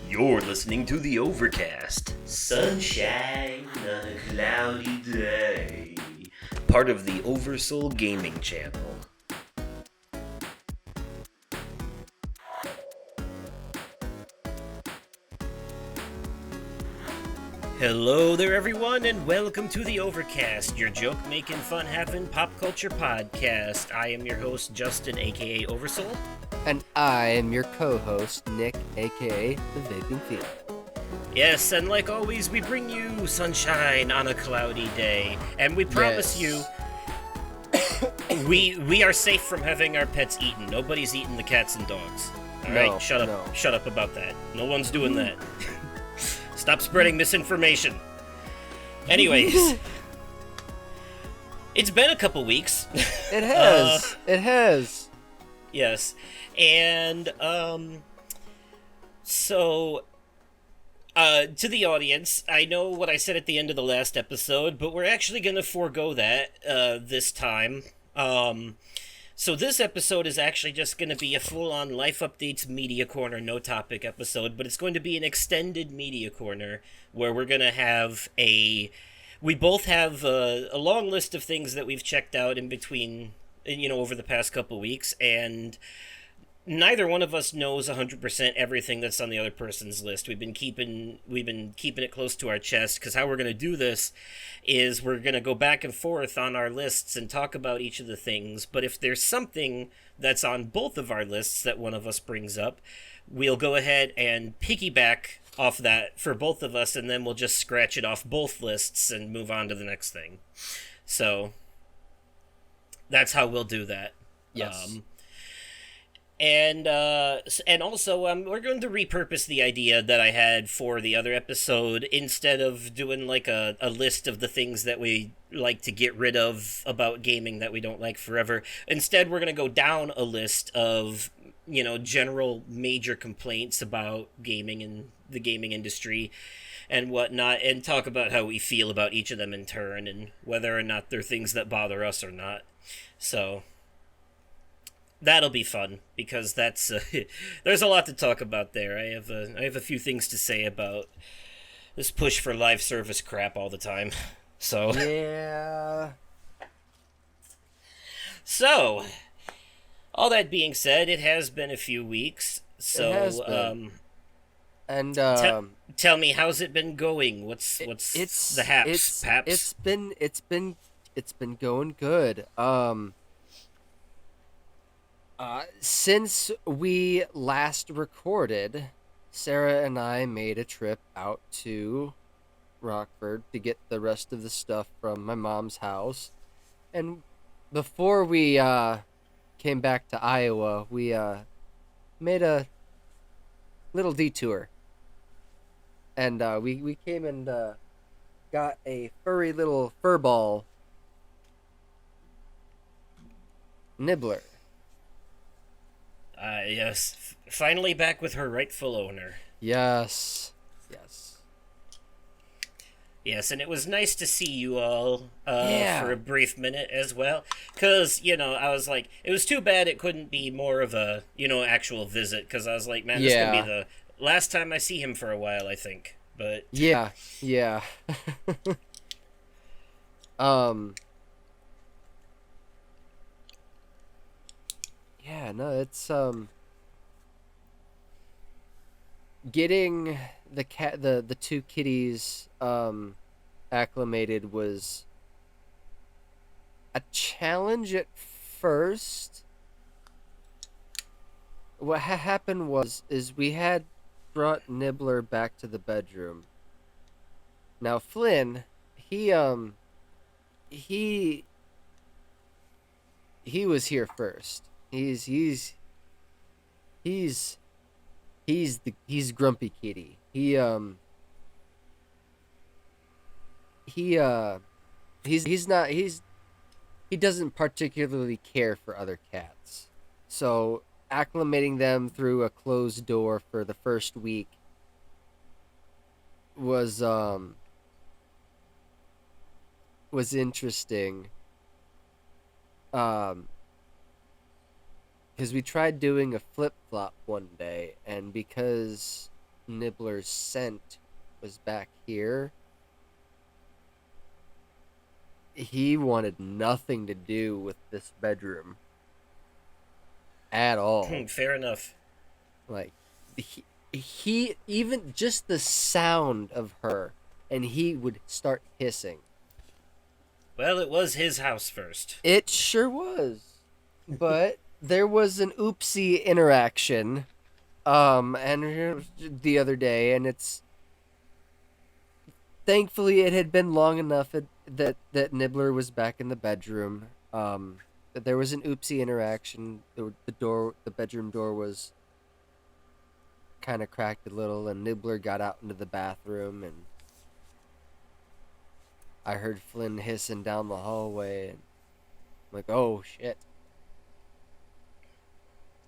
You're listening to the Overcast. Sunshine on a cloudy day. Part of the Oversoul Gaming channel. Hello there, everyone, and welcome to the Overcast, your joke-making, fun-having pop culture podcast. I am your host, Justin, aka Oversoul. And I am your co-host, Nick, aka The Vaping Fiend. Yes, and like always, we bring you sunshine on a cloudy day, and we promise you, we are safe from having our pets eaten. Nobody's eating the cats and dogs. All right, shut up, shut up about that. No one's doing that. Stop spreading misinformation. Anyways, it's been a couple weeks. It has. It has. Yes, and so. To the audience, I know what I said at the end of the last episode, but we're actually going to forego that this time. So this episode is actually just going to be a full-on Life Updates Media Corner, no topic episode, but it's going to be an extended Media Corner where we're going to have we both have a long list of things that we've checked out in between, over the past couple weeks, and neither one of us knows 100% everything that's on the other person's list. We've been keeping it close to our chest, because how we're going to do this is we're going to go back and forth on our lists and talk about each of the things. But if there's something that's on both of our lists that one of us brings up, we'll go ahead and piggyback off that for both of us, and then we'll just scratch it off both lists and move on to the next thing. So that's how we'll do that. Yes. And also, we're going to repurpose the idea that I had for the other episode. Instead of doing like a list of the things that we like to get rid of about gaming that we don't like forever, instead we're going to go down a list of, general major complaints about gaming and the gaming industry and whatnot, and talk about how we feel about each of them in turn and whether or not they're things that bother us or not. So that'll be fun, because that's there's a lot to talk about there. I have a few things to say about this push for live service crap all the time. So yeah. So, all that being said, it has been a few weeks. So, It has been. And tell me, how's it been going? What's the haps, paps? It's been going good. Since we last recorded, Sarah and I made a trip out to Rockford to get the rest of the stuff from my mom's house. And before we came back to Iowa, we made a little detour. And we came and got a furry little furball nibbler. Yes, finally back with her rightful owner. Yes. Yes, and it was nice to see you all for a brief minute as well. Because, I was like, it was too bad it couldn't be more of a, actual visit. Because I was like, man, this is going to be the last time I see him for a while, I think. But Yeah. Yeah, no, it's getting the two kitties acclimated was a challenge at first. What happened is we had brought Nibbler back to the bedroom. Now Flynn, he was here first. He's Grumpy Kitty. He doesn't particularly care for other cats. So acclimating them through a closed door for the first week was interesting. Because we tried doing a flip-flop one day, and because Nibbler's scent was back here, he wanted nothing to do with this bedroom at all. Fair enough. Like he even just the sound of her, and he would start hissing. Well, it was his house first. It sure was, but there was an oopsie interaction, and the other day, and it's thankfully it had been long enough that Nibbler was back in the bedroom. But there was an oopsie interaction. The bedroom door was kind of cracked a little, and Nibbler got out into the bathroom, and I heard Flynn hissing down the hallway, and I'm like, oh shit.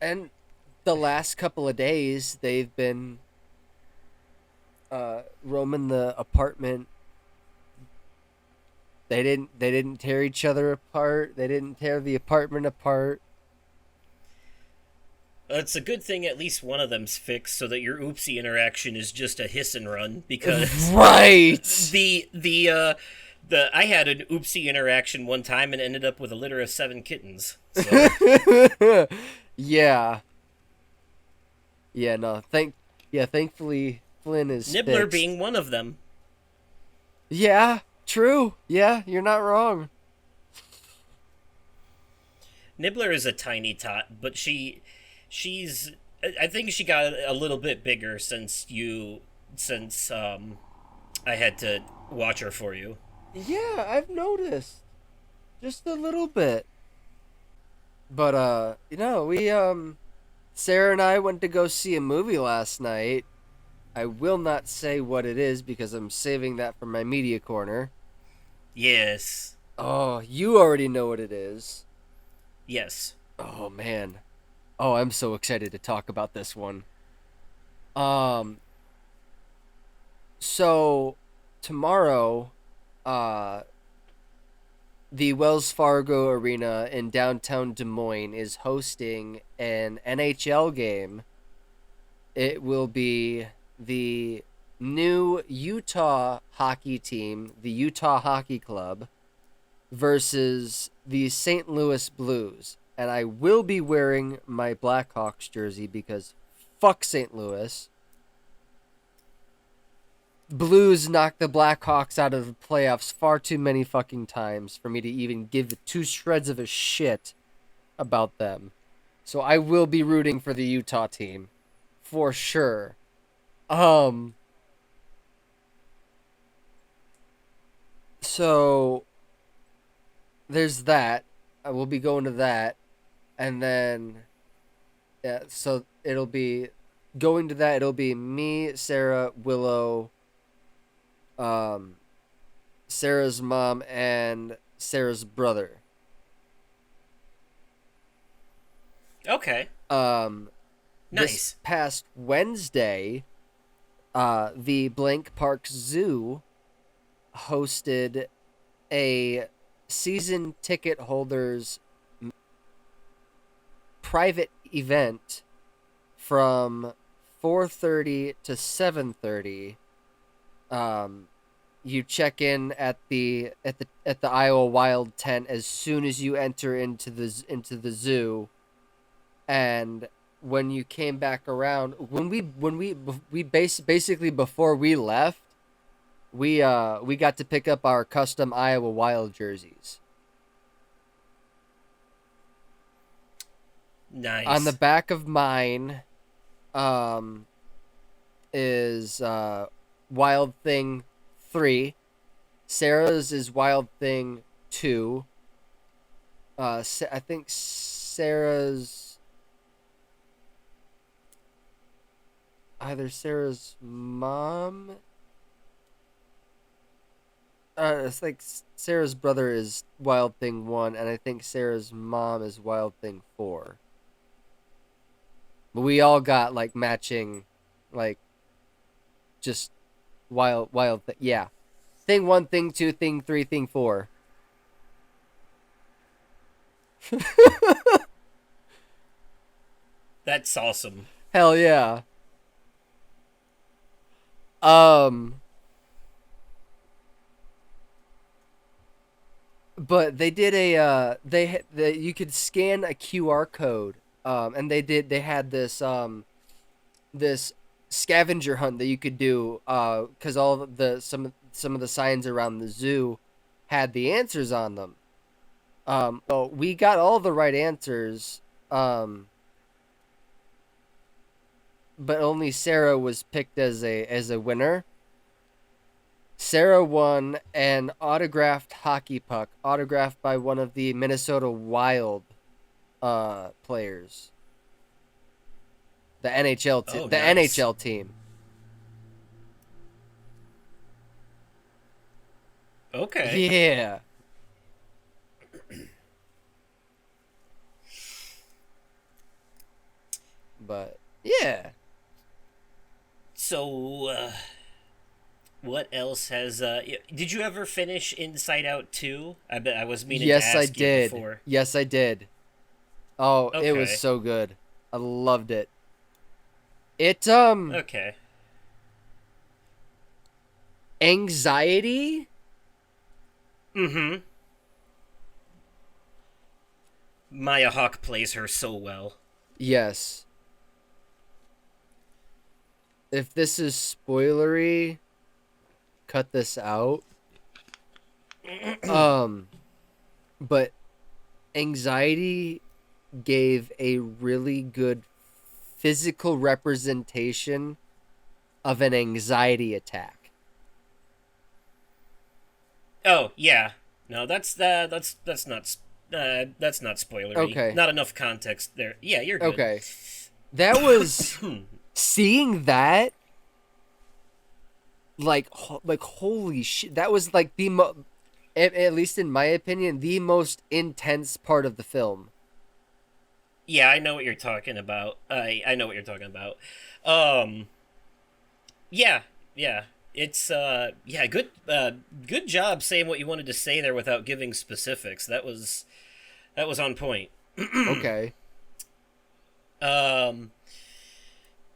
And the last couple of days, they've been roaming the apartment. They didn't tear each other apart. They didn't tear the apartment apart. It's a good thing at least one of them's fixed, so that your oopsie interaction is just a hiss and run. Because Right. the I had an oopsie interaction one time and ended up with a litter of 7 kittens. So. Yeah. Yeah. No. Thankfully Flynn is Nibbler fixed. being one of them. Yeah. True. Yeah. You're not wrong. Nibbler is a tiny tot, but she's I think she got a little bit bigger since I had to watch her for you. Yeah, I've noticed just a little bit. But we Sarah and I went to go see a movie last night. I will not say what it is because I'm saving that for my media corner. Yes. Oh, you already know what it is. Yes. Oh man. Oh, I'm so excited to talk about this one. Um so tomorrow uh the Wells Fargo Arena in downtown Des Moines is hosting an NHL game. It will be the new Utah hockey team, the Utah Hockey Club, versus the St. Louis Blues. And I will be wearing my Blackhawks jersey because fuck St. Louis. Blues knocked the Blackhawks out of the playoffs far too many fucking times for me to even give two shreds of a shit about them. So I will be rooting for the Utah team for sure. So there's that. I will be going to that, and then yeah. So it'll be going to that. It'll be me, Sarah, Willow, um, Sarah's mom, and Sarah's brother. Okay. This Nice. past Wednesday, the Blank Park Zoo hosted a season ticket holders private event from 4:30 to 7:30. You check in at the Iowa Wild tent as soon as you enter into the zoo, and when you came back around, we basically before we left, we got to pick up our custom Iowa Wild jerseys. Nice. On the back of mine, is Wild Thing 3. Sarah's is Wild Thing 2. I think Sarah's either Sarah's mom. It's like Sarah's brother is Wild Thing 1, and I think Sarah's mom is Wild Thing 4. But we all got like matching, like just wild thing. Yeah, thing 1, thing 2, thing 3, thing 4. That's awesome. Hell yeah. Um, but they did you could scan a QR code. And they had this scavenger hunt that you could do because all of the some of the signs around the zoo had the answers on them. So we got all the right answers. But only Sarah was picked as a winner. Sarah won an autographed hockey puck, autographed by one of the Minnesota Wild players, Oh, the nice. NHL team. Okay. Yeah, but yeah, So, what else has did you ever finish Inside Out 2? I bet I was meaning to yes, I ask you did. before. Yes, I did. Oh, it was Okay. so good. I loved it. It Okay. anxiety. Mm-hmm. Maya Hawke plays her so well. Yes. If this is spoilery, cut this out. Um, but anxiety gave a really good physical representation of an anxiety attack. Oh, yeah. No, that's not spoilery. Okay. Not enough context there. Yeah, you're good. Okay. That was seeing that like holy shit. That was like at least in my opinion the most intense part of the film. Yeah, I know what you're talking about. I know what you're talking about. Um yeah, yeah. It's yeah, good job saying what you wanted to say there without giving specifics. That was on point. Okay. Um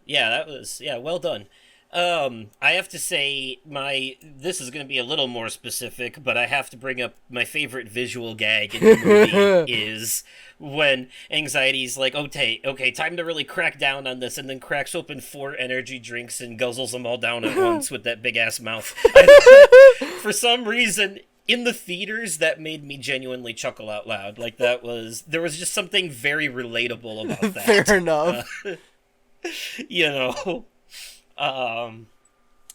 yeah, well done. I have to say my this is going to be a little more specific, but I have to bring up my favorite visual gag in the movie is when Anxiety's like, okay, time to really crack down on this, and then cracks open 4 energy drinks and guzzles them all down at once with that big ass mouth. For some reason, in the theaters, that made me genuinely chuckle out loud. Like there was just something very relatable about Fair that. enough. You know, um,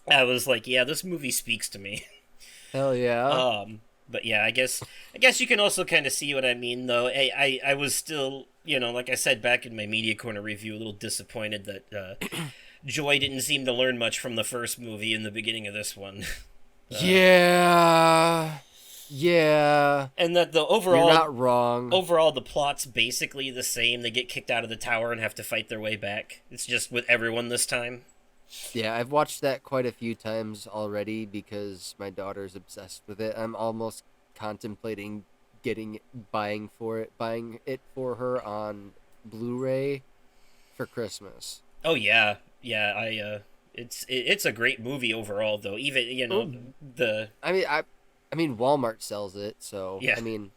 I was like, yeah, this movie speaks to me. Hell yeah. But yeah, I guess you can also kind of see what I mean, though. I was still, like I said back in my Media Corner review, a little disappointed that Joy didn't seem to learn much from the first movie in the beginning of this one. Yeah. Yeah. And that the You're not wrong. overall the plot's basically the same. They get kicked out of the tower and have to fight their way back. It's just with everyone this time. Yeah, I've watched that quite a few times already because my daughter's obsessed with it. I'm almost contemplating buying it for her on Blu-ray for Christmas. Oh yeah, yeah. It's a great movie overall, though. Even Oh, the I mean, I mean Walmart sells it, so yeah. I mean,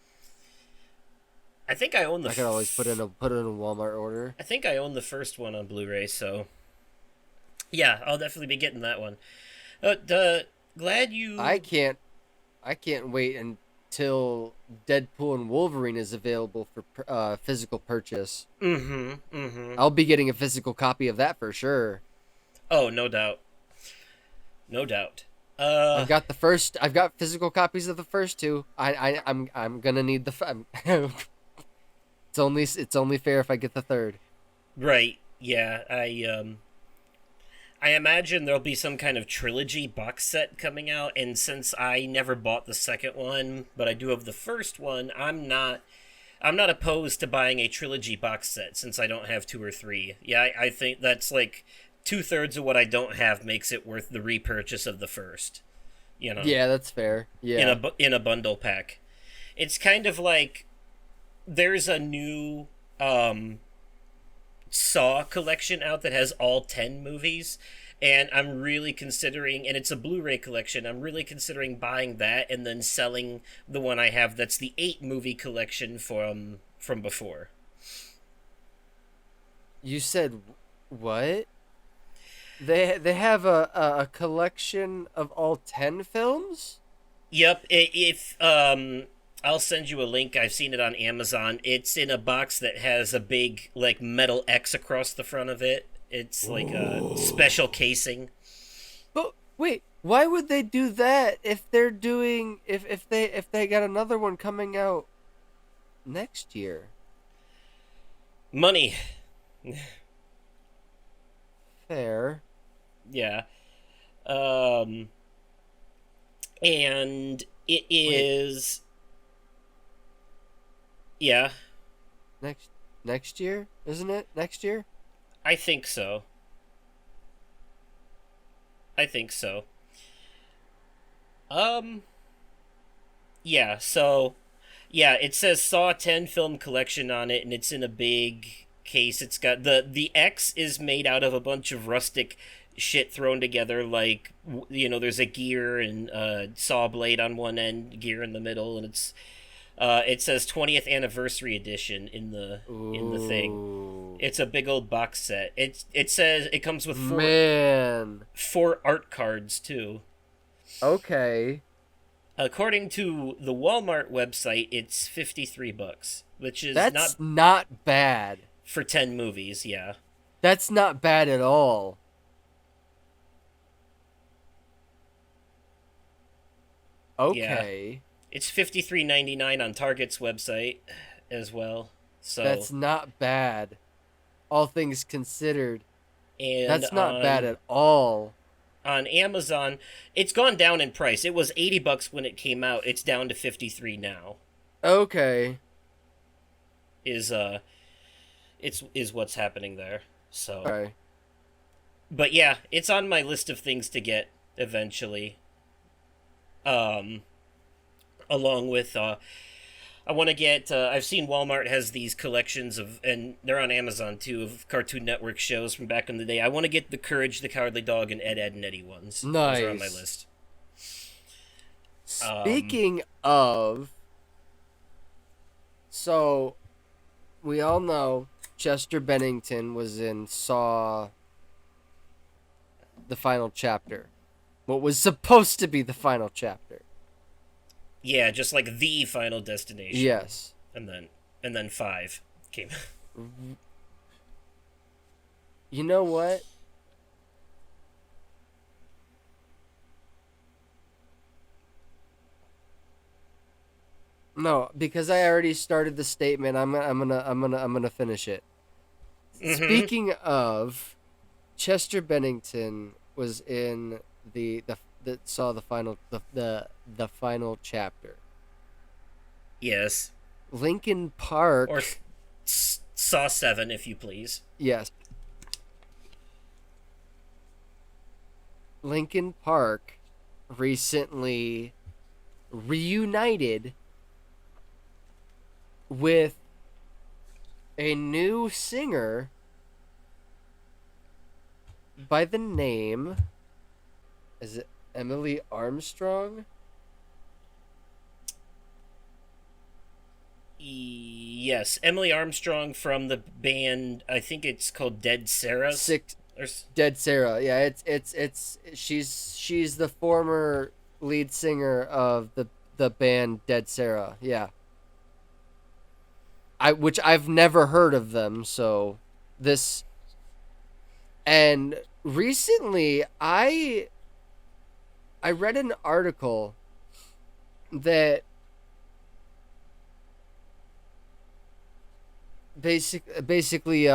I think I own I could always put in a Walmart order. I think I own the first one on Blu-ray, so yeah, I'll definitely be getting that one. Glad I you. can't I can't wait until Deadpool and Wolverine is available for physical purchase. Mm-hmm. Mm-hmm. I'll be getting a physical copy of that for sure. Oh, no doubt, no doubt. I've got the first. I've got physical copies of the first two. I'm gonna need it's only fair if I get the third. Right. Yeah. I imagine there'll be some kind of trilogy box set coming out, and since I never bought the second one, but I do have the first one, I'm not opposed to buying a trilogy box set since I don't have two or three. Yeah, I think that's like 2/3 of what I don't have makes it worth the repurchase of the first. You know, Yeah, that's fair. in Yeah. a bundle pack. It's kind of like there's a new Saw collection out that has all 10 movies, and I'm really considering, and it's a Blu-ray collection. I'm really considering buying that and then selling the one I have that's the 8 movie collection from before. You said what? They have a collection of all 10 films? Yep. If I'll send you a link. I've seen it on Amazon. It's in a box that has a big like metal X across the front of it. It's like a special casing. But wait, why would they do that if they're doing if they got another one coming out next year? Money. Fair. Yeah. Um and it Wait, is, yeah, next next year, isn't it? Next year? I think so. I think so. Um yeah, so yeah, it says Saw 10 film collection on it, and it's in a big case. It's got the X is made out of a bunch of rustic shit thrown together. Like there's a gear and saw blade on one end, gear in the middle, and it says 20th anniversary edition in the thing. Ooh. It's a big old box set. It says it comes with Man. four art cards too. Okay. According to the Walmart website, it's $53, which is not That's not bad. for 10 movies. Yeah, That's not bad at all. yeah. Okay. It's $53.99 on Target's website as well. So That's not bad. All things considered. and That's not bad at all. on Amazon, it's gone down in price. It was $80 when it came out. It's down to 53 now. Okay. Is is what's happening there. So, Okay. but yeah, it's on my list of things to get eventually. Um, along with I want to get. I've seen Walmart has these collections of, and they're on Amazon too, of Cartoon Network shows from back in the day. I want to get the Courage the Cowardly Dog and Ed, Ed and Eddie ones. Those are on my Nice. list. Um, Speaking of, so we all know Chester Bennington was in Saw the final chapter. What was supposed to be the final chapter. yeah, just like the Final Destination, Yes. and then five came. You know what? No, because I already started the statement. I'm gonna finish it. Mm-hmm. Speaking of, Chester Bennington was in the saw the final the final chapter. Yes, Lincoln Park. or Saw 7, if you please. Yes. Lincoln Park recently reunited with a new singer by the name, is it Emily Armstrong? Yes, Emily Armstrong from the band. I think it's called Dead Sarah's. Six Or Dead Sarah. Yeah, it's she's the former lead singer of the band Dead Sarah. Yeah. Which I've never heard of them, so this and recently I read an article that basically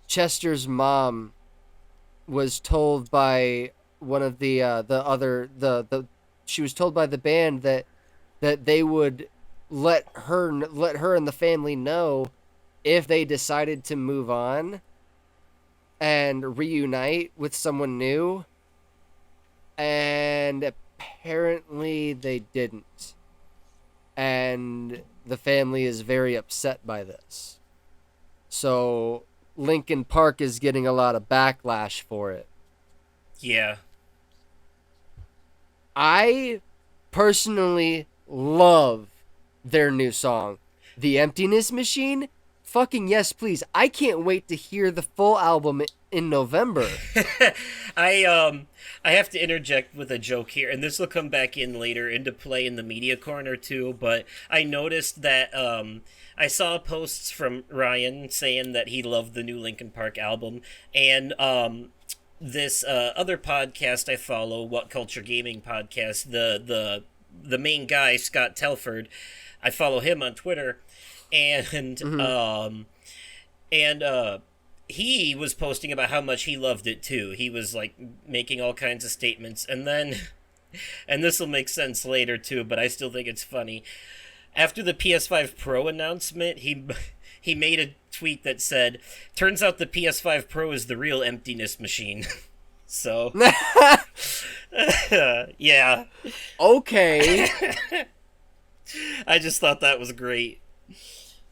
Chester's mom was told by one of the other the she was told by the band that they would let her and the family know if they decided to move on and reunite with someone new, and apparently they didn't, and the family is very upset by this. So Lincoln Park is getting a lot of backlash for it. Yeah. I personally love their new song, The Emptiness Machine. Fucking yes, please. I can't wait to hear the full album in November. I have to interject with a joke here, and this will come back in later into play in the media corner too. But I noticed that I saw posts from Ryan saying that he loved the new Linkin Park album, and this other podcast I follow, What Culture Gaming podcast, the main guy Scott Telford, I follow him on Twitter, and Mhm. he was posting about how much he loved it too. He was like making all kinds of statements, and then, and this will make sense later too, but I still think it's funny. After the PS5 Pro announcement, he made a tweet that said, "Turns out the PS5 Pro is the real emptiness machine." So, yeah, Okay. I just thought that was great.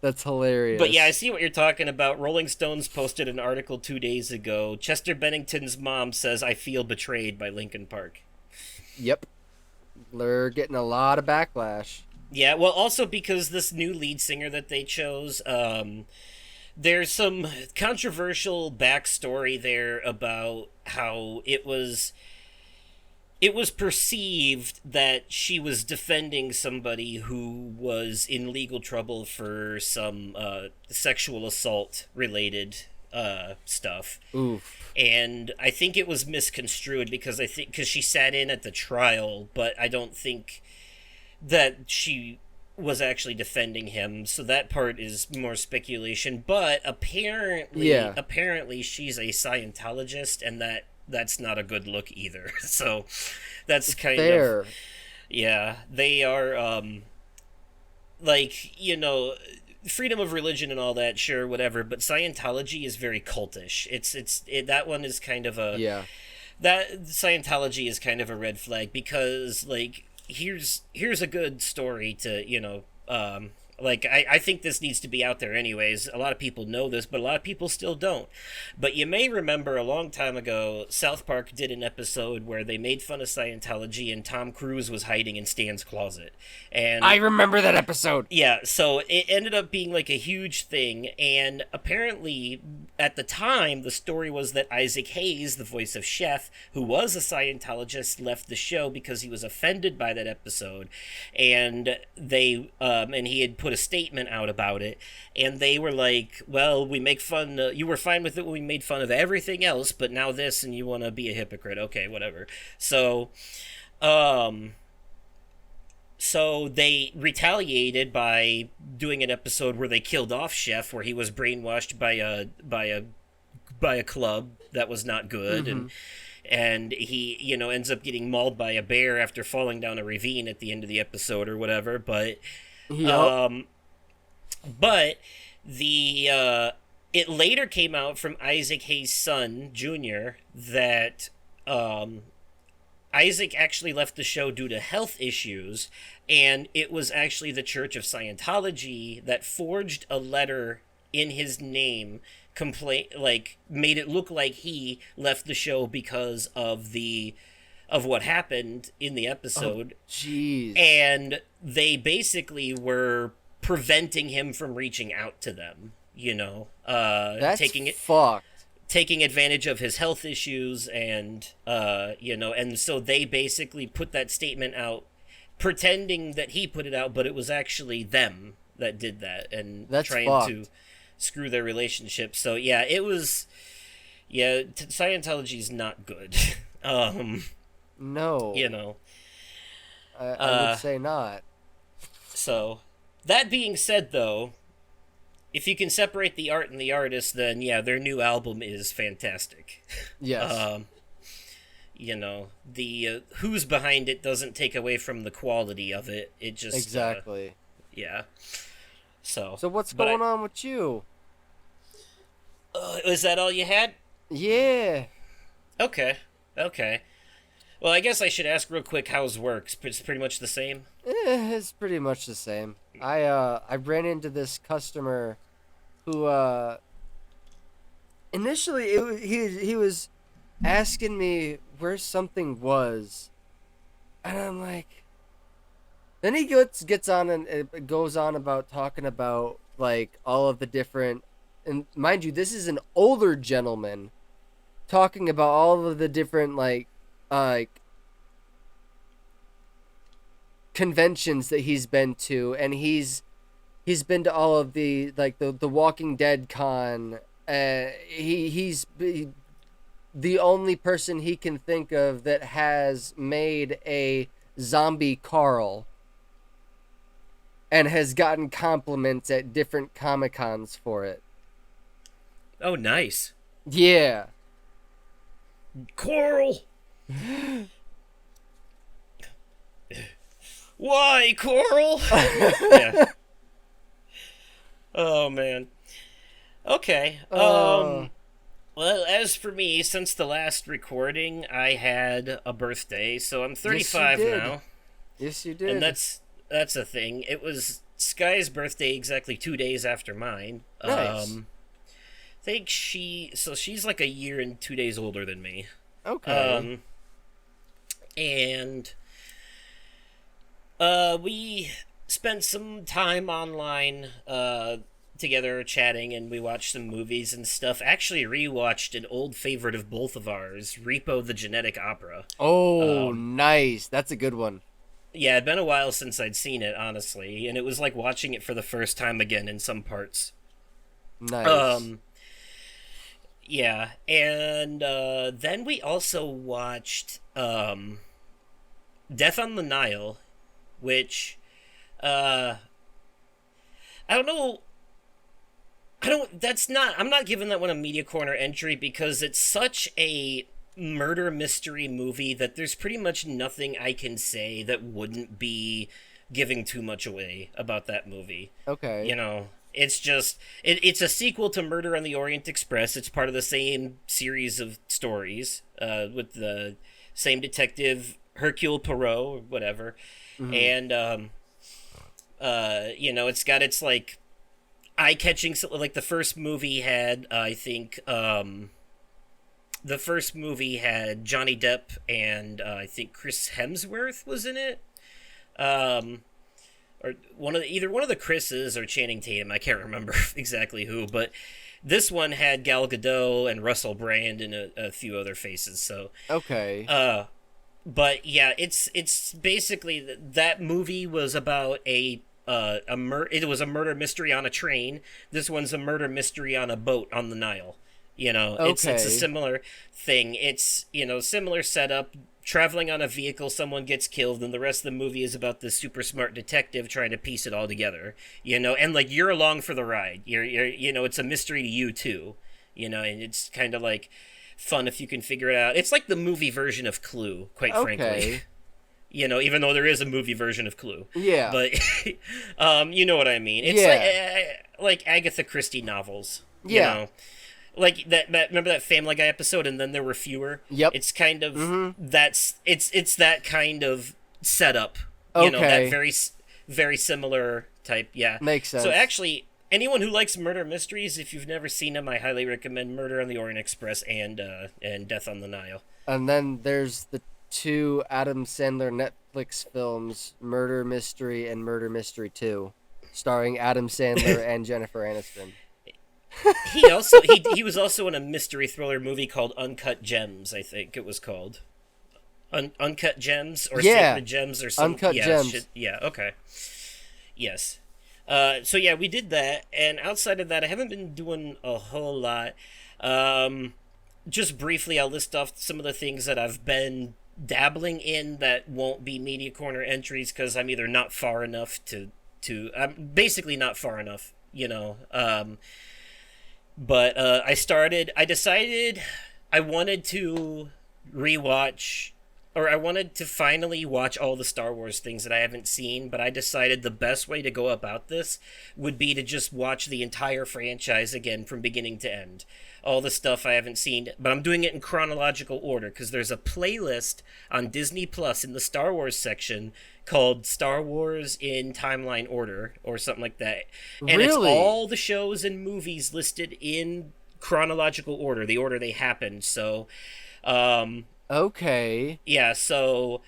That's hilarious. But yeah, I see what you're talking about. Rolling Stones posted an article 2 days ago. Chester Bennington's mom says, "I feel betrayed by Linkin Park." Yep. They're getting a lot of backlash. Yeah, well, also because this new lead singer that they chose, there's some controversial backstory there about how it was perceived that she was defending somebody who was in legal trouble for some sexual assault related stuff. Oof. And I think it was misconstrued because she sat in at the trial, but I don't think that she was actually defending him. So that part is more speculation. But Yeah. apparently she's a Scientologist, and that's not a good look either. So that's kind of, Fair. yeah, they are like, freedom of religion and all that, sure, whatever, but Scientology is very cultish. That one is kind of a, Yeah. that Scientology is kind of a red flag because, like, here's a good story to, like, I think this needs to be out there anyways. A lot of people know this, but a lot of people still don't. But you may remember a long time ago, South Park did an episode where they made fun of Scientology and Tom Cruise was hiding in Stan's closet. I And remember that episode. yeah, so it ended up being like a huge thing, and apparently at the time the story was that Isaac Hayes, the voice of Chef, who was a Scientologist, left the show because he was offended by that episode, and and he had put a statement out about it, and they were like, "Well, we make fun. You were fine with it when we made fun of everything else, but now this, and you want to be a hypocrite? Okay, whatever." So, um, so they retaliated by doing an episode where they killed off Chef, where he was brainwashed by a club that was not good, Mm-hmm. and he ends up getting mauled by a bear after falling down a ravine at the end of the episode or whatever. But Yep. um, but the it later came out from Isaac Hayes' son Jr. that um, Isaac actually left the show due to health issues, and it was actually the Church of Scientology that forged a letter in his name, made it look like he left the show because of what happened in the Oh, episode, jeez. and they basically were preventing him from reaching out to them. That's Taking it fucked. taking advantage of his health issues, and and so they basically put that statement out pretending that he put it out, but it was actually them that did that and That's trying to fucked. screw their relationship. So yeah, it was, yeah, Scientology is not good. um you No, know I would uh say not. so that being said, though, if you can separate the art and the artist, then yeah, their new album is fantastic. Yes, um the who's behind it doesn't take away from the quality of it. It just exactly. yeah. So So what's but going on with you? is that all you had? Yeah. Okay. Okay. Well, I guess I should ask real quick how's work. It's pretty much the same. It's pretty much the same. I ran into this customer who initially he was asking me where something was, and I'm like, then he gets on and it goes on about talking about like all of the different, and mind you, this is an older gentleman talking about all of the different like conventions that he's been to, and he's been to all of the like the Walking Dead con. He's the only person he can think of that has made a zombie Carl and has gotten compliments at different Comic Cons for it. Oh, nice. Yeah. Coral! Why, Coral? Yeah. Oh, man. Okay. Uh, Well, as for me, since the last recording, I had a birthday, so I'm yes, you 35 did. now, Yes, you and did. that's a thing. It was Sky's birthday exactly 2 days after mine. Nice. I think she's like a year and 2 days older than me. Okay. Um, and we spent some time online together chatting, and we watched some movies and stuff. Actually rewatched an old favorite of both of ours, Repo the Genetic Opera. Oh, Um, nice. That's a good one. yeah, it'd been a while since I'd seen it, honestly, and it was like watching it for the first time again in some parts. Nice. Um, yeah, and then we also watched Death on the Nile, which uh, I don't know. I don't. That's not. I'm not giving that one a media corner entry because it's such a murder mystery movie that there's pretty much nothing I can say that wouldn't be giving too much away about that movie. You Okay. know, it's just it's a sequel to Murder on the Orient Express. It's part of the same series of stories with the same detective Hercule Poirot or whatever, Mm-hmm. and it's got its like eye-catching, like the first movie had I think the first movie had Johnny Depp and I think Chris Hemsworth was in it, um or either one of the Chris's or Channing Tatum, I can't remember exactly who, but this one had Gal Gadot and Russell Brand and a few other faces. So Okay. uh but yeah, it's basically that movie was about it was a murder mystery on a train. This one's a murder mystery on a boat on the Nile. It's a Okay. similar thing. It's similar setup. Traveling on a vehicle, someone gets killed, and the rest of the movie is about this super smart detective trying to piece it all together. And like you're along for the ride. You're it's a mystery to you too. And it's kind of like fun if you can figure it out. It's like the movie version of Clue, quite frankly. Okay. Even though there is a movie version of Clue, Yeah. but you know what I mean. It's Yeah. like Agatha Christie novels. Yeah. Like that. Remember that Family Guy episode, and then there were fewer. Yep. It's kind of Mm-hmm. it's that kind of setup. That Okay. very similar type. Yeah. Makes So sense. actually, anyone who likes murder mysteries, if you've never seen them, I highly recommend Murder on the Orient Express and Death on the Nile. And then there's the two Adam Sandler Netflix films, Murder Mystery and Murder Mystery 2, starring Adam Sandler and Jennifer Aniston. He was also in a mystery thriller movie called Uncut Gems. I think it was called Uncut Gems or Yeah. Sacred Gems or some. Uncut Yeah, Gems. yeah. Okay. Yes. So yeah, we did that, and outside of that, I haven't been doing a whole lot. Um, just briefly, I'll list off some of the things that I've been dabbling in that won't be media corner entries because I'm either not far enough to I'm basically not far enough. But I decided I wanted to rewatch, or I wanted to finally watch all the Star Wars things that I haven't seen, but I decided the best way to go about this would be to just watch the entire franchise again from beginning to end. All the stuff I haven't seen, but I'm doing it in chronological order because there's a playlist on Disney Plus in the Star Wars section called Star Wars in Timeline Order or something like that. And it's Really? all the shows and movies listed in chronological order, the order they happened. So, um, Okay. Yeah, so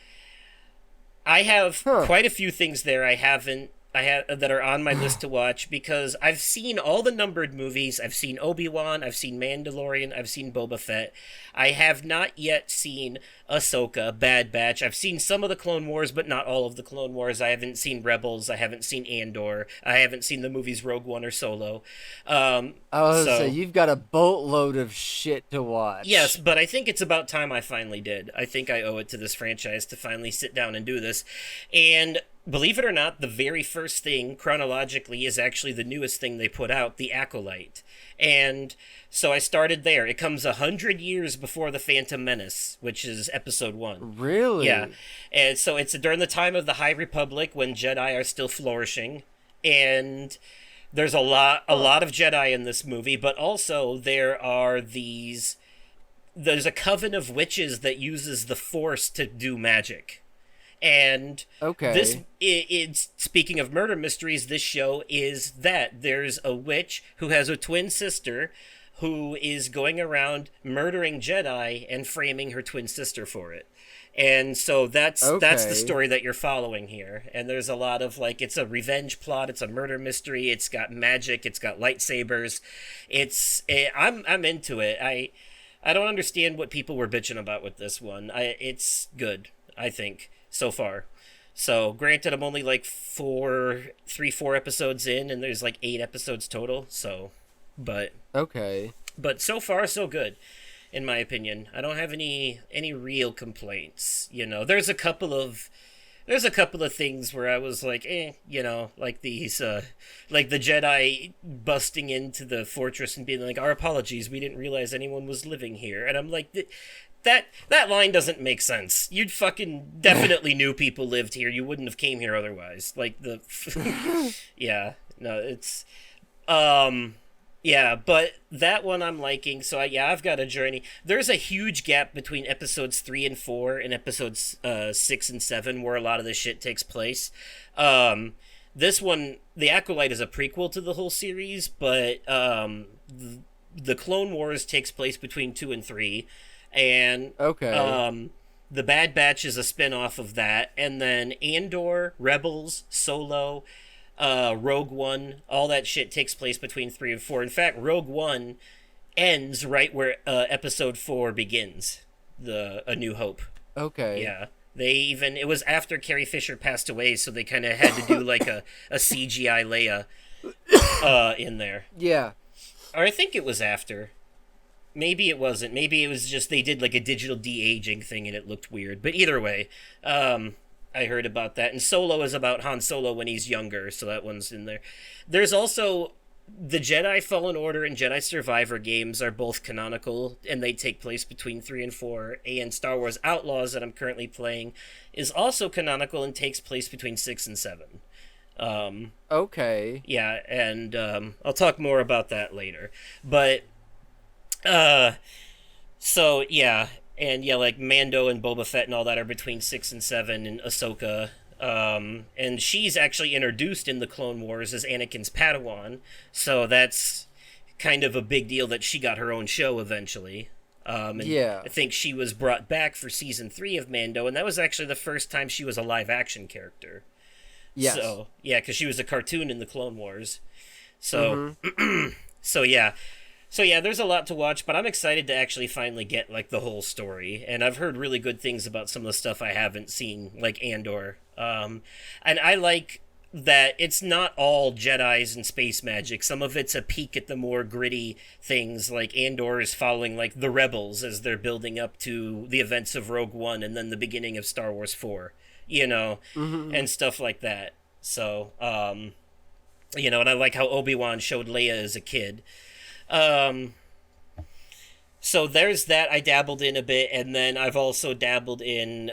I have Huh. quite a few things there I have that are on my list to watch because I've seen all the numbered movies. I've seen Obi-Wan, I've seen Mandalorian, I've seen Boba Fett. I have not yet seen Ahsoka, Bad Batch. I've seen some of the Clone Wars, but not all of the Clone Wars. I haven't seen Rebels. I haven't seen Andor. I haven't seen the movies Rogue One or Solo. Um, I was gonna say so you've got a boatload of shit to yes, watch. but I think it's about time I finally did. I think I owe it to this franchise to finally sit down and do this. And believe it or not, the very first thing chronologically is actually the newest thing they put out, The Acolyte. And so I started there. It comes 100 years before The Phantom Menace, which is episode one. Yeah. Really? And so it's during the time of the High Republic when Jedi are still flourishing. And there's a Huh. lot of Jedi in this movie, but also there's a coven of witches that uses the Force to do magic. And this Okay. it's speaking of murder mysteries, this show is that there's a witch who has a twin sister who is going around murdering Jedi and framing her twin sister for it. And so that's the Okay. story that you're following here. And there's a lot of like it's a revenge plot, it's a murder mystery, it's got magic, it's got lightsabers. I'm into it. I don't understand what people were bitching about with this one. It's good, I think, so far. So, granted, I'm only like 4 episodes in, and there's like 8 episodes total. So, but Okay. so far so good, in my opinion. I don't have any real complaints. There's a couple of things where I was like, like these, like the Jedi busting into the fortress and being like, "Our apologies, we didn't realize anyone was living here," and I'm like, that line doesn't make sense. You'd fucking definitely knew people lived here. You wouldn't have came here otherwise. Like the, yeah, no, it's, um, yeah, but that one I'm liking. So I've got a journey. There's a huge gap between episodes 3 and 4 and episodes 6 and 7, where a lot of this shit takes place. Um, this one, The Acolyte, is a prequel to the whole series, but the Clone Wars takes place between 2 and 3, and Okay. um, the Bad Batch is a spin-off of that, and then Andor, Rebels, Solo, Rogue One, all that shit takes place between 3 and 4. In fact, Rogue One ends right where Episode 4 begins, the A New Hope. Okay. Yeah, it was after Carrie Fisher passed away, so they kind of had to do like a CGI Leia in there, Yeah. or I think it was after. Maybe it wasn't. Maybe it was just they did like a digital de-aging thing and it looked weird. But either way, I heard about that. And Solo is about Han Solo when he's younger, so that one's in there. There's also the Jedi Fallen Order and Jedi Survivor games are both canonical, and they take place between 3 and 4. And Star Wars Outlaws that I'm currently playing is also canonical and takes place between 6 and 7. Um, Okay. yeah, and I'll talk more about that later. But uh, so yeah, and yeah, like Mando and Boba Fett and all that are between 6 and 7, and Ahsoka. And she's actually introduced in the Clone Wars as Anakin's Padawan, so that's kind of a big deal that she got her own show eventually. And Yeah. I think she was brought back for season 3 of Mando, and that was actually the first time she was a live action character. Yes. So yeah, because she was a cartoon in the Clone Wars. So Mm-hmm. so yeah, there's a lot to watch, but I'm excited to actually finally get like the whole story. And I've heard really good things about some of the stuff I haven't seen, like Andor. And I like that it's not all Jedi's and space magic. Some of it's a peek at the more gritty things. Like Andor is following like the rebels as they're building up to the events of Rogue One and then the beginning of Star Wars 4. You know, Mm-hmm. and stuff like that. So, and I like how Obi-Wan showed Leia as a kid. Um, so there's that I dabbled in a bit, and then I've also dabbled in.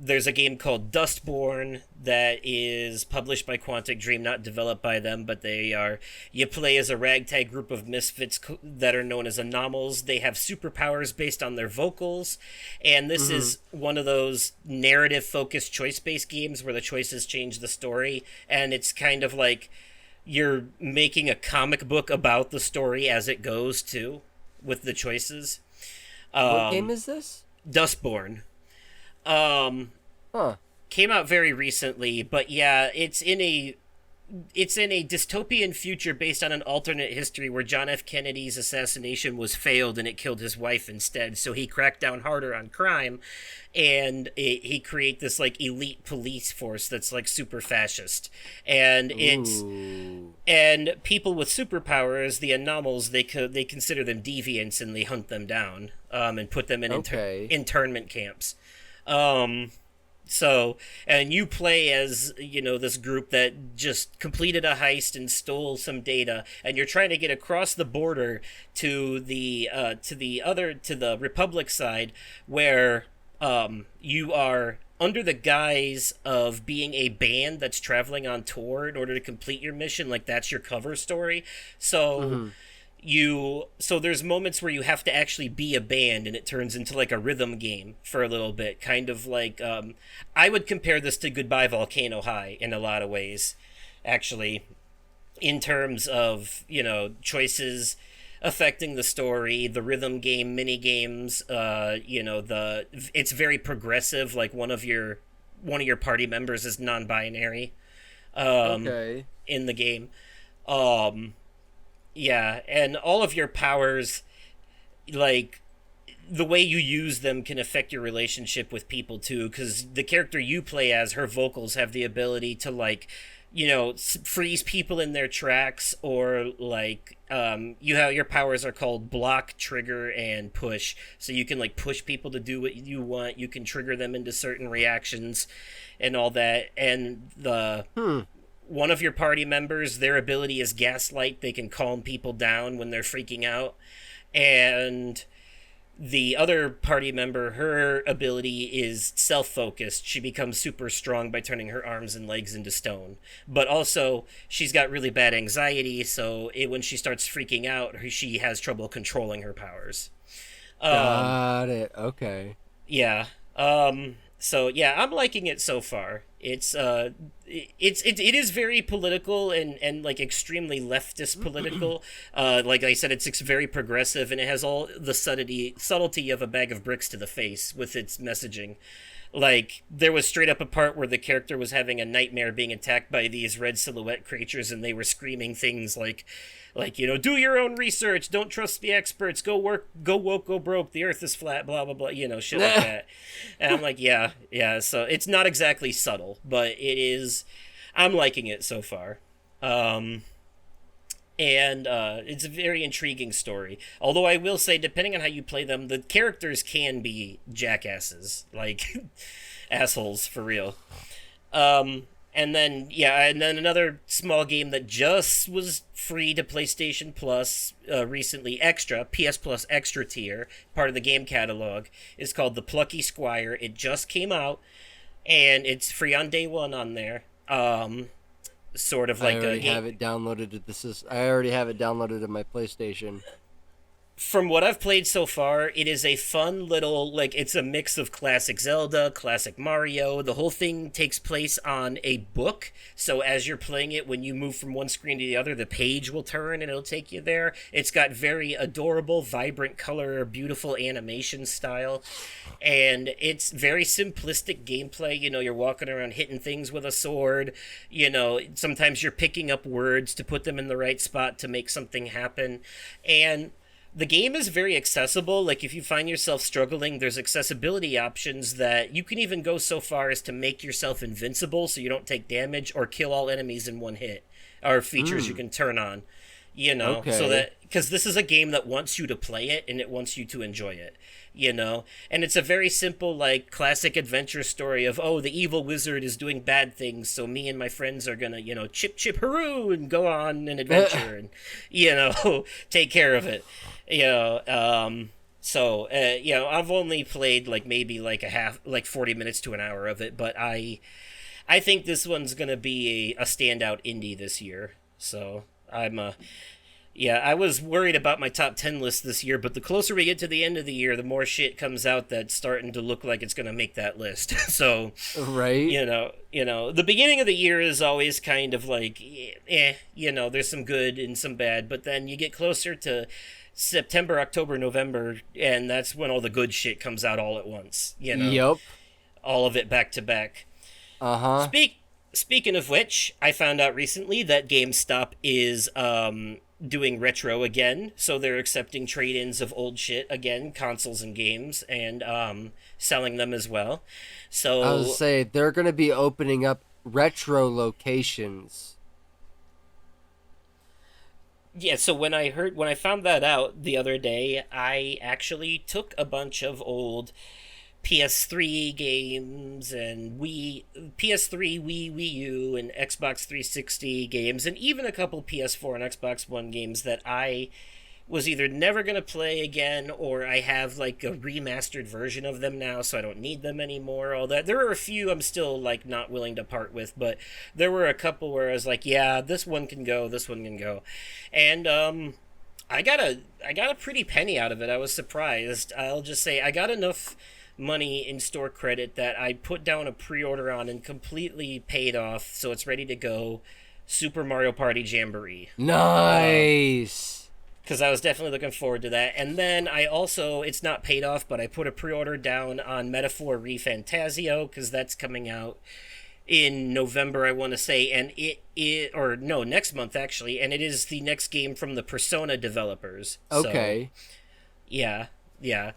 There's a game called Dustborn that is published by Quantic Dream, not developed by them, but they are. You play as a ragtag group of misfits that are known as anomals. They have superpowers based on their vocals, and this Mm-hmm. is one of those narrative focused choice based games where the choices change the story, and it's kind of like you're making a comic book about the story as it goes too with the choices. What game Um, is this? Dustborn. Um, Huh. Came out very recently, but yeah, it's in a dystopian future based on an alternate history where John F. Kennedy's assassination was failed and it killed his wife instead. So he cracked down harder on crime, and he create this like elite police force that's like super fascist, and it's Ooh. and people with superpowers, the anomalies, they consider them deviants and they hunt them down, and put them in Okay. internment camps. Um, so, and you play as, you know, this group that just completed a heist and stole some data, and you're trying to get across the border to the Republic side, where you are under the guise of being a band that's traveling on tour in order to complete your mission. Like that's your cover story. So Mm-hmm. so there's moments where you have to actually be a band and it turns into like a rhythm game for a little bit, kind of like I would compare this to Goodbye Volcano High in a lot of ways, actually, in terms of, you know, choices affecting the story, the rhythm game mini games, you know, the it's very progressive, like one of your party members is non-binary um Okay. in the game. um yeah, and all of your powers, like the way you use them can affect your relationship with people too, because the character you play as, her vocals have the ability to like, you know, freeze people in their tracks, or like you have your powers are called block, trigger, and push, so you can like push people to do what you want, you can trigger them into certain reactions and all that. And the Hmm. one of your party members, their ability is gaslight, they can calm people down when they're freaking out. And the other party member, her ability is self-focused. She becomes super strong by turning her arms and legs into stone. But also, she's got really bad anxiety, so when she starts freaking out, she has trouble controlling her powers. Um, Got it. Okay. yeah. So yeah, I'm liking it so far. It is very political and like extremely leftist political. Like I said, it's very progressive, and it has all the subtlety of a bag of bricks to the face with its messaging. Like there was straight up a part where the character was having a nightmare being attacked by these red silhouette creatures, and they were screaming things like, you know, do your own research, don't trust the experts, go work, go woke, go broke, the earth is flat, blah blah blah, you know, shit like that. And I'm like, yeah, yeah. So it's not exactly subtle, but it is. I'm liking it so far. Um, and it's a very intriguing story. Although I will say, depending on how you play them, the characters can be jackasses, like assholes for real. And then yeah, and then another small game that just was free to PlayStation Plus recently, extra PS Plus extra tier, part of the game catalog, is called The Plucky Squire. It just came out, and it's free on day one on there. Sort of I like a already game. have it downloaded. I already have it downloaded to my PlayStation. From what I've played so far, it is a fun little, like, it's a mix of classic Zelda, classic Mario. The whole thing takes place on a book, so as you're playing it, when you move from one screen to the other, the page will turn and it'll take you there. It's got very adorable, vibrant color, beautiful animation style, and it's very simplistic gameplay. You know, you're walking around hitting things with a sword. You know, sometimes you're picking up words to put them in the right spot to make something happen. And the game is very accessible. Like if you find yourself struggling, there's accessibility options that you can even go so far as to make yourself invincible so you don't take damage, or kill all enemies in one hit, are features you Hmm. can turn on. You know, so Okay. that, because this is a game that wants you to play it and it wants you to enjoy it, you know. And it's a very simple, like, classic adventure story of, oh, the evil wizard is doing bad things, so me and my friends are gonna, you know, chip chip hurroo and go on an adventure and, you know, take care of it, you know. You know, I've only played like maybe like a half, like 40 minutes to an hour of it, but I think this one's gonna be a standout indie this year. So I'm yeah, I was worried about my top 10 list this year, but the closer we get to the end of the year, the more shit comes out that's starting to look like it's going to make that list. So, Right. the beginning of the year is always kind of like, you know, there's some good and some bad, but then you get closer to September, October, November, and that's when all the good shit comes out all at once. Yup. All of it back to back. Uh-huh. Speaking of which, I found out recently that GameStop is doing retro again, so they're accepting trade-ins of old shit again, consoles and games, and selling them as well. I was So say they're going to be opening up retro locations. yeah, so when I found that out the other day, I actually took a bunch of old PS3 games and PS3, Wii U, and Xbox 360 games, and even a couple PS4 and Xbox One games that I was either never going to play again, or I have like a remastered version of them now, so I don't need them anymore. All that. There are a few I'm still like not willing to part with, but there were a couple where I was like, yeah, this one can go, this one can go. And I got a pretty penny out of it. I was surprised. I'll just say I got enough money in store credit that I put down a pre-order on and completely paid off, so it's ready to go. Super Mario Party Jamboree. Nice. Because I was definitely looking forward to that. And then I also, it's not paid off, but I put a pre-order down on Metaphor ReFantasio, because that's coming out in November, I want to say, and or no, next month actually, and it is the next game from the Persona developers. So, Okay. yeah, yeah.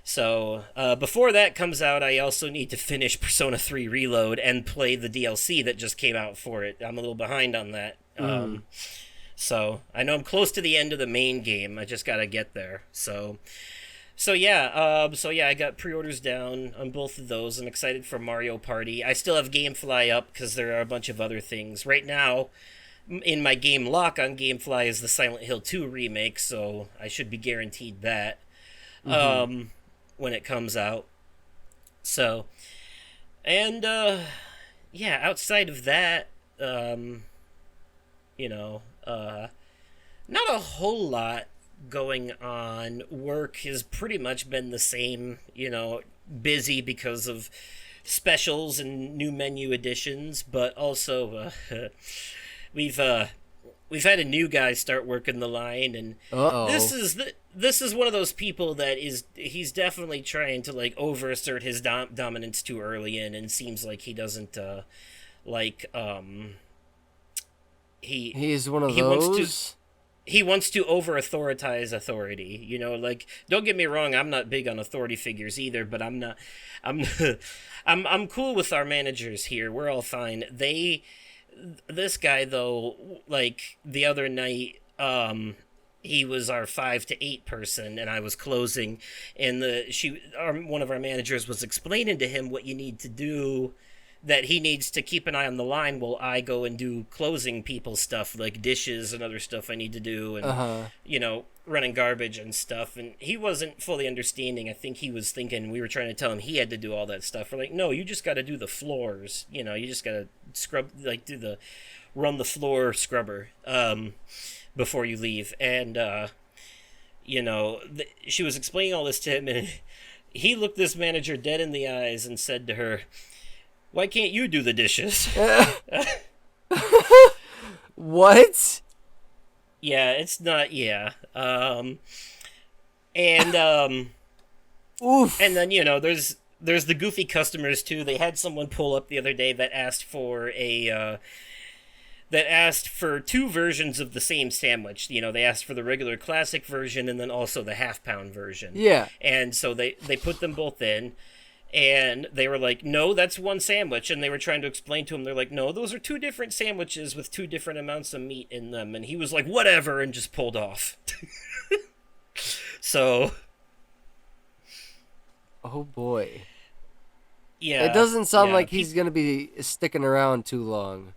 So, before that comes out, I also need to finish Persona 3 Reload and play the DLC that just came out for it. I'm a little behind on that. So I know I'm close to the end of the main game. I just gotta get there. So yeah, I got pre-orders down on both of those. I'm excited for Mario Party. I still have GameFly up because there are a bunch of other things right now. In my game lock on GameFly is the Silent Hill 2 remake, so I should be guaranteed that when it comes out. So, and yeah, outside of that, you know, not a whole lot going on. Work has pretty much been the same, busy because of specials and new menu additions, but also we've we've had a new guy start working the line, and Uh-oh. this is one of those people that he's definitely trying to like overassert his dominance too early in, and seems like he doesn't like he He's one of he wants to those. he wants to over authoritize authority. Like, don't get me wrong, I'm not big on authority figures either, but I'm not I'm I'm cool with our managers here. We're all fine. This guy though, like the other night, he was our 5 to 8 person, and I was closing, and one of our managers was explaining to him what you need to do, that he needs to keep an eye on the line while I go and do closing people stuff, like dishes and other stuff I need to do, and Uh-huh. running garbage and stuff. And he wasn't fully understanding. I think he was thinking we were trying to tell him he had to do all that stuff. We're like, no, you just got to do the floors. You just got to scrub, like run the floor scrubber before you leave. And she was explaining all this to him, and he looked this manager dead in the eyes and said to her, "Why can't you do the dishes?" What? Yeah, it's not. Yeah, and Oof. and then there's the goofy customers too. They had someone pull up the other day that asked for two versions of the same sandwich. They asked for the regular classic version and then also the half-pound version. Yeah. And so they put them both in. And they were like, no, that's one sandwich. And they were trying to explain to him, they're like, no, those are two different sandwiches with two different amounts of meat in them. And he was like, whatever, and just pulled off. So, Oh boy. yeah. It doesn't sound yeah, like he's going to be sticking around too long.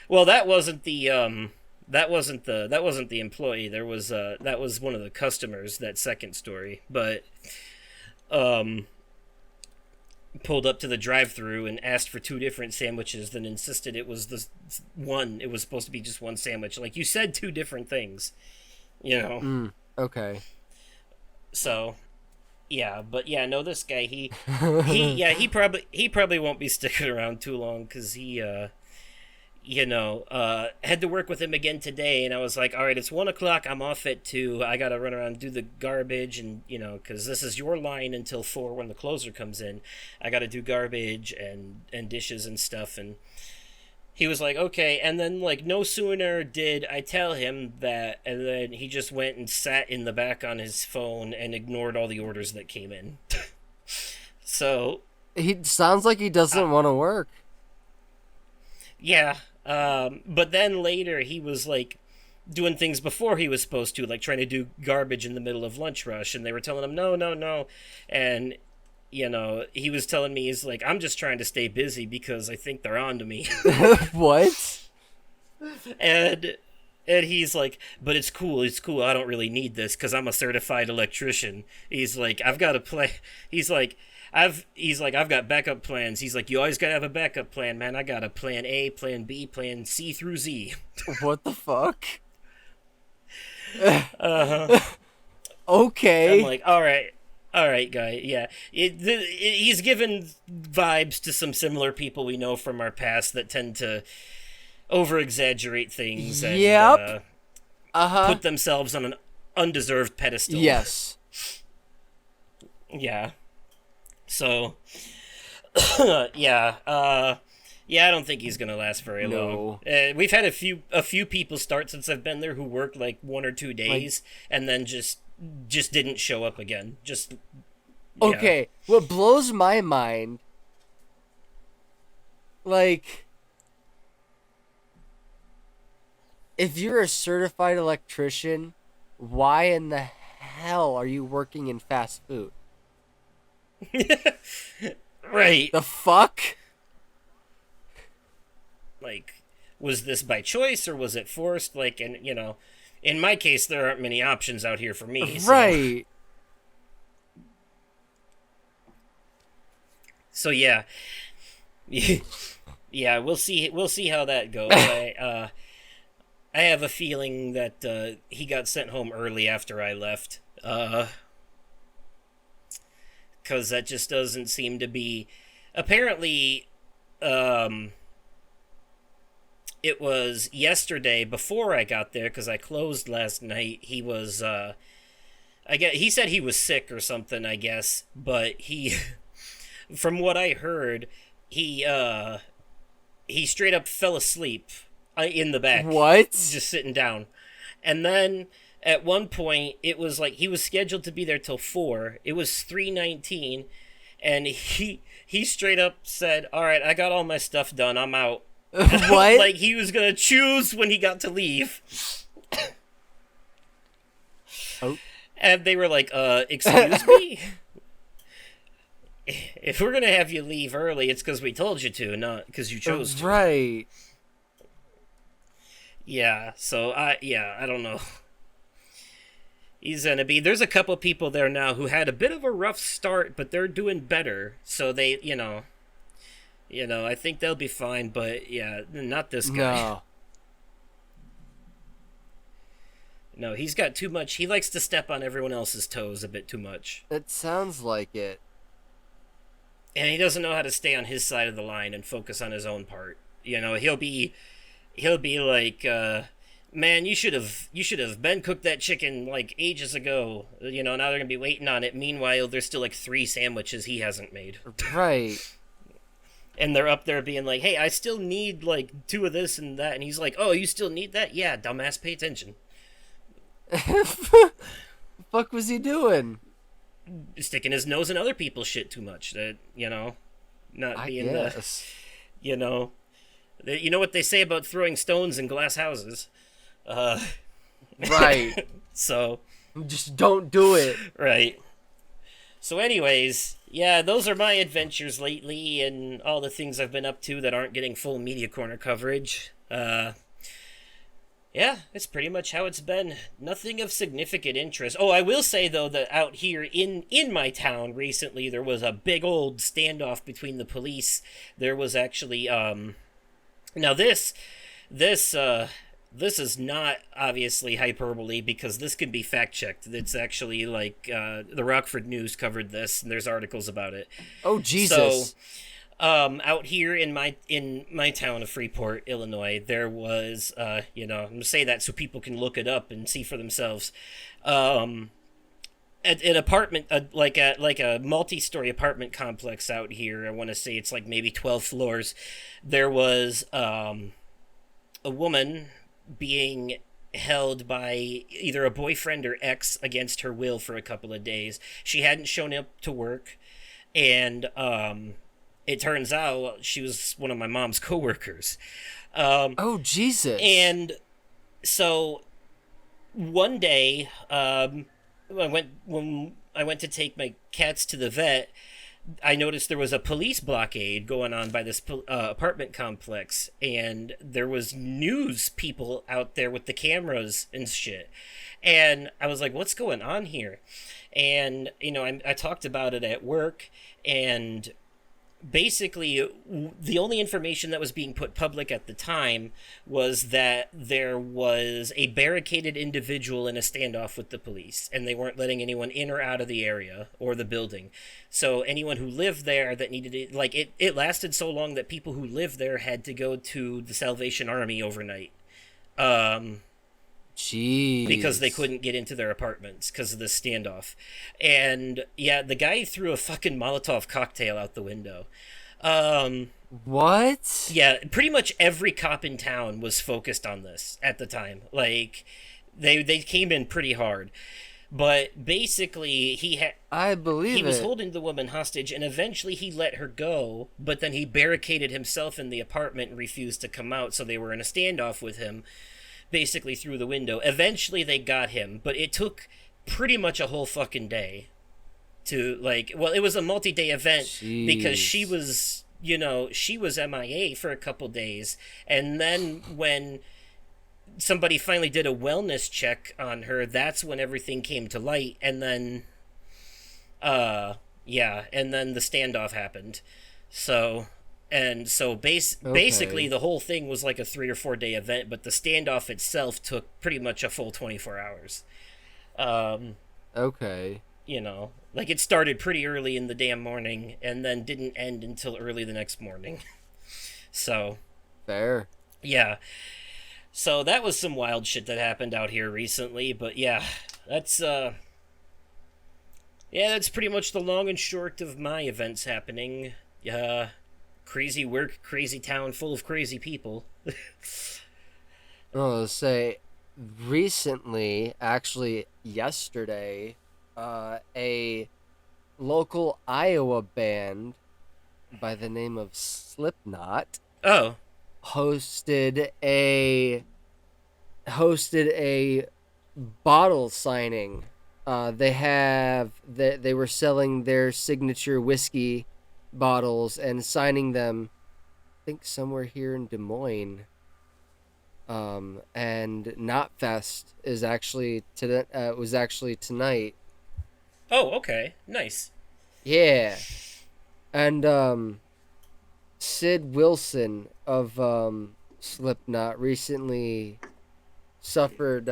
Well, that wasn't the employee. That was one of the customers, that second story. But pulled up to the drive-through and asked for two different sandwiches, then insisted it was it was supposed to be just one sandwich. Like, you said two different things. Okay. So, yeah, but yeah, no, this guy, he probably won't be sticking around too long, because had to work with him again today, and I was like, all right, it's 1 o'clock. I'm off at 2. I gotta run around and do the garbage, and because this is your line until 4 when the closer comes in. I gotta do garbage and dishes and stuff, and he was like, okay, and then like no sooner did I tell him that, and then he just went and sat in the back on his phone and ignored all the orders that came in. So He sounds like he doesn't want to work. yeah, but then later he was like doing things before he was supposed to, like trying to do garbage in the middle of lunch rush, and they were telling him no, no, no, and he was telling me, he's like, I'm just trying to stay busy because I think they're on to me. What? and and he's like, but it's cool, I don't really need this because I'm a certified electrician. He's like, I've got to play. I've got backup plans. He's like, you always gotta have a backup plan, man. I got a plan A, plan B, plan C through Z. What the fuck? Uh-huh. Okay. I'm like, all right, guy. Yeah, he's given vibes to some similar people we know from our past that tend to over exaggerate things and Yep. put themselves on an undeserved pedestal. Yes. Yeah. So, yeah, I don't think he's gonna last very long. We've had a few people start since I've been there who worked like 1 or 2 days and then just didn't show up again. Just yeah. Okay. What blows my mind, like, if you're a certified electrician, why in the hell are you working in fast food? Right. The fuck? Like, was this by choice or was it forced? Like, and in my case, there aren't many options out here for me. Right. So yeah, yeah, we'll see. We'll see how that goes. I have a feeling that he got sent home early after I left. Because that just doesn't seem to be. Apparently, it was yesterday before I got there because I closed last night. He was, he said he was sick or something, I guess, but from what I heard, he straight up fell asleep in the back. What? Just sitting down. And then at one point, it was like he was scheduled to be there till 4. It was 3:19, and he straight up said, all right, I got all my stuff done. I'm out. What? Like he was going to choose when he got to leave. Oh. And they were like, excuse me? If we're going to have you leave early, it's because we told you to, not because you chose to. Right. Yeah, so I don't know. He's gonna be. There's a couple people there now who had a bit of a rough start, but they're doing better. So they, I think they'll be fine. But yeah, not this guy. No, he's got too much. He likes to step on everyone else's toes a bit too much. It sounds like it. And he doesn't know how to stay on his side of the line and focus on his own part. He'll be like, man, you should have been cooked that chicken like ages ago. Now they're gonna be waiting on it. Meanwhile, there's still like 3 sandwiches he hasn't made. Right. And they're up there being like, hey, I still need like 2 of this and that. And he's like, oh, you still need that? Yeah, dumbass, pay attention. The fuck was he doing? Sticking his nose in other people's shit too much. That, not being guess. you know what they say about throwing stones in glass houses. Right. So just don't do it. Right. So anyways, yeah, those are my adventures lately and all the things I've been up to that aren't getting full Media Corner coverage. Yeah, it's pretty much how it's been. Nothing of significant interest. Oh, I will say, though, that out here in my town recently, there was a big old standoff between the police. There was actually, now this is not obviously hyperbole because this can be fact-checked. It's actually like, the Rockford News covered this, and there's articles about it. Oh, Jesus. Out here in my town of Freeport, Illinois, there was I'm gonna say that so people can look it up and see for themselves. Um, an apartment, like a multi-story apartment complex out here. I want to say it's like maybe 12 floors. There was a woman being held by either a boyfriend or ex against her will for a couple of days. She hadn't shown up to work, and it turns out she was one of my mom's coworkers. Oh Jesus. And so one day, when I went to take my cats to the vet. I noticed there was a police blockade going on by this apartment complex, and there was news people out there with the cameras and shit. And I was like, "What's going on here?" And I talked about it at work, and basically the only information that was being put public at the time was that there was a barricaded individual in a standoff with the police, and they weren't letting anyone in or out of the area or the building. So anyone who lived there that needed it, like it lasted so long that people who lived there had to go to the Salvation Army overnight. um because they Jeez. couldn't get into their apartments because of the standoff. And yeah, the guy threw a fucking Molotov cocktail out the window. Um, What? yeah, pretty much every cop in town was focused on this at the time. Like, they came in pretty hard. But basically, I he believe was it. holding the woman hostage, and eventually he let her go. But then he barricaded himself in the apartment and refused to come out. So they were in a standoff with him, basically through the window. Eventually they got him, but it took pretty much a whole fucking day to, like, well, it was a multi-day event because she Jeez. was, she was MIA for a couple days. And then when somebody finally did a wellness check on her, that's when everything came to light. And then yeah, and then the standoff happened. So basically Okay. the whole thing was like a 3 or 4 day event, but the standoff itself took pretty much a full 24 hours. Um, Okay. like it started pretty early in the damn morning and then didn't end until early the next morning. So Fair. yeah, so that was some wild shit that happened out here recently. But yeah, that's that's pretty much the long and short of my events happening. Crazy work, crazy town full of crazy people. I'll say recently, actually yesterday, a local Iowa band by the name of Slipknot Oh, hosted a hosted a bottle signing. They were selling their signature whiskey bottles and signing them. I think somewhere here in Des Moines. And Knotfest is actually was actually tonight. oh, okay, nice. Yeah, and Sid Wilson of Slipknot recently suffered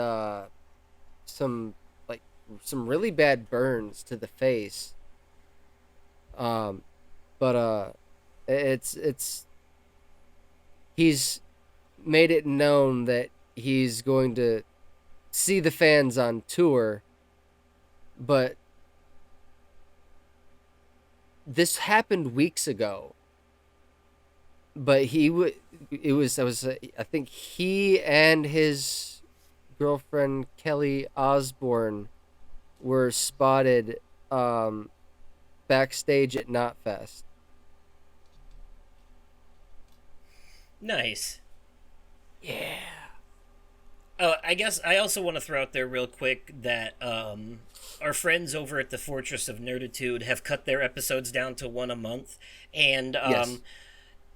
some like some really bad burns to the face. Um, but it's he's made it known that he's going to see the fans on tour, but this happened weeks ago. But he would it was I think he and his girlfriend Kelly Osbourne were spotted um backstage at Knotfest. Nice. Yeah. I guess I also want to throw out there real quick that our friends over at the Fortress of Nerditude have cut their episodes down to one a month. And Yes.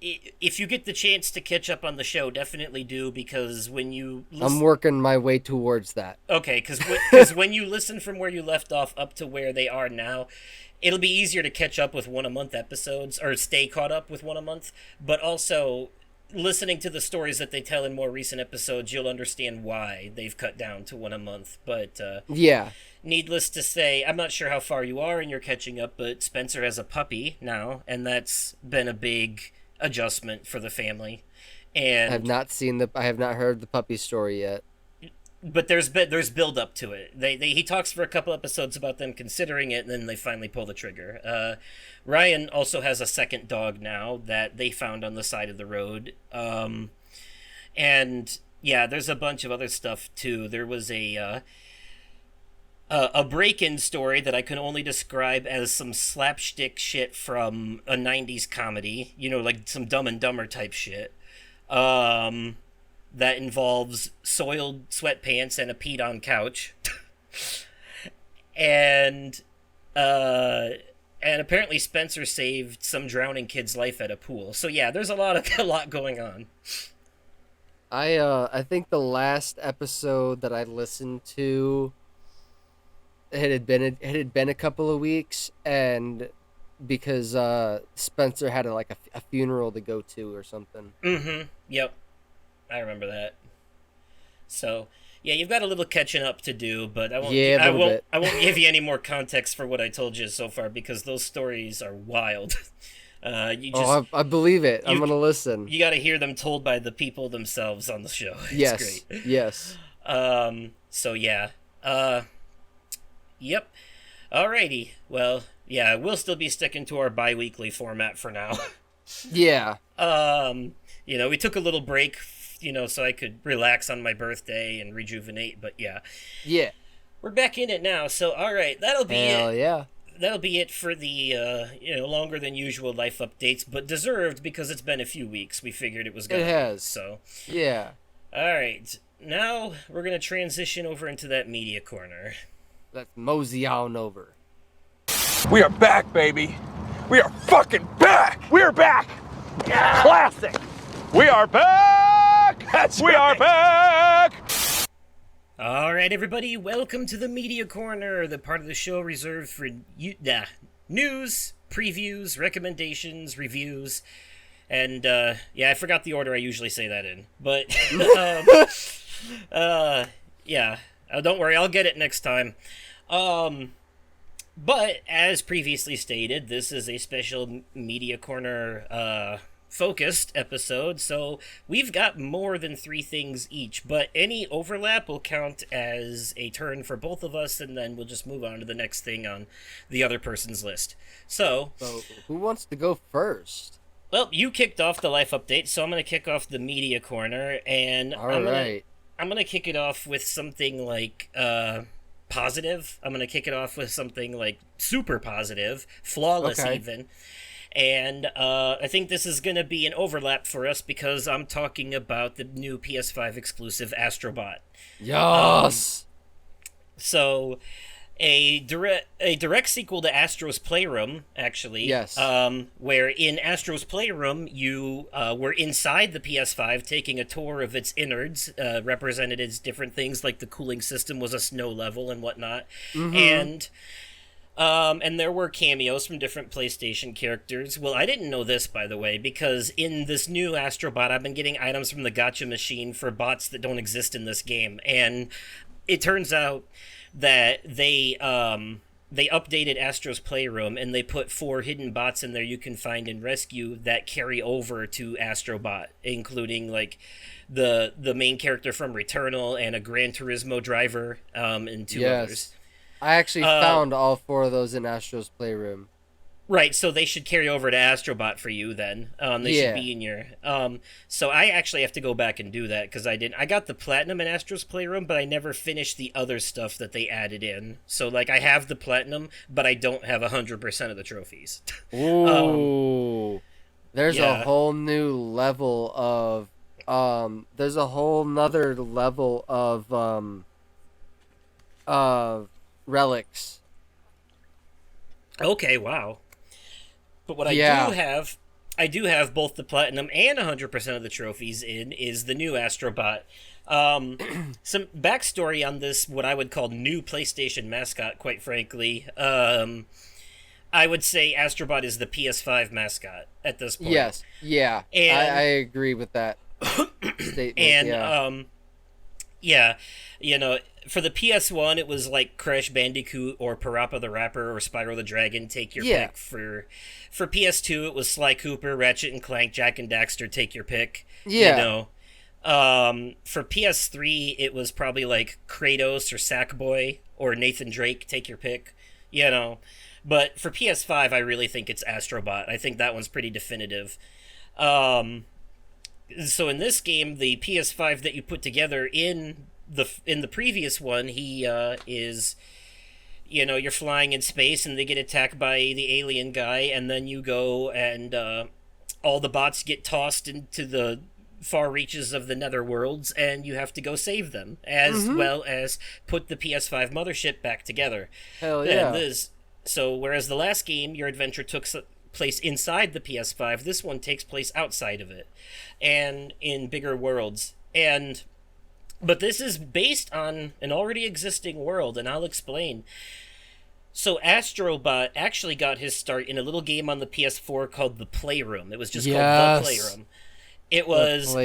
if you get the chance to catch up on the show, definitely do, because when you I'm listen, working my way towards that. okay, because when you listen from where you left off up to where they are now, it'll be easier to catch up with one a month episodes or stay caught up with one a month. But also, listening to the stories that they tell in more recent episodes, you'll understand why they've cut down to one a month. But Yeah. needless to say, I'm not sure how far you are in your catching up, but Spencer has a puppy now, and that's been a big adjustment for the family. And I have not heard the puppy story yet. but there's build up to it. He talks for a couple episodes about them considering it, and then they finally pull the trigger. Ryan also has a second dog now that they found on the side of the road. And yeah, there's a bunch of other stuff too. There was a break-in story that I can only describe as some slapstick shit from a '90s comedy. You know, like some Dumb and Dumber type shit. Um, that involves soiled sweatpants and a peed-on couch, and uh, and apparently Spencer saved some drowning kid's life at a pool. So yeah, there's a lot going on. I think the last episode that I listened to it had been a couple of weeks, and because Spencer had a funeral to go to or something. Mm-hmm. Yep, I remember that. So yeah, you've got a little catching up to do, but Yeah, a little bit. I won't give you any more context for what I told you so far because those stories are wild. You just I believe it. I'm you gonna listen. you got to hear them told by the people themselves on the show. It's Yes, great. yes. So yeah. Yep. Alrighty. Well, yeah, we'll still be sticking to our bi-weekly format for now. Yeah, We took a little break, so I could relax on my birthday and rejuvenate, but yeah. yeah. We're back in it now, so all right, that'll be Hell it. yeah. That'll be it for the longer than usual life updates, but deserved because it's been a few weeks. We figured it was It gonna be. has. So, Yeah. all right. Now we're gonna transition over into that media corner. Let's mosey on over. We are back, baby. We are fucking back. We're back. Yeah. Classic. We are back. We are back. All right, everybody, welcome to the media corner, the part of the show reserved for news, previews, recommendations, reviews, and I forgot the order I usually say that in, but yeah, don't worry, I'll get it next time. But as previously stated, this is a special media corner focused episode, so we've got more than 3 things each, but any overlap will count as a turn for both of us, and then we'll just move on to the next thing on the other person's list. So who wants to go first? well, you kicked off the life update, so I'm going to kick off the media corner, and All right. I'm gonna kick it off with something like positive. I'm gonna kick it off with something like super positive, flawless Okay. even. And I think this is gonna be an overlap for us because I'm talking about the new PS5 exclusive Astrobot. Yes. So a direct sequel to Astro's Playroom, actually. Yes. Where in Astro's Playroom you were inside the PS5 taking a tour of its innards, represented as different things like the cooling system was a snow level and whatnot, and there were cameos from different PlayStation characters. Well, I didn't know this, by the way, because in this new Astrobot, I've been getting items from the Gacha machine for bots that don't exist in this game, and it turns out that they updated Astro's Playroom and they put 4 hidden bots in there you can find and rescue that carry over to Astrobot, including like the main character from Returnal and a Gran Turismo driver, and 2 others. I actually found all 4 of those in Astro's Playroom. Right, so they should carry over to Astrobot for you then. They should be in your... so I actually have to go back and do that, because I got the Platinum in Astro's Playroom, but I never finished the other stuff that they added in. So, like, I have the Platinum, but I don't have 100% of the trophies. Ooh. There's yeah. a whole new level of... there's a whole nother level of relics. Okay, wow. But what I do have both the Platinum and 100% of the trophies in is the new Astrobot. Some backstory on this, what I would call new PlayStation mascot, quite frankly. I would say Astrobot is the PS5 mascot at this point. Yes, yeah, And- I agree with that statement. And, yeah. yeah, for the PS1, it was like Crash Bandicoot or Parappa the Rapper or Spyro the Dragon. Take your Yeah. pick. For PS2, it was Sly Cooper, Ratchet and Clank, Jack and Daxter. Take your pick. Yeah. You know. For PS3, it was probably like Kratos or Sackboy or Nathan Drake. Take your pick. You know. But for PS5, I really think it's Astrobot. I think that one's pretty definitive. So in this game, the PS5 that you put together in the previous one, he is, you know, you're flying in space and they get attacked by the alien guy, and then you go and all the bots get tossed into the far reaches of the netherworlds, and you have to go save them, as well as put the PS5 mothership back together. Hell yeah. So whereas the last game, your adventure took place inside the PS5, this one takes place outside of it, and in bigger worlds. But this is based on an already existing world, and I'll explain. So Astrobot actually got his start in a little game on the PS4 called The Playroom. It was just called The Playroom. It was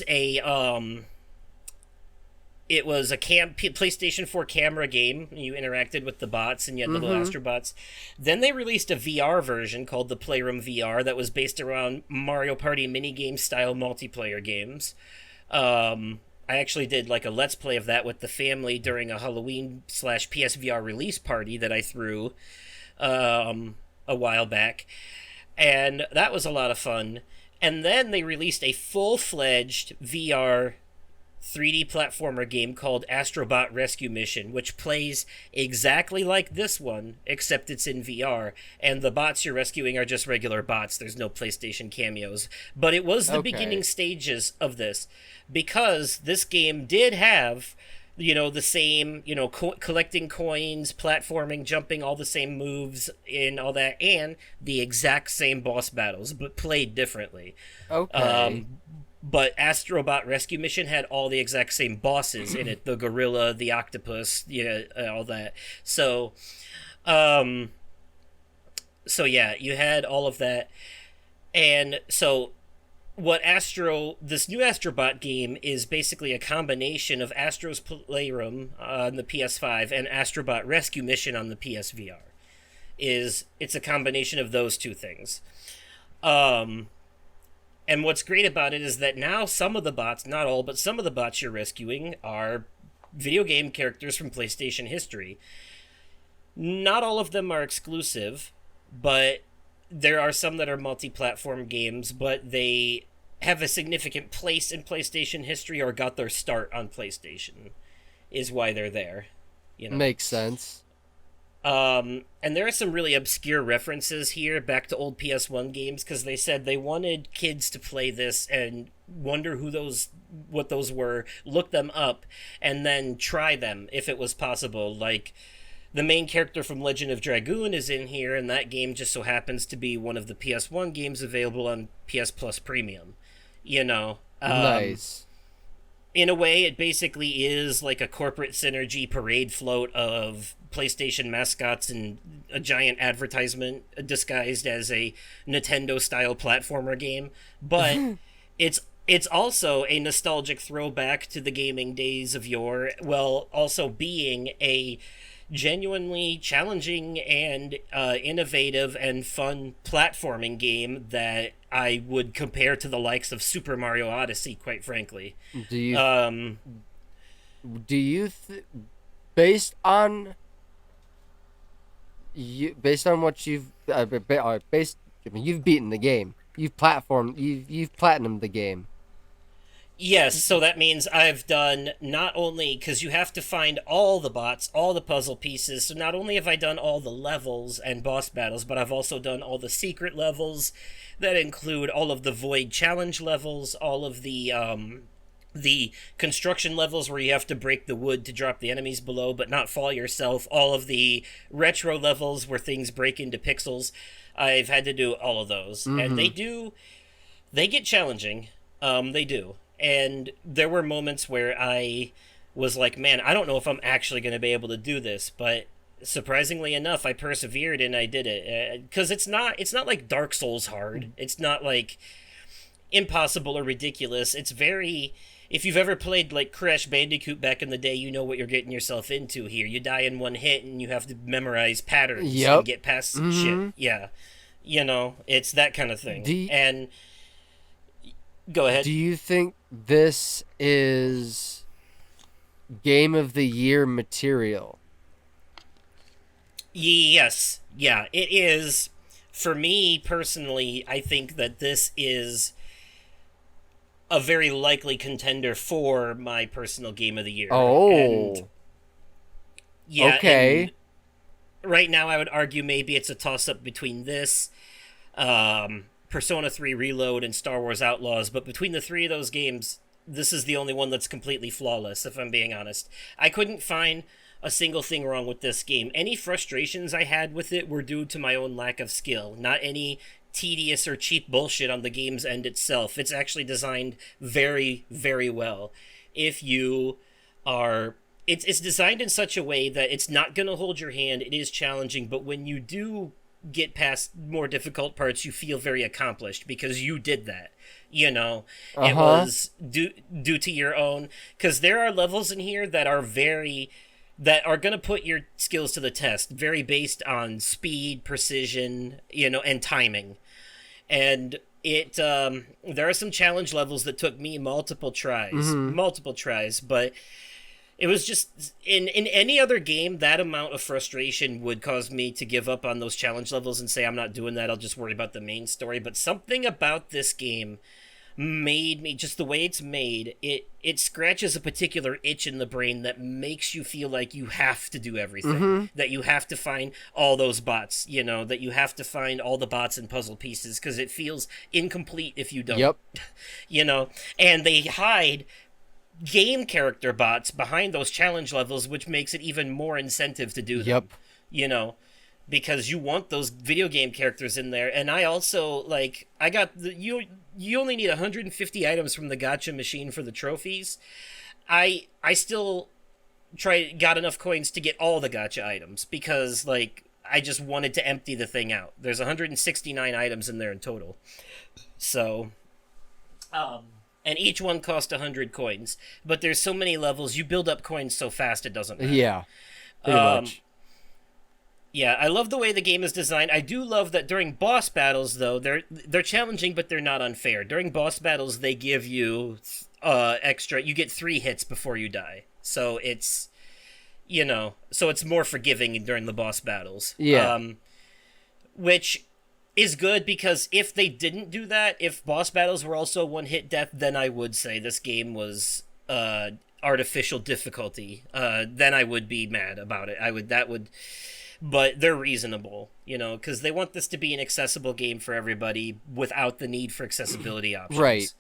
a PlayStation 4 camera game. You interacted with the bots and you had little Astrobots. Then they released a VR version called the Playroom VR that was based around Mario Party minigame style multiplayer games. I actually did like a Let's Play of that with the family during a Halloween/PSVR release party that I threw a while back. And that was a lot of fun. And then they released a full-fledged VR 3D platformer game called Astrobot Rescue Mission, which plays exactly like this one, except it's in VR, and the bots you're rescuing are just regular bots. There's no PlayStation cameos. But it was the beginning stages of this, because this game did have, you know, the same, you know, collecting coins, platforming, jumping, all the same moves and all that, and the exact same boss battles, but played differently. Okay. But Astrobot Rescue Mission had all the exact same bosses in it. The gorilla, the octopus, all that. So yeah, you had all of that. And so this new Astrobot game is basically a combination of Astro's Playroom on the PS5 and Astrobot Rescue Mission on the PSVR. It's a combination of those two things. And what's great about it is that now some of the bots, not all, but some of the bots you're rescuing are video game characters from PlayStation history. Not all of them are exclusive, but there are some that are multi-platform games, but they have a significant place in PlayStation history or got their start on PlayStation, is why they're there. You know? Makes sense. And there are some really obscure references here back to old PS1 games, because they said they wanted kids to play this and wonder what those were, look them up, and then try them if it was possible. Like, the main character from Legend of Dragoon is in here, and that game just so happens to be one of the PS1 games available on PS Plus Premium. You know? Nice. In a way, it basically is like a corporate synergy parade float of PlayStation mascots and a giant advertisement disguised as a Nintendo-style platformer game. But it's also a nostalgic throwback to the gaming days of yore, while also being a genuinely challenging and innovative and fun platforming game that I would compare to the likes of Super Mario Odyssey, quite frankly. Based on what you've you've beaten the game, you've platinumed the game. Yes, so that means I've done not only, because you have to find all the bots, all the puzzle pieces, so not only have I done all the levels and boss battles, but I've also done all the secret levels that include all of the void challenge levels, all of the construction levels where you have to break the wood to drop the enemies below but not fall yourself, all of the retro levels where things break into pixels. I've had to do all of those, and they get challenging. They do. And there were moments where I was like, man, I don't know if I'm actually going to be able to do this, but surprisingly enough, I persevered and I did it. Because it's not like Dark Souls hard. It's not like impossible or ridiculous. It's very if you've ever played like Crash Bandicoot back in the day, you know what you're getting yourself into here. You die in one hit and you have to memorize patterns and Yep. get past shit. Mm-hmm. Yeah. It's that kind of thing. Do, And go ahead. do you think this is Game of the Year material? Yes. Yeah, it is. For me personally, I think that this is a very likely contender for my personal game of the year. Oh. And yeah, okay. and right now I would argue maybe it's a toss up between this, Persona 3 Reload, and Star Wars Outlaws, but between the three of those games, this is the only one that's completely flawless, if I'm being honest. I couldn't find a single thing wrong with this game. Any frustrations I had with it were due to my own lack of skill, not any tedious or cheap bullshit on the game's end itself. It's actually designed very, very well. If you are it's designed in such a way that it's not going to hold your hand. It is challenging, but when you do get past more difficult parts, you feel very accomplished because you did that. It was due to your own, because there are levels in here that are going to put your skills to the test, very based on speed, precision, and timing. And there are some challenge levels that took me multiple tries, but it was just in any other game, that amount of frustration would cause me to give up on those challenge levels and say I'm not doing that. I'll just worry about the main story. But something about this game made me, just the way it's made, it scratches a particular itch in the brain that makes you feel like you have to do everything, that you have to find all those bots, that you have to find all the bots and puzzle pieces, because it feels incomplete if you don't. Yep. And they hide game character bots behind those challenge levels, which makes it even more incentive to do them. Yep. Because you want those video game characters in there. And I also, I got you only need 150 items from the gacha machine for the trophies. I still got enough coins to get all the gacha items because I just wanted to empty the thing out. There's 169 items in there in total. So and each one cost 100 coins, but there's so many levels, you build up coins so fast it doesn't matter. Yeah. Pretty much. Yeah, I love the way the game is designed. I do love that during boss battles, though, they're challenging, but they're not unfair. During boss battles, they give you extra. You get 3 hits before you die, so it's more forgiving during the boss battles. Yeah. Which is good, because if they didn't do that, if boss battles were also one-hit death, then I would say this game was artificial difficulty. Then I would be mad about it. But they're reasonable, because they want this to be an accessible game for everybody without the need for accessibility options. Right.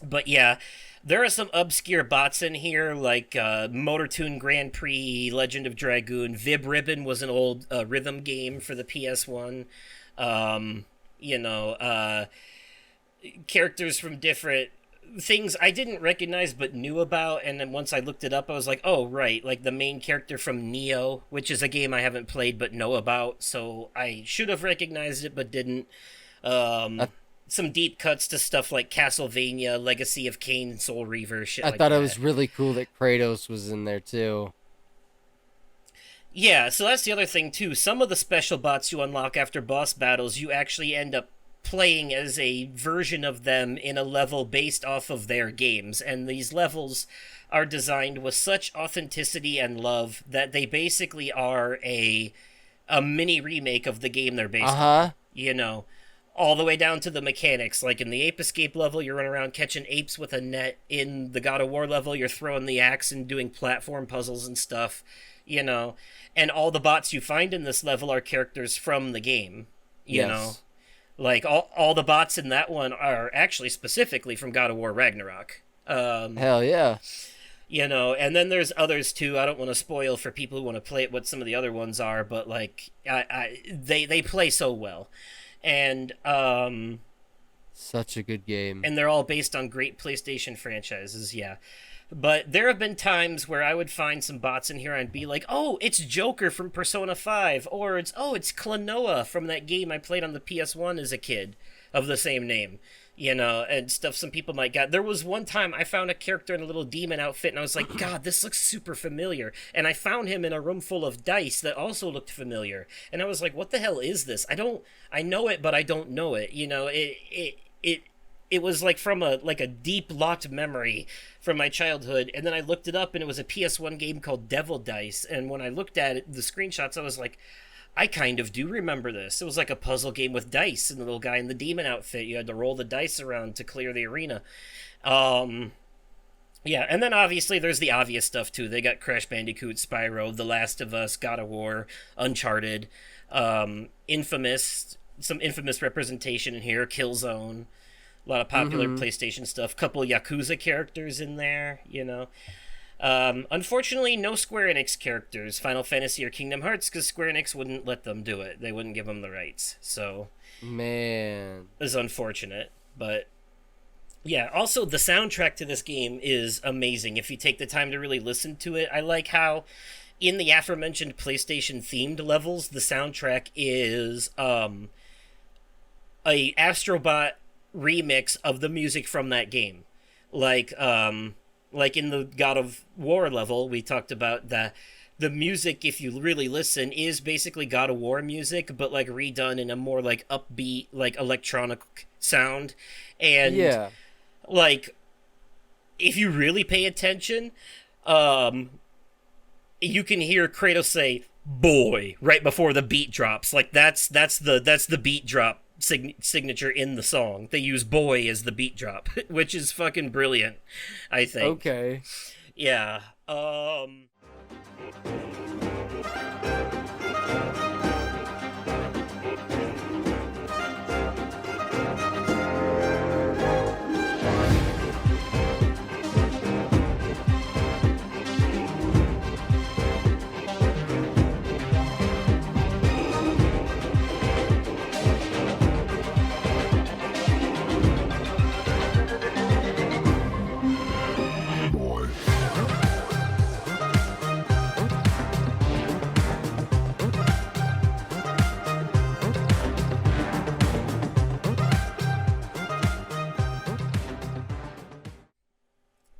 But yeah, there are some obscure bots in here, like Motor Tune Grand Prix, Legend of Dragoon. Vib Ribbon was an old rhythm game for the PS1. Characters from different things I didn't recognize but knew about, and then once I looked it up, I was like, oh, right, like the main character from Neo, which is a game I haven't played but know about, so I should have recognized it but didn't. Some deep cuts to stuff like Castlevania, Legacy of Kain, and Soul Reaver, shit like that. I thought it was really cool that Kratos was in there, too. Yeah, so that's the other thing, too. Some of the special bots you unlock after boss battles, you actually end up playing as a version of them in a level based off of their games, and these levels are designed with such authenticity and love that they basically are a mini remake of the game they're based on. All the way down to the mechanics. Like in the Ape Escape level, you're running around catching apes with a net. In the God of War level, you're throwing the axe and doing platform puzzles and stuff, and all the bots you find in this level are characters from the game, you know. Like, all the bots in that one are actually specifically from God of War Ragnarok. Hell yeah. And then there's others, too. I don't want to spoil for people who want to play it what some of the other ones are, but, they play so well. And, such a good game. And they're all based on great PlayStation franchises, yeah. But there have been times where I would find some bots in here and be like, oh, it's Joker from Persona 5, or it's Klonoa from that game I played on the PS1 as a kid of the same name. And stuff some people might get. There was one time I found a character in a little demon outfit, and I was like, God, this looks super familiar. And I found him in a room full of dice that also looked familiar. And I was like, what the hell is this? I know it, but I don't know it. It was like from a deep locked memory from my childhood. And then I looked it up, and it was a PS1 game called Devil Dice. And when I looked at it, the screenshots, I was like, I kind of do remember this. It was like a puzzle game with dice, and the little guy in the demon outfit, you had to roll the dice around to clear the arena. Yeah, and then obviously there's the obvious stuff too. They got Crash Bandicoot, Spyro, The Last of Us, God of War, Uncharted, Infamous, some Infamous representation in here, Killzone, a lot of popular PlayStation stuff, couple Yakuza characters in there. Unfortunately, no Square Enix characters, Final Fantasy or Kingdom Hearts, because Square Enix wouldn't let them do it. They wouldn't give them the rights. So, Man. it's unfortunate. But, yeah, also the soundtrack to this game is amazing if you take the time to really listen to it. I like how, in the aforementioned PlayStation-themed levels, the soundtrack is a Astrobot remix of the music from that game. Like in the God of War level, we talked about the music, if you really listen, is basically God of War music, but like redone in a more like upbeat, like electronic sound. And Yeah. like, if you really pay attention, you can hear Kratos say "boy" right before the beat drops. Like that's the beat drop signature in the song. They use "boy" as the beat drop, which is fucking brilliant, I think. Okay. Yeah.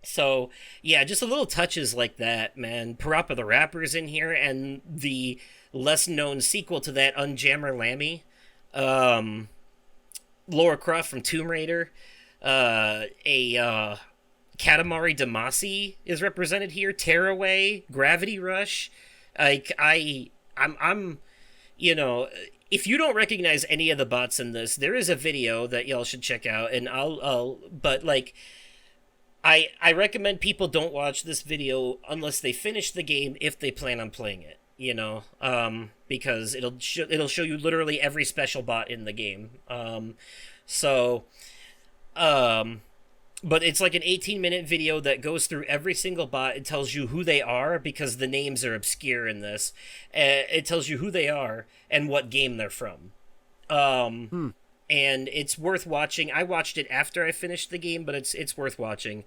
So, yeah, just a little touches like that, man. Parappa the Rapper's in here, and the less-known sequel to that, Unjammer Lammy. Laura Croft from Tomb Raider. Katamari Damacy is represented here. Tearaway, Gravity Rush. I'm, if you don't recognize any of the bots in this, there is a video that y'all should check out, and but like, I recommend people don't watch this video unless they finish the game if they plan on playing it, because it'll show you literally every special bot in the game. So, but it's like an 18-minute video that goes through every single bot. It tells you who they are because the names are obscure in this. It tells you who they are and what game they're from. And it's worth watching. I watched it after I finished the game, but it's worth watching,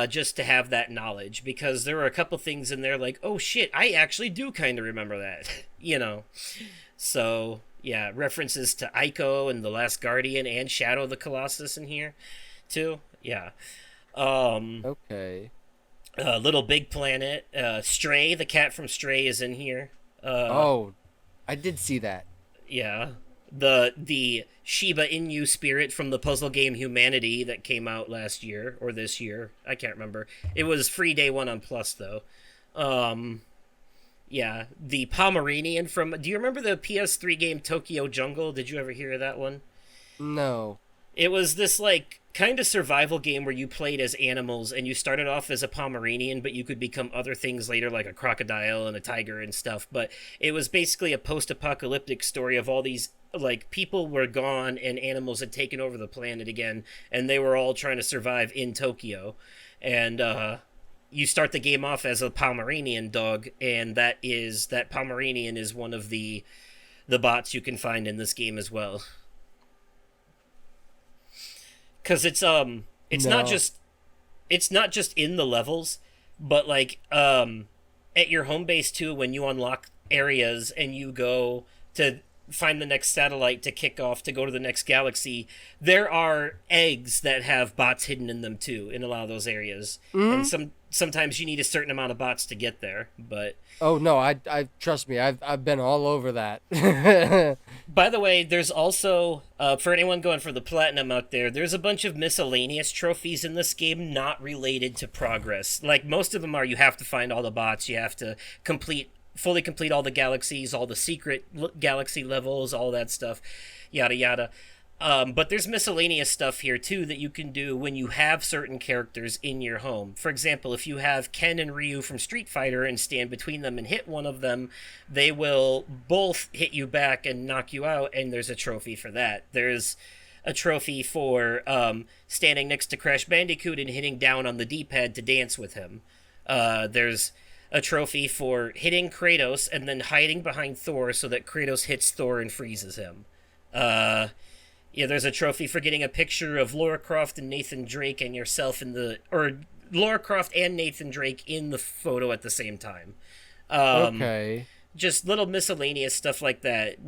just to have that knowledge, because there were a couple things in there like, oh shit, I actually do kind of remember that, So yeah, references to Ico and The Last Guardian and Shadow of the Colossus in here, too. Yeah. Okay. Little Big Planet, Stray, the cat from Stray is in here. Oh, I did see that. Yeah. The Shiba Inu spirit from the puzzle game Humanity that came out last year or this year. I can't remember. It was free day one on Plus, though. Yeah. The Pomeranian from... Do you remember the PS3 game Tokyo Jungle? Did you ever hear of that one? No. It was this, like, kind of survival game where you played as animals, and you started off as a Pomeranian, but you could become other things later, like a crocodile and a tiger and stuff. But it was basically a post-apocalyptic story of all these, like, people were gone and animals had taken over the planet again, and they were all trying to survive in Tokyo. And you start the game off as a Pomeranian dog, and that Pomeranian is one of the bots you can find in this game as well. Because it's No. not just it's not just in the levels, but like at your home base too, when you unlock areas and you go to find the next satellite to kick off to go to the next galaxy, there are eggs that have bots hidden in them too in a lot of those areas. And sometimes you need a certain amount of bots to get there, but Oh no, I trust me, I've been all over that. by the way, there's also, for anyone going for the platinum out there, there's a bunch of miscellaneous trophies in this game not related to progress. Like, most of them are you have to find all the bots, you have to fully complete all the galaxies, all the secret galaxy levels, all that stuff, yada yada. But there's miscellaneous stuff here too that you can do when you have certain characters in your home. For example, if you have Ken and Ryu from Street Fighter and stand between them and hit one of them, they will both hit you back and knock you out, and there's a trophy for that. There's a trophy for standing next to Crash Bandicoot and hitting down on the D-pad to dance with him. There's a trophy for hitting Kratos and then hiding behind Thor so that Kratos hits Thor and freezes him. Yeah, there's a trophy for getting a picture of Lara Croft and Nathan Drake and yourself or Lara Croft and Nathan Drake in the photo at the same time. Okay. Just little miscellaneous stuff like that.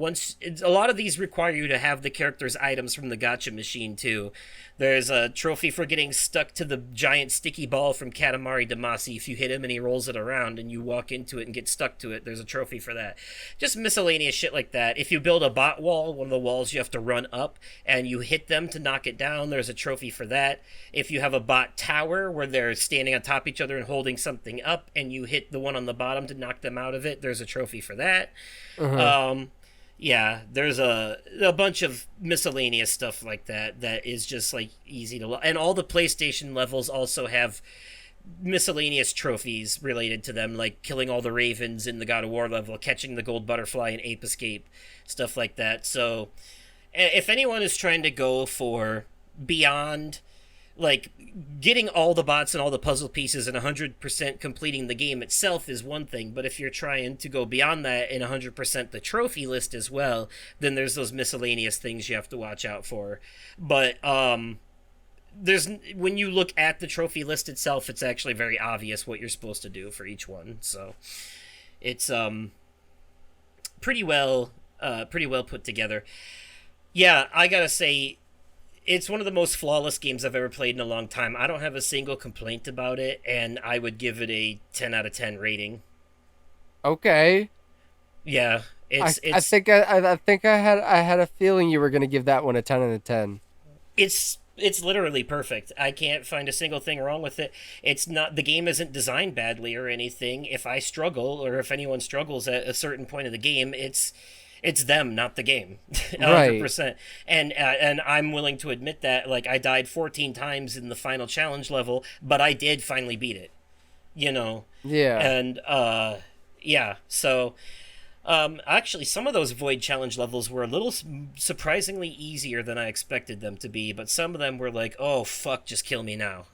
A lot of these require you to have the character's items from the gacha machine too. There's a trophy for getting stuck to the giant sticky ball from Katamari Damacy. If you hit him and he rolls it around and you walk into it and get stuck to it, there's a trophy for that. Just miscellaneous shit like that. If you build a bot wall, one of the walls you have to run up, and you hit them to knock it down, there's a trophy for that. If you have a bot tower where they're standing on top of each other and holding something up, and you hit the one on the bottom to knock them out of it, there's a trophy for that. Yeah, there's a bunch of miscellaneous stuff like that that is just like easy to and all the PlayStation levels also have miscellaneous trophies related to them, like killing all the ravens in the God of War level, catching the gold butterfly in Ape Escape, stuff like that. So if anyone is trying to go for beyond, like, getting all the bots and all the puzzle pieces and 100% completing the game itself is one thing, but if you're trying to go beyond that and 100% the trophy list as well, then there's those miscellaneous things you have to watch out for. But there's when you look at the trophy list itself, it's actually very obvious what you're supposed to do for each one. So it's pretty well put together. Yeah, I gotta say, it's one of the most flawless games I've ever played in a long time. I don't have a single complaint about it, and I would give it a 10 out of 10 rating. Okay. Yeah, I think I had a feeling you were going to give that one a 10 out of 10. It's literally perfect. I can't find a single thing wrong with it. The game isn't designed badly or anything. If I struggle, or if anyone struggles at a certain point of the game, it's them, not the game. 100%. Right. And I'm willing to admit that. Like, I died 14 times in the final challenge level, but I did finally beat it. You know? Yeah. And, yeah. So, actually, some of those Void Challenge levels were a little surprisingly easier than I expected them to be, but some of them were like, oh, fuck, just kill me now.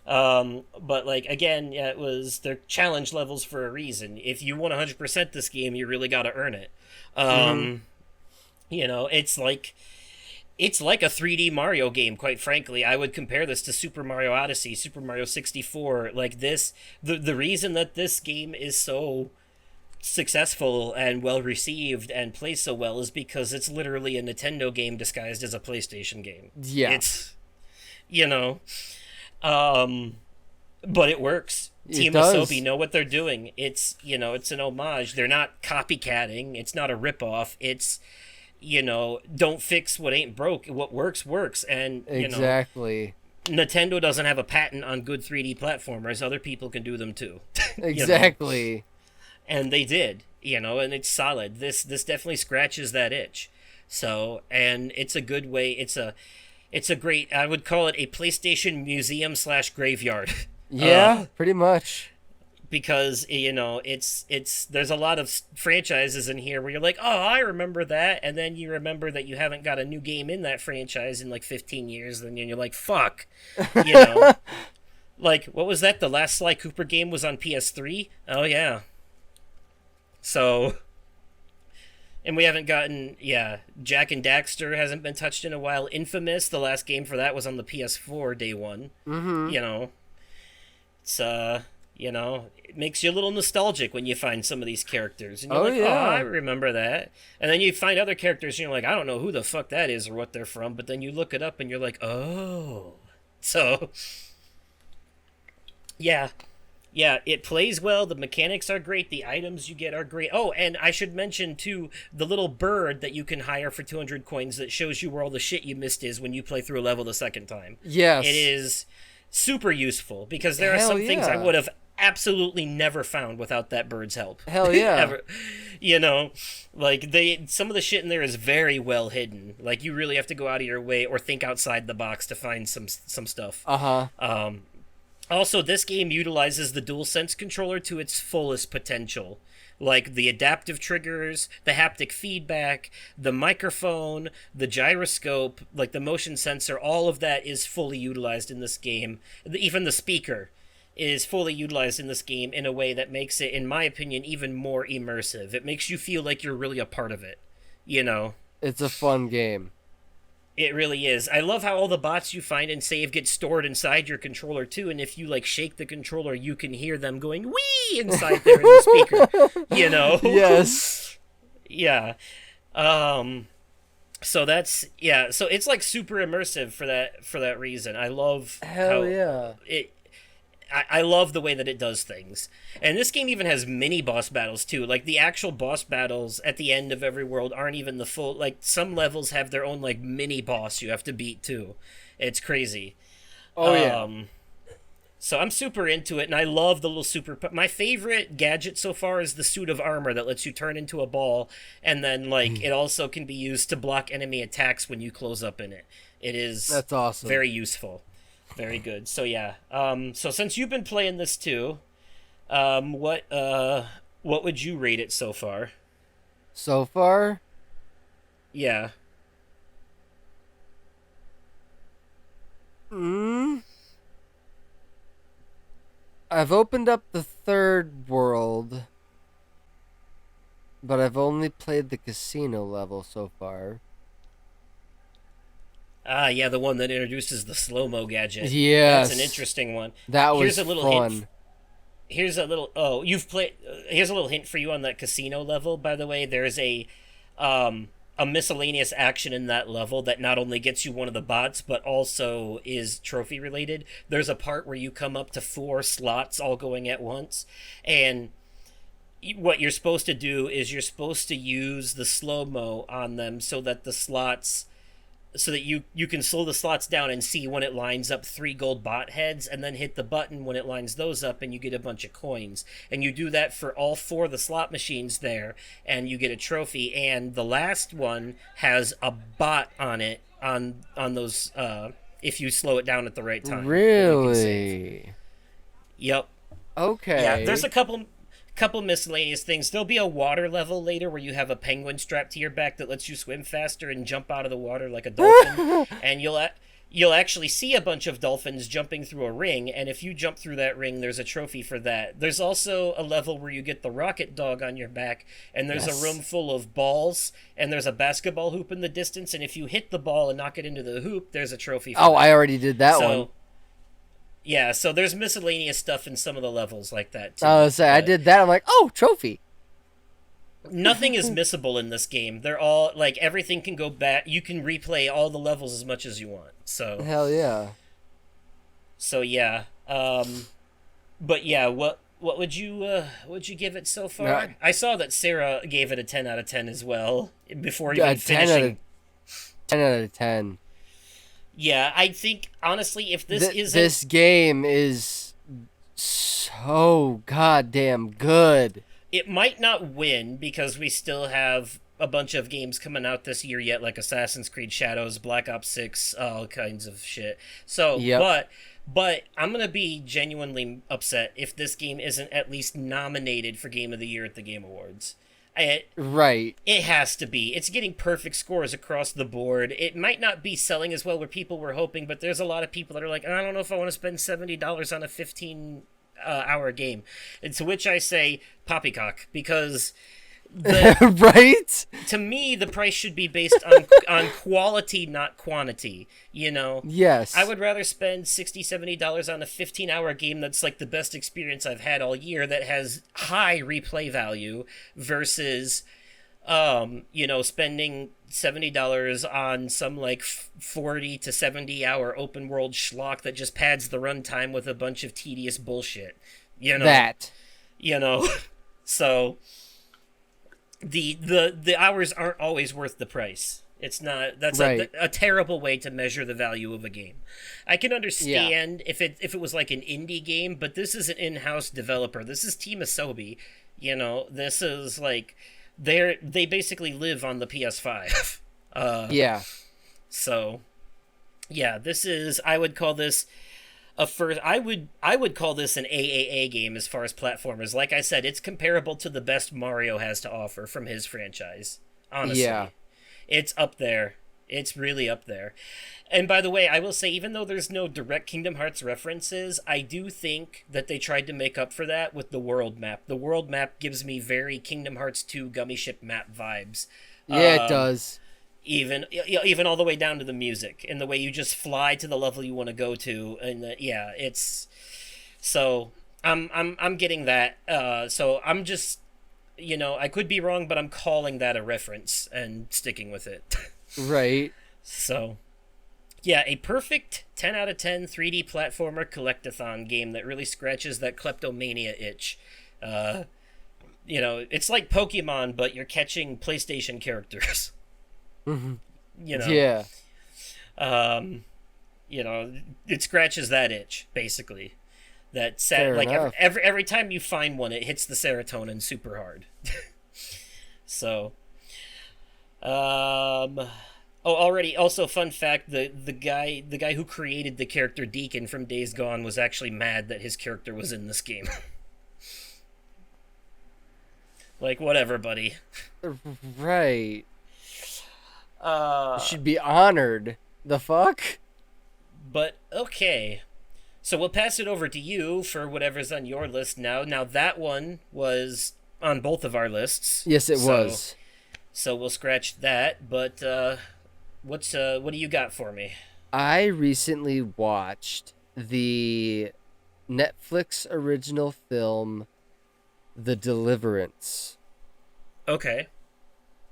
But like, again, yeah, they're challenge levels for a reason. If you want 100% this game, you really got to earn it. You know, it's like a 3D Mario game, quite frankly. I would compare this to Super Mario Odyssey, Super Mario 64. Like this, the reason that this game is so successful and well received and plays so well is because it's literally a Nintendo game disguised as a PlayStation game. Yeah. It's, you know, but it works. Team Asobi know what they're doing. It's, you know, it's an homage. They're not copycatting. It's not a ripoff. It's, you know, don't fix what ain't broke. What works, works. And, you exactly. know, Nintendo doesn't have a patent on good 3D platformers. Other people can do them too. Exactly. You know? And they did, you know, and it's solid. This definitely scratches that itch. So, and it's a good way. It's a great, I would call it a PlayStation museum / graveyard. Yeah, pretty much. Because, you know, there's a lot of franchises in here where you're like, oh, I remember that. And then you remember that you haven't got a new game in that franchise in like 15 years. And you're like, fuck, you know. Like, what was that? The last Sly Cooper game was on PS3? Oh, yeah. So, And we haven't gotten, Jack and Daxter hasn't been touched in a while. Infamous, the last game for that was on the PS4 day one. Mm-hmm. You know, it's, it makes you a little nostalgic when you find some of these characters. And you're like, oh, I remember that. And then you find other characters and you're like, I don't know who the fuck that is or what they're from. But then you look it up and you're like, oh. So, yeah. Yeah, it plays well. The mechanics are great. The items you get are great. Oh, and I should mention, too, the little bird that you can hire for 200 coins that shows you where all the shit you missed is when you play through a level the second time. Yes. It is super useful because there are some things I would have absolutely never found without that bird's help. Hell yeah. Ever. Like, some of the shit in there is very well hidden. Like, you really have to go out of your way or think outside the box to find some stuff. Uh-huh. Also, this game utilizes the DualSense controller to its fullest potential. Like the adaptive triggers, the haptic feedback, the microphone, the gyroscope, like the motion sensor, all of that is fully utilized in this game. Even the speaker is fully utilized in this game in a way that makes it, in my opinion, even more immersive. It makes you feel like you're really a part of it, It's a fun game. It really is. I love how all the bots you find and save get stored inside your controller too, and if you shake the controller, you can hear them going wee inside there in the speaker. Yes. Yeah. So that's so it's super immersive for that reason. I love Hell yeah. I love the way that it does things. And this game even has mini boss battles too. Like the actual boss battles at the end of every world aren't even the full, some levels have their own mini boss you have to beat too. It's crazy. Oh yeah. So I'm super into it and I love the little my favorite gadget so far is the suit of armor that lets you turn into a ball and then it also can be used to block enemy attacks when you close up in it. That's awesome. Very useful. Very good. So yeah. So since you've been playing this too, what would you rate it so far? So far? Yeah. I've opened up the third world, but I've only played the casino level so far. Ah, yeah, the one that introduces the slow-mo gadget. Yes. That's an interesting one. That was Here's a little fun. hint. Here's a little... Oh, you've played... here's a little hint for you on that casino level, by the way. There's a miscellaneous action in that level that not only gets you one of the bots, but also is trophy-related. There's a part where you come up to 4 slots all going at once, and what you're supposed to do is you're supposed to use the slow-mo on them so that the slots... so that you can slow the slots down and see when it lines up 3 gold bot heads and then hit the button when it lines those up and you get a bunch of coins. And you do that for all 4 of the slot machines there and you get a trophy. And the last one has a bot on it on those if you slow it down at the right time. Really? Yep. Okay. Yeah, there's a couple miscellaneous things. There'll be a water level later where you have a penguin strapped to your back that lets you swim faster and jump out of the water like a dolphin. And you'll actually see a bunch of dolphins jumping through a ring, and if you jump through that ring, there's a trophy for that. There's also a level where you get the rocket dog on your back, and there's a room full of balls, and there's a basketball hoop in the distance, and if you hit the ball and knock it into the hoop, there's a trophy for that. I already did that one. Yeah, so there's miscellaneous stuff in some of the levels like that, too. I did that. I'm like, oh, trophy. Nothing is missable in this game. They're all, everything can go back. You can replay all the levels as much as you want. So hell yeah. So, yeah. But, yeah, what would you give it so far? I saw that Sarah gave it a 10 out of 10 as well, before even finishing. 10 out of 10. Yeah, I think, honestly, if this isn't... This game is so goddamn good. It might not win, because we still have a bunch of games coming out this year yet, like Assassin's Creed Shadows, Black Ops 6, all kinds of shit. So, but I'm going to be genuinely upset if this game isn't at least nominated for Game of the Year at the Game Awards. Right. It has to be. It's getting perfect scores across the board. It might not be selling as well where people were hoping, but there's a lot of people that are like, I don't know if I want to spend $70 on a 15-hour game. And to which I say, poppycock, because the Right? to me the price should be based on quality, not quantity. I Yes. would rather spend $60-$70 on a 15-hour game that's like the best experience I've had all year, that has high replay value, versus spending $70 on some like 40 to 70 hour open world schlock that just pads the runtime with a bunch of tedious bullshit. You know, That. you know. So the hours aren't always worth the price. It's not. That's Right. a terrible way to measure the value of a game. I can Yeah. understand if it was like an indie game, but this is an in-house developer. This is Team Asobi. This is like they basically live on the PS5. Yeah. So yeah, I would call this I would call this an AAA game as far as platformers. Like I said, it's comparable to the best Mario has to offer from his franchise. Honestly. Yeah. It's up there. It's really up there. And by the way, I will say, even though there's no direct Kingdom Hearts references, I do think that they tried to make up for that with the world map. The world map gives me very Kingdom Hearts 2 Gummy Ship map vibes. Yeah, it does. Even all the way down to the music and the way you just fly to the level you want to go to, and it's so I'm getting that. So I'm just I could be wrong, but I'm calling that a reference and sticking with it. Right. So yeah, a perfect 10 out of 10 3D platformer collectathon game that really scratches that kleptomania itch. It's like Pokemon, but you're catching PlayStation characters. Mm-hmm. you know Yeah. it scratches that itch, basically. Fair Like enough. every time you find one, it hits the serotonin super hard. So already, also, fun fact, the guy who created the character Deacon from Days Gone was actually mad that his character was in this game. Like, whatever, buddy. Right. Should be honored. The fuck? But okay. So we'll pass it over to you for whatever's on your list now. Now, that one was on both of our lists. Yes, it was. So we'll scratch that. But what do you got for me? I recently watched the Netflix original film The Deliverance. Okay.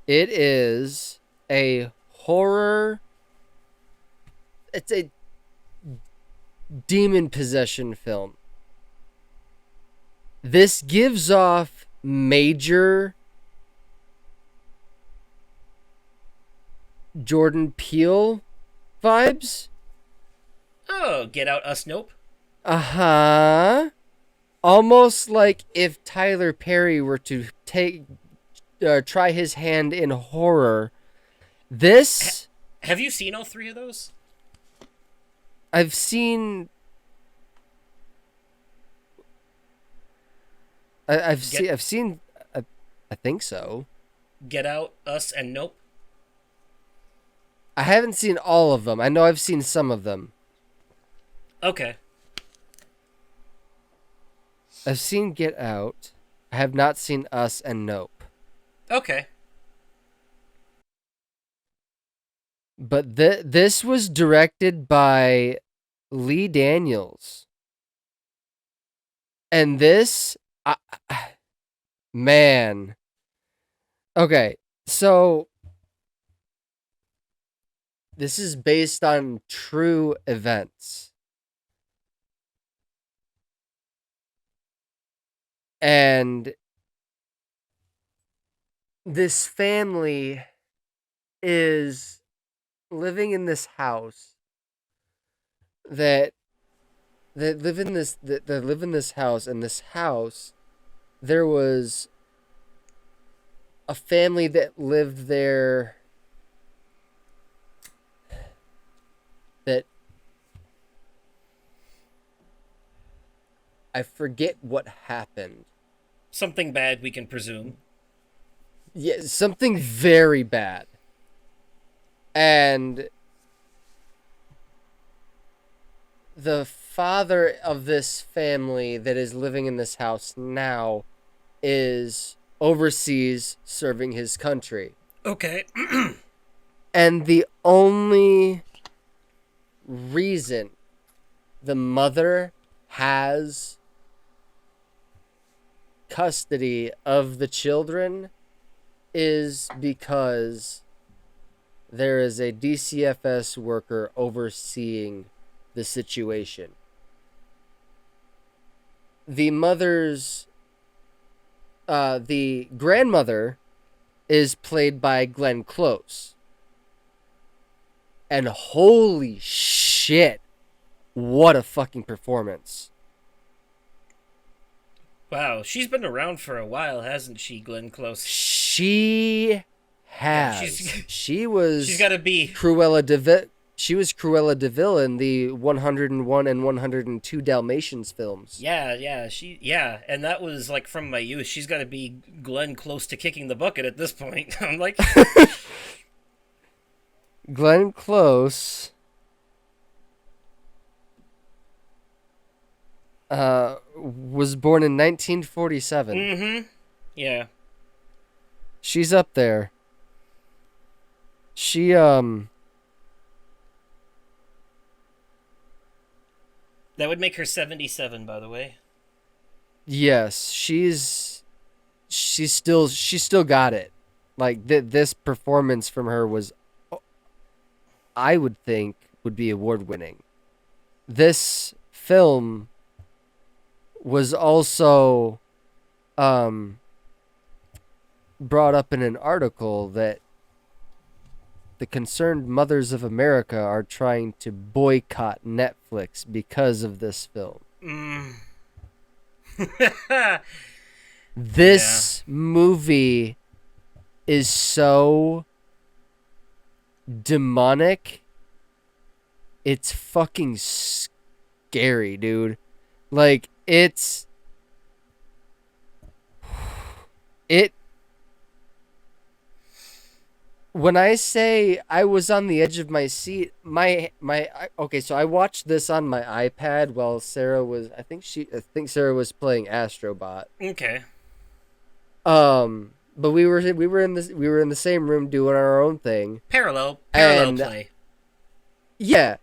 It is a horror. It's a demon possession film. This gives off major Jordan Peele vibes. Oh, Get Out, Us, Nope. Uh-huh. Almost like if Tyler Perry were to try his hand in horror. This Have you seen all three of those? I've seen. I've seen. I think so. Get Out, Us, and Nope. I haven't seen all of them. I know I've seen some of them. Okay. I've seen Get Out. I have not seen Us and Nope. Okay. But this was directed by Lee Daniels. And this, man. Okay, so this is based on true events. And this family is living in this house that live in this house, and this house, there was a family that lived there that I forget what happened. Something bad, we can presume. Yeah, something very bad. And the father of this family that is living in this house now is overseas serving his country. Okay. And the only reason the mother has custody of the children is because there is a DCFS worker overseeing the situation. The grandmother is played by Glenn Close. And holy shit, what a fucking performance. Wow, she's been around for a while, hasn't she, Glenn Close? She has. She was She's got to be Cruella de Vil. She was Cruella de Vil in the 101 and 102 Dalmatians films. Yeah, and that was like from my youth. She's got to be Glenn Close to kicking the bucket at this point. I'm like, Glenn Close was born in 1947. mm-hmm. Yeah. She's up there. She That would make her 77, by the way. Yes, she's still got it. Like this performance from her was, I would think, would be award winning. This film was also brought up in an article that the Concerned Mothers of America are trying to boycott Netflix because of this film. This movie is so demonic. It's fucking scary, dude. Like, it when I say I was on the edge of my seat, okay, so I watched this on my iPad while Sarah was, I think Sarah was playing Astrobot. Okay. But we were in the same room doing our own thing. Parallel And- play. Yeah.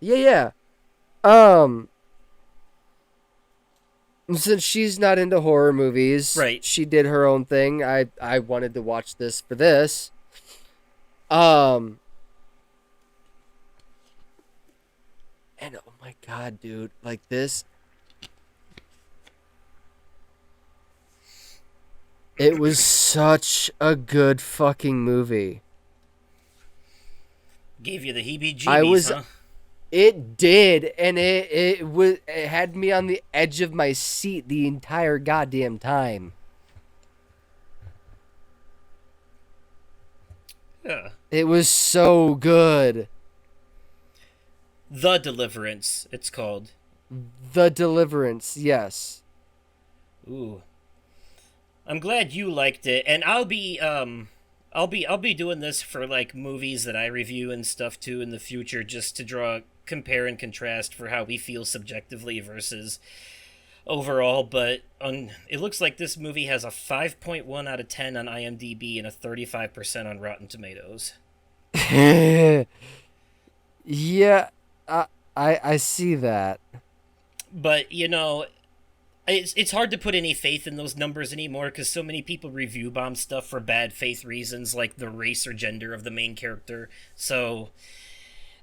Since she's not into horror movies, Right. she did her own thing. I wanted to watch this for this. And oh my god, dude, like this, it was such a good fucking movie. Gave you the heebie-jeebies, huh? It did, and it had me on the edge of my seat the entire goddamn time. Yeah. It was so good. The Deliverance, it's called. The Deliverance, yes. Ooh. I'm glad you liked it, and I'll be doing this for like movies that I review and stuff too in the future, just to draw compare and contrast for how we feel subjectively versus overall. But it looks like this movie has a 5.1 out of 10 on IMDb and a 35% on Rotten Tomatoes. Yeah, I see that. But you know, it's hard to put any faith in those numbers anymore because so many people review bomb stuff for bad faith reasons, like the race or gender of the main character. So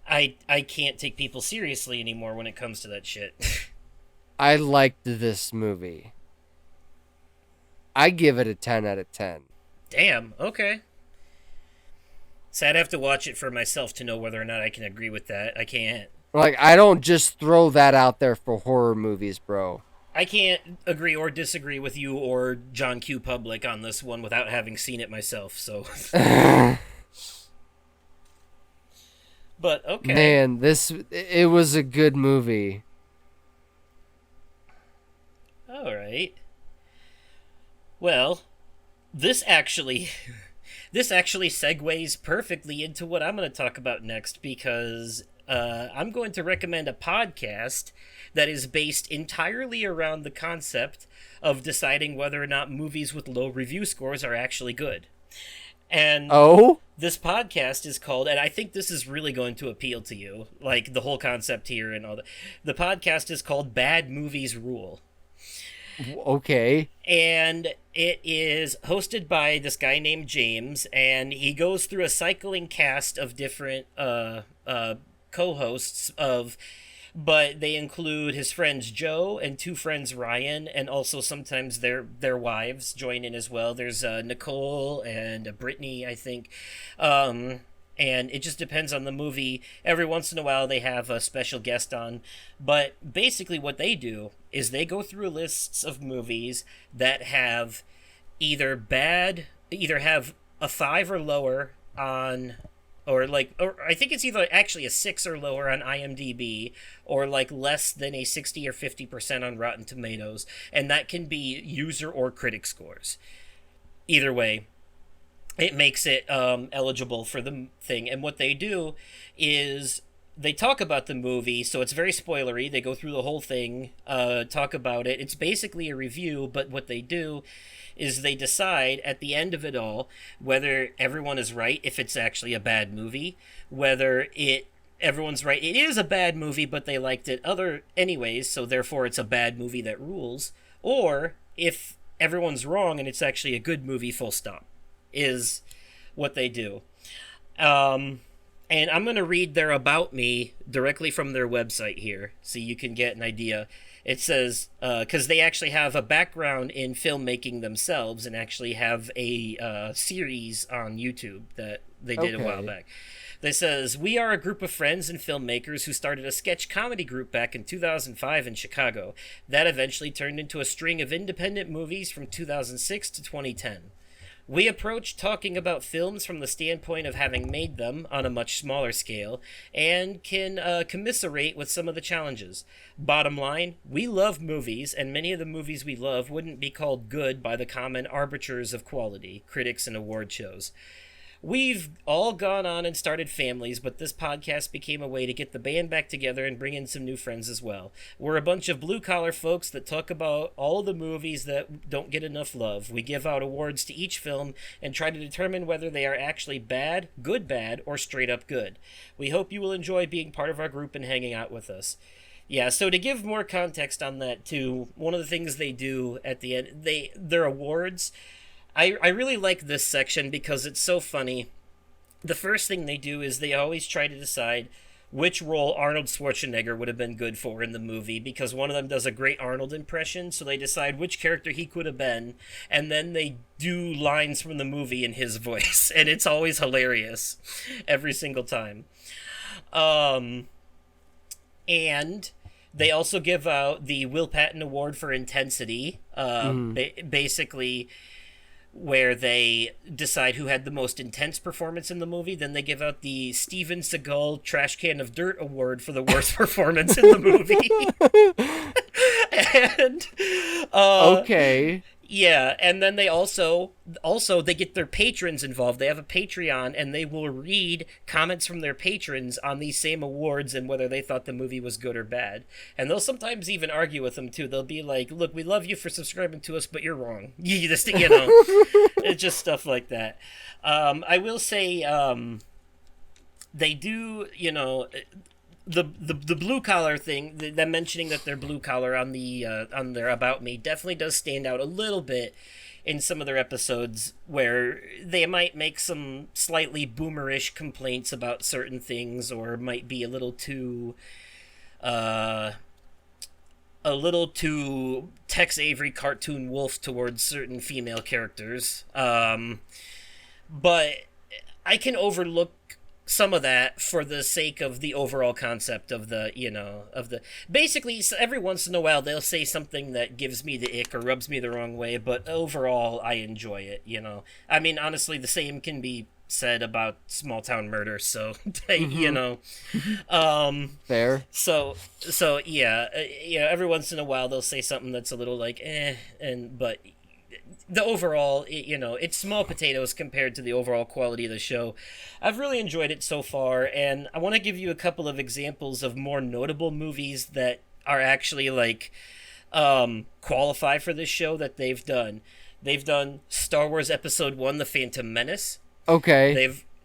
I can't take people seriously anymore when it comes to that shit. I liked this movie. I give it a 10 out of 10. Damn, okay. So I'd have to watch it for myself to know whether or not I can agree with that. I can't. Like, I don't just throw that out there for horror movies, bro. I can't agree or disagree with you or John Q. Public on this one without having seen it myself, so... But, okay. Man, it was a good movie. Alright. Well, this actually segues perfectly into what I'm going to talk about next, because I'm going to recommend a podcast that is based entirely around the concept of deciding whether or not movies with low review scores are actually good. And Oh? this podcast is called, and I think this is really going to appeal to you, like the whole concept here and all that. The podcast is called Bad Movies Rule. Okay. And it is hosted by this guy named James, and he goes through a cycling cast of different co-hosts but they include his friends Joe and two friends Ryan, and also sometimes their wives join in as well. There's Nicole and Brittany, I think. And it just depends on the movie. Every once in a while they have a special guest on. But basically what they do is they go through lists of movies that have either have a 5 or lower on, or I think it's either actually a 6 or lower on IMDb, or like less than a 60 or 50% on Rotten Tomatoes, and that can be user or critic scores. Either way, it makes it eligible for the thing. And what they do is they talk about the movie, so it's very spoilery. They go through the whole thing, talk about it. It's basically a review, but what they do is they decide at the end of it all whether everyone is right, if it's actually a bad movie, whether everyone's right, it is a bad movie, but they liked it anyways, so therefore it's a bad movie that rules, or if everyone's wrong and it's actually a good movie, full stop, is what they do. And I'm going to read their About Me directly from their website here, so you can get an idea. It says, because they actually have a background in filmmaking themselves and actually have a series on YouTube that they did a while back. They says, "We are a group of friends and filmmakers who started a sketch comedy group back in 2005 in Chicago. That eventually turned into a string of independent movies from 2006 to 2010. We approach talking about films from the standpoint of having made them on a much smaller scale and can commiserate with some of the challenges. Bottom line, we love movies, and many of the movies we love wouldn't be called good by the common arbiters of quality, critics and award shows. We've all gone on and started families, but this podcast became a way to get the band back together and bring in some new friends as well. We're a bunch of blue-collar folks that talk about all the movies that don't get enough love. We give out awards to each film and try to determine whether they are actually bad, or straight-up good. We hope you will enjoy being part of our group and hanging out with us." Yeah, so to give more context on that, too, one of the things they do at the end, their awards, I really like this section because it's so funny. The first thing they do is they always try to decide which role Arnold Schwarzenegger would have been good for in the movie, because one of them does a great Arnold impression, so they decide which character he could have been, and then they do lines from the movie in his voice, and it's always hilarious every single time. And they also give out the Will Patton Award for Intensity, basically where they decide who had the most intense performance in the movie. Then they give out the Steven Seagal Trash Can of Dirt Award for the worst performance in the movie. And Okay. yeah, and then they also they get their patrons involved. They have a Patreon, and they will read comments from their patrons on these same awards and whether they thought the movie was good or bad. And they'll sometimes even argue with them too. They'll be like, "Look, we love you for subscribing to us, but you're wrong." It's just stuff like that. I will say, they do, the blue collar thing, them mentioning that they're blue collar on their About Me definitely does stand out a little bit in some of their episodes, where they might make some slightly boomerish complaints about certain things, or might be a little too Tex Avery cartoon wolf towards certain female characters. But I can overlook some of that for the sake of the overall concept of basically, every once in a while they'll say something that gives me the ick or rubs me the wrong way, but overall I enjoy it. I mean, honestly, the same can be said about Small Town Murder, so Fair. So yeah, every once in a while they'll say something that's a little like but the overall, it's small potatoes compared to the overall quality of the show. I've really enjoyed it so far, and I want to give you a couple of examples of more notable movies that are actually like qualify for this show that they've done. They've done Star Wars Episode 1, The Phantom Menace. Okay.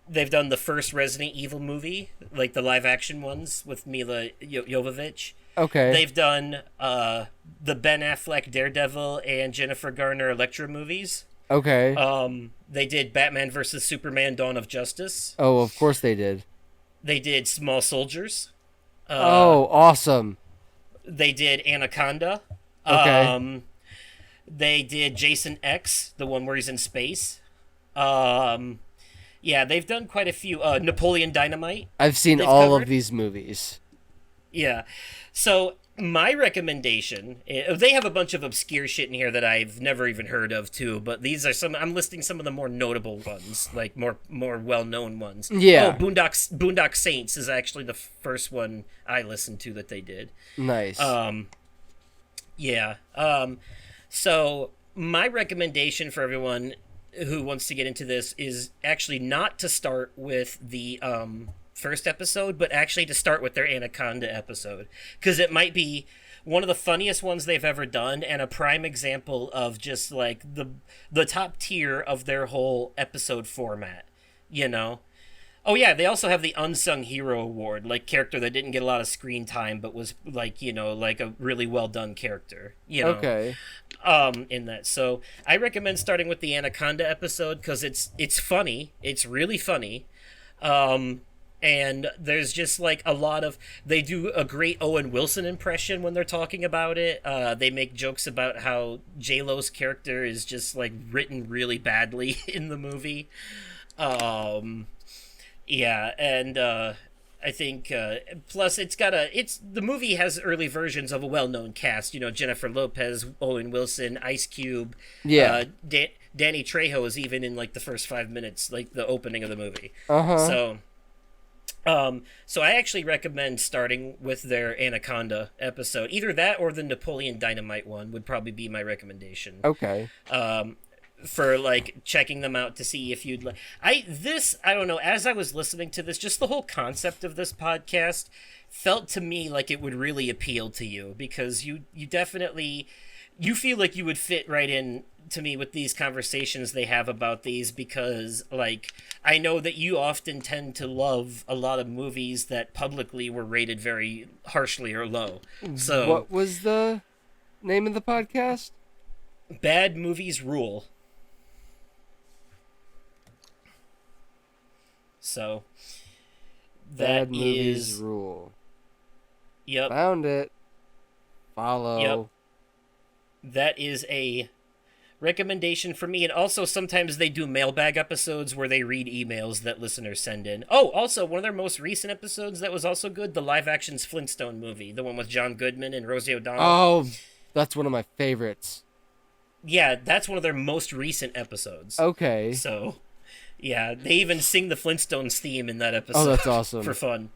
They've done the first Resident Evil movie, like the live action ones with Mila Jovovich. Okay. They've done the Ben Affleck Daredevil and Jennifer Garner Elektra movies. Okay. They did Batman vs Superman: Dawn of Justice. Oh, of course they did. They did Small Soldiers. Oh, awesome. They did Anaconda. Okay. They did Jason X, the one where he's in space. Yeah, they've done quite a few. Napoleon Dynamite. I've seen they've all covered. of these movies. Yeah. So my recommendation, they have a bunch of obscure shit in here that I've never even heard of too, but these are I'm listing some of the more notable ones, like more well-known ones. Yeah. Oh, Boondock Saints is actually the first one I listened to that they did. Nice. Yeah. So my recommendation for everyone who wants to get into this is actually not to start with the first episode, but actually to start with their Anaconda episode, because it might be one of the funniest ones they've ever done and a prime example of just like the top tier of their whole episode format, Oh yeah, they also have the Unsung Hero Award, like character that didn't get a lot of screen time but was like, like a really well done character, Okay. in that. So I recommend starting with the Anaconda episode because it's funny. It's really funny. And there's just like a lot of, they do a great Owen Wilson impression when they're talking about it. They make jokes about how J-Lo's character is just like written really badly in the movie. Yeah, and I think plus the movie has early versions of a well-known cast. Jennifer Lopez, Owen Wilson, Ice Cube. Yeah. Danny Trejo is even in like the first 5 minutes, like the opening of the movie. Uh-huh. So I actually recommend starting with their Anaconda episode. Either that or the Napoleon Dynamite one would probably be my recommendation. Okay. For like checking them out to see if you'd like. I don't know. As I was listening to this, just the whole concept of this podcast felt to me like it would really appeal to you because you definitely feel like you would fit right in to me with these conversations they have about these, because like I know that you often tend to love a lot of movies that publicly were rated very harshly or low. So what was the name of the podcast? Bad Movies Rule. So Bad that Movies is Rule. Yep. Found it. Follow. Yep. That is a recommendation for me. And also sometimes they do mailbag episodes where they read emails that listeners send in. Oh, also one of their most recent episodes that was also good, the live actions Flintstone movie, the one with John Goodman and Rosie O'Donnell. Oh, that's one of my favorites. Yeah, that's one of their most recent episodes. Okay. So, yeah, they even sing the Flintstones theme in that episode. Oh, that's awesome. For fun.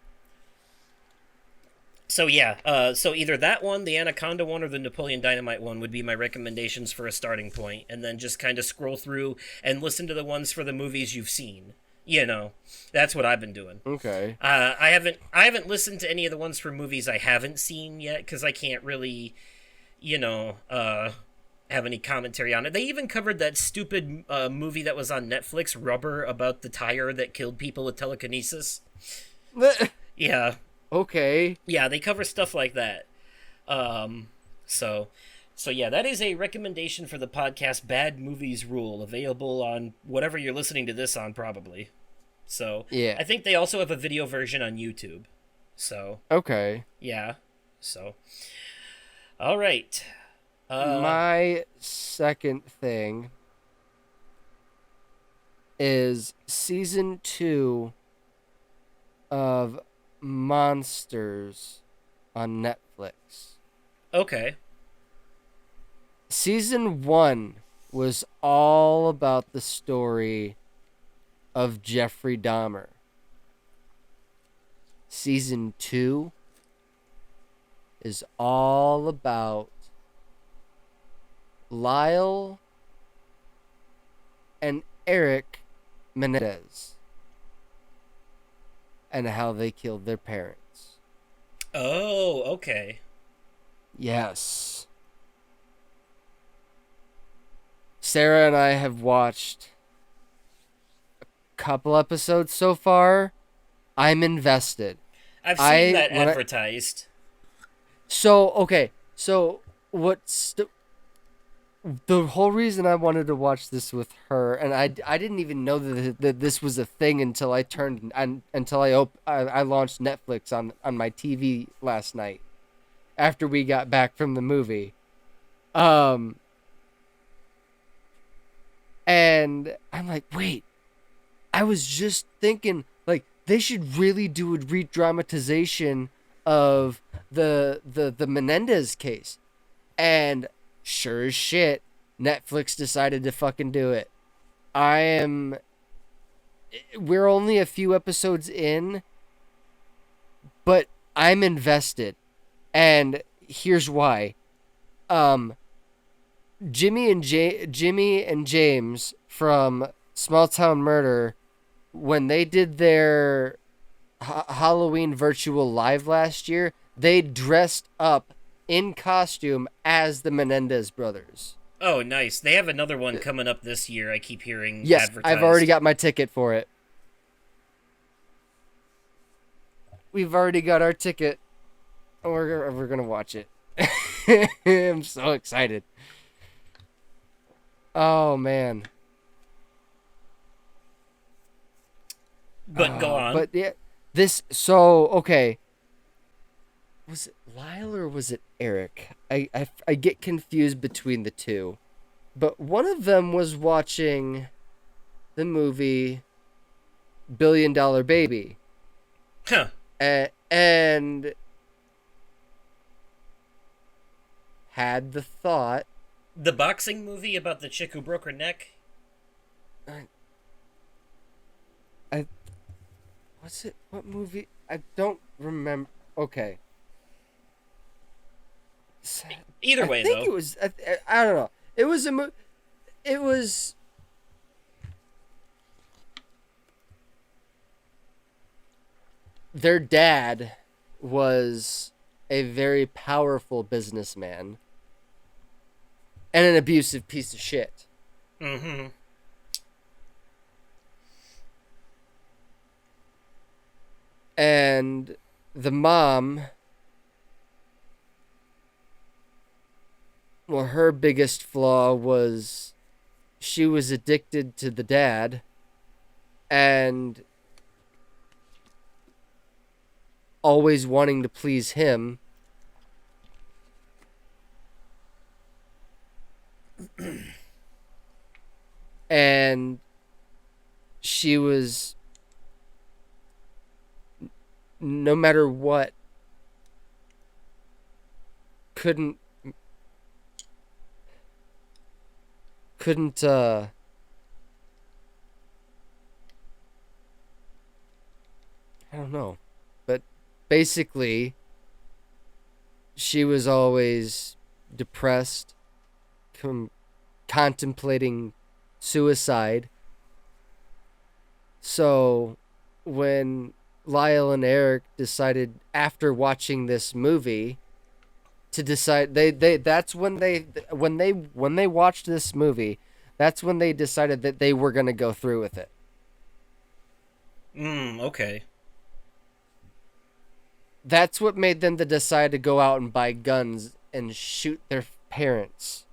So yeah, so either that one, the Anaconda one, or the Napoleon Dynamite one would be my recommendations for a starting point, and then just kind of scroll through and listen to the ones for the movies you've seen. That's what I've been doing. Okay. I haven't listened to any of the ones for movies I haven't seen yet because I can't really, have any commentary on it. They even covered that stupid movie that was on Netflix, Rubber, about the tire that killed people with telekinesis. Yeah. Okay. Yeah, they cover stuff like that. So yeah, that is a recommendation for the podcast Bad Movies Rule, available on whatever you're listening to this on, probably. So yeah, I think they also have a video version on YouTube. So okay. Yeah. So all right. My second thing is season 2 of Monsters on Netflix. Okay. Season 1 was all about the story of Jeffrey Dahmer. Season 2 is all about Lyle and Eric Menendez and how they killed their parents. Oh, okay. Yes. Sarah and I have watched a couple episodes so far. I'm invested. I've seen that advertised. So what's the whole reason I wanted to watch this with her, and I didn't even know that this was a thing until I launched Netflix on my TV last night after we got back from the movie. And I'm like, wait, I was just thinking, like, they should really do a re-dramatization of the Menendez case. And sure as shit, Netflix decided to fucking do it. We're only a few episodes in, but I'm invested. And here's why. Jimmy and James from Small Town Murder, when they did their Halloween virtual live last year, they dressed up in costume as the Menendez brothers. Oh, nice. They have another one coming up this year. I keep hearing Yes, advertised. I've already got my ticket for it. We've already got our ticket. We're gonna watch it. I'm so excited. Oh man. But go on. But yeah, okay. Was it Lyle or was it Eric? I get confused between the two. But one of them was watching the movie $1 Billion Baby. Huh. And had the thought. The boxing movie about the chick who broke her neck? What's it? What movie? I don't remember. Okay. Either way, I think though. it was. I don't know. It was a. It was. Their dad was a very powerful businessman and an abusive piece of shit. Mm-hmm. And the mom, well, her biggest flaw was she was addicted to the dad and always wanting to please him. And she was, no matter what, couldn't I don't know, but basically she was always depressed, contemplating suicide. So when Lyle and Eric decided after watching this movie to decide that's when they watched this movie, that's when they decided that they were going to go through with it. Okay. That's what made them to decide to go out and buy guns and shoot their parents.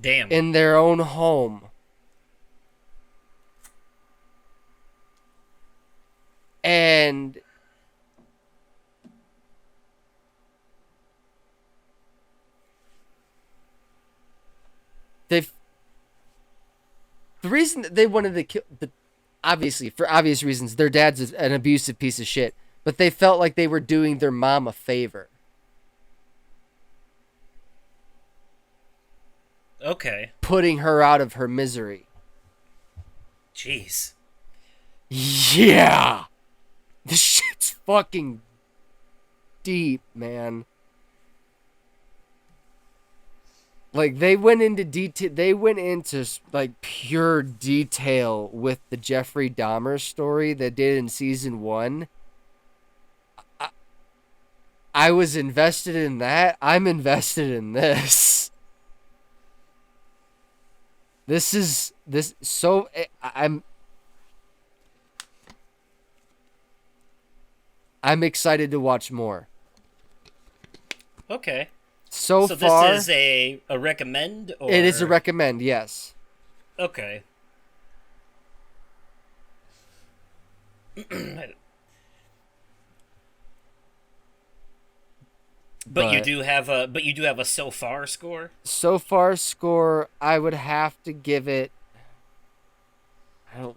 Damn. In their own home. And the reason that they wanted to kill, obviously, for obvious reasons, their dad's an abusive piece of shit, but they felt like they were doing their mom a favor. Okay. Putting her out of her misery. Jeez. Yeah! This shit's fucking deep, man. Like they went into detail. They went into like pure detail with the Jeffrey Dahmer story they did in season 1. I was invested in that. I'm invested in this. This is this so I'm excited to watch more. Okay. So So far, this is a recommend, or it is a recommend. Yes. Okay. But you do have a so far score. So far score, I would have to give it. I don't.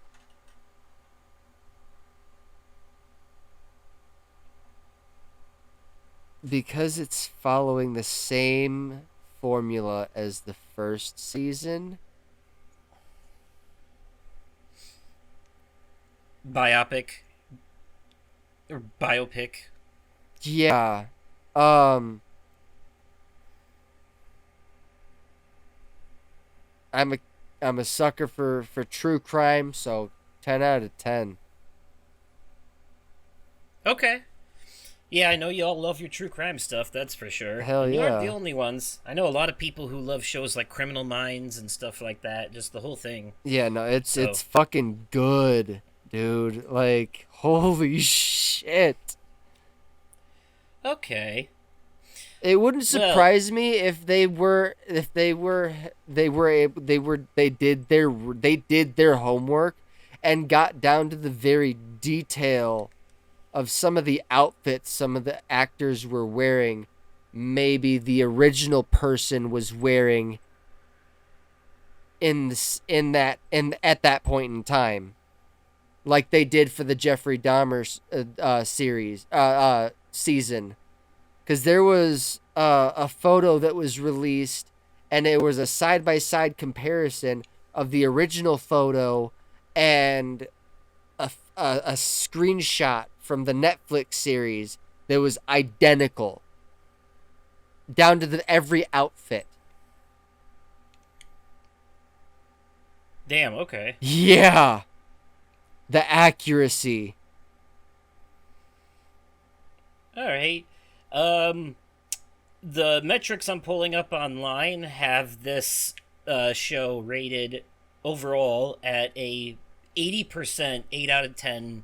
Because it's following the same formula as the first season. Biopic or biopic. Yeah. I'm a sucker for true crime, so 10 out of 10. Okay. Yeah, I know you all love your true crime stuff, that's for sure. Hell And you aren't the yeah. only ones. I know a lot of people who love shows like Criminal Minds and stuff like that, just the whole thing. Yeah, no, it's So, fucking good, dude. Like, holy shit. okay. It wouldn't Well, surprise me if they did their homework and got down to the very detail of some of the outfits some of the actors were wearing. Maybe the original person was wearing at that point in time, like they did for the Jeffrey Dahmer season. Because there was a photo that was released, and it was a side-by-side comparison of the original photo and a screenshot from the Netflix series that was identical, down to every outfit. damn, okay. Yeah, the accuracy. All right. Um, the metrics I'm pulling up online have this show rated overall at a 80%, 8 out of 10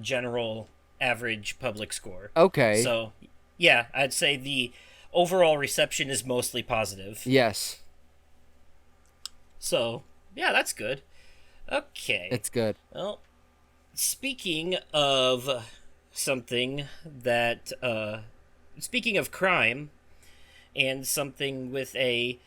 general average public score. Okay. So, yeah, I'd say the overall reception is mostly positive. Yes, So, yeah, that's good. Okay. it's good. Well, speaking of something that, speaking of crime and something with a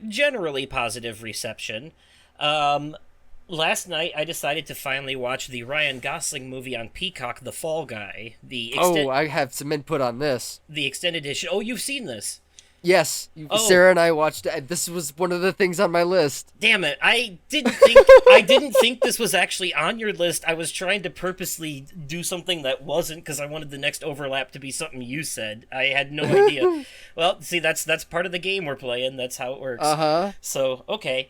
generally positive reception, last night I decided to finally watch the Ryan Gosling movie on Peacock, The Fall Guy. Oh, I have some input on this. The extended edition. Oh, you've seen this. Yes, Oh. Sarah and I watched it. This was one of the things on my list. Damn it! I didn't think this was actually on your list. I was trying to purposely do something that wasn't because I wanted the next overlap to be something you said. I had no idea. Well, see, that's part of the game we're playing. That's how it works. Uh-huh. So okay,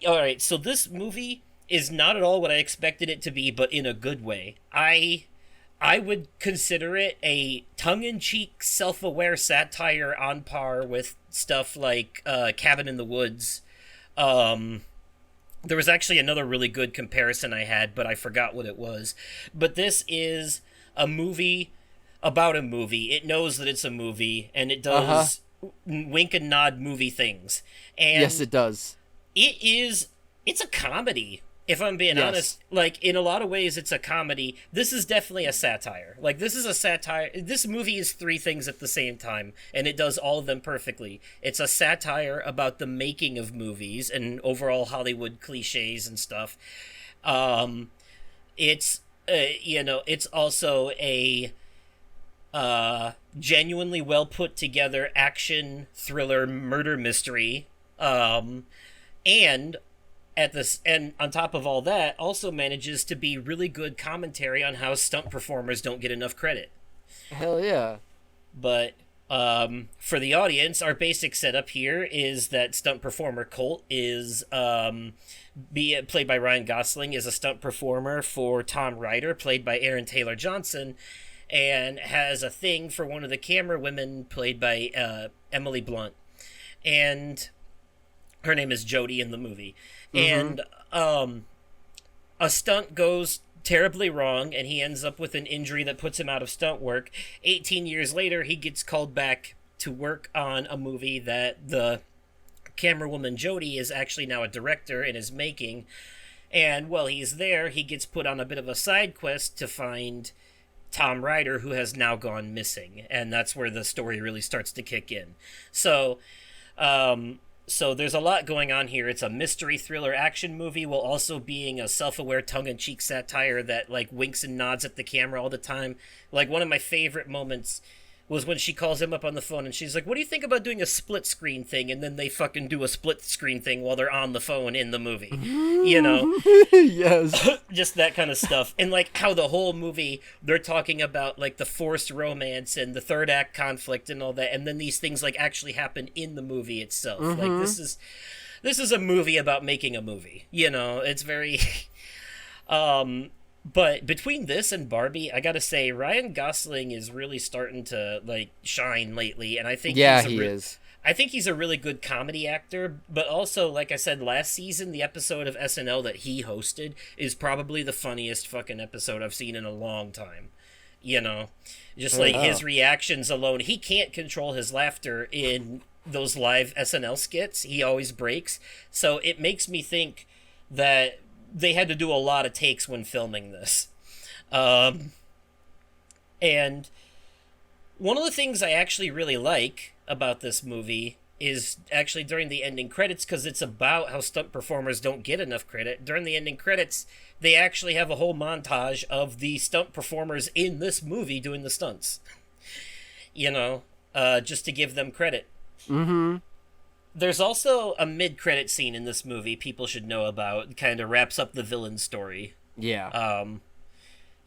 all right. So this movie is not at all what I expected it to be, but in a good way. I would consider it a tongue-in-cheek, self-aware satire on par with stuff like Cabin in the Woods. There was actually another really good comparison I had, but I forgot what it was. But this is a movie about a movie. It knows that it's a movie, and it does wink and nod movie things. And Yes, it does. it's a comedy. If I'm being honest, like, in a lot of ways, it's a comedy. This is definitely a satire. Like, this is a satire. This movie is three things at the same time, and it does all of them perfectly. It's a satire about the making of movies and overall Hollywood cliches and stuff. It's, it's also a genuinely well put together action thriller murder mystery. And on top of all that, also manages to be really good commentary on how stunt performers don't get enough credit. Hell yeah. But For the audience, our basic setup here is that stunt performer Colt is played by Ryan Gosling, is a stunt performer for Tom Ryder, played by Aaron Taylor Johnson, and has a thing for one of the camera women, played by Emily Blunt, and her name is Jodie in the movie. And a stunt goes terribly wrong, and he ends up with an injury that puts him out of stunt work. 18 years later, he gets called back to work on a movie that the camera woman Jodie is actually now a director and is making. And while he's there, he gets put on a bit of a side quest to find Tom Ryder, who has now gone missing. And that's where the story really starts to kick in. So there's a lot going on here. It's a mystery thriller action movie while also being a self-aware tongue-in-cheek satire that like winks and nods at the camera all the time. Like one of my favorite moments was when she calls him up on the phone and she's like, "What do you think about doing a split screen thing?" And then they fucking do a split screen thing while they're on the phone in the movie. You know? Yes. Just that kind of stuff. And like how the whole movie they're talking about like the forced romance and the third act conflict and all that, and then these things like actually happen in the movie itself. Like this is a movie about making a movie. You know, it's very but between this and Barbie, I gotta say Ryan Gosling is really starting to like shine lately, and I think Yeah, he is. I think he's a really good comedy actor, but also, like I said last season, the episode of SNL that he hosted is probably the funniest fucking episode I've seen in a long time. You know, just like his reactions alone, he can't control his laughter in those live SNL skits. He always breaks, so it makes me think that they had to do a lot of takes when filming this. And one of the things I actually really like about this movie is actually during the ending credits, because it's about how stunt performers don't get enough credit. During the ending credits, they actually have a whole montage of the stunt performers in this movie doing the stunts. You know, just to give them credit. There's also a mid-credit scene in this movie people should know about. Kind of wraps up the villain story. Yeah.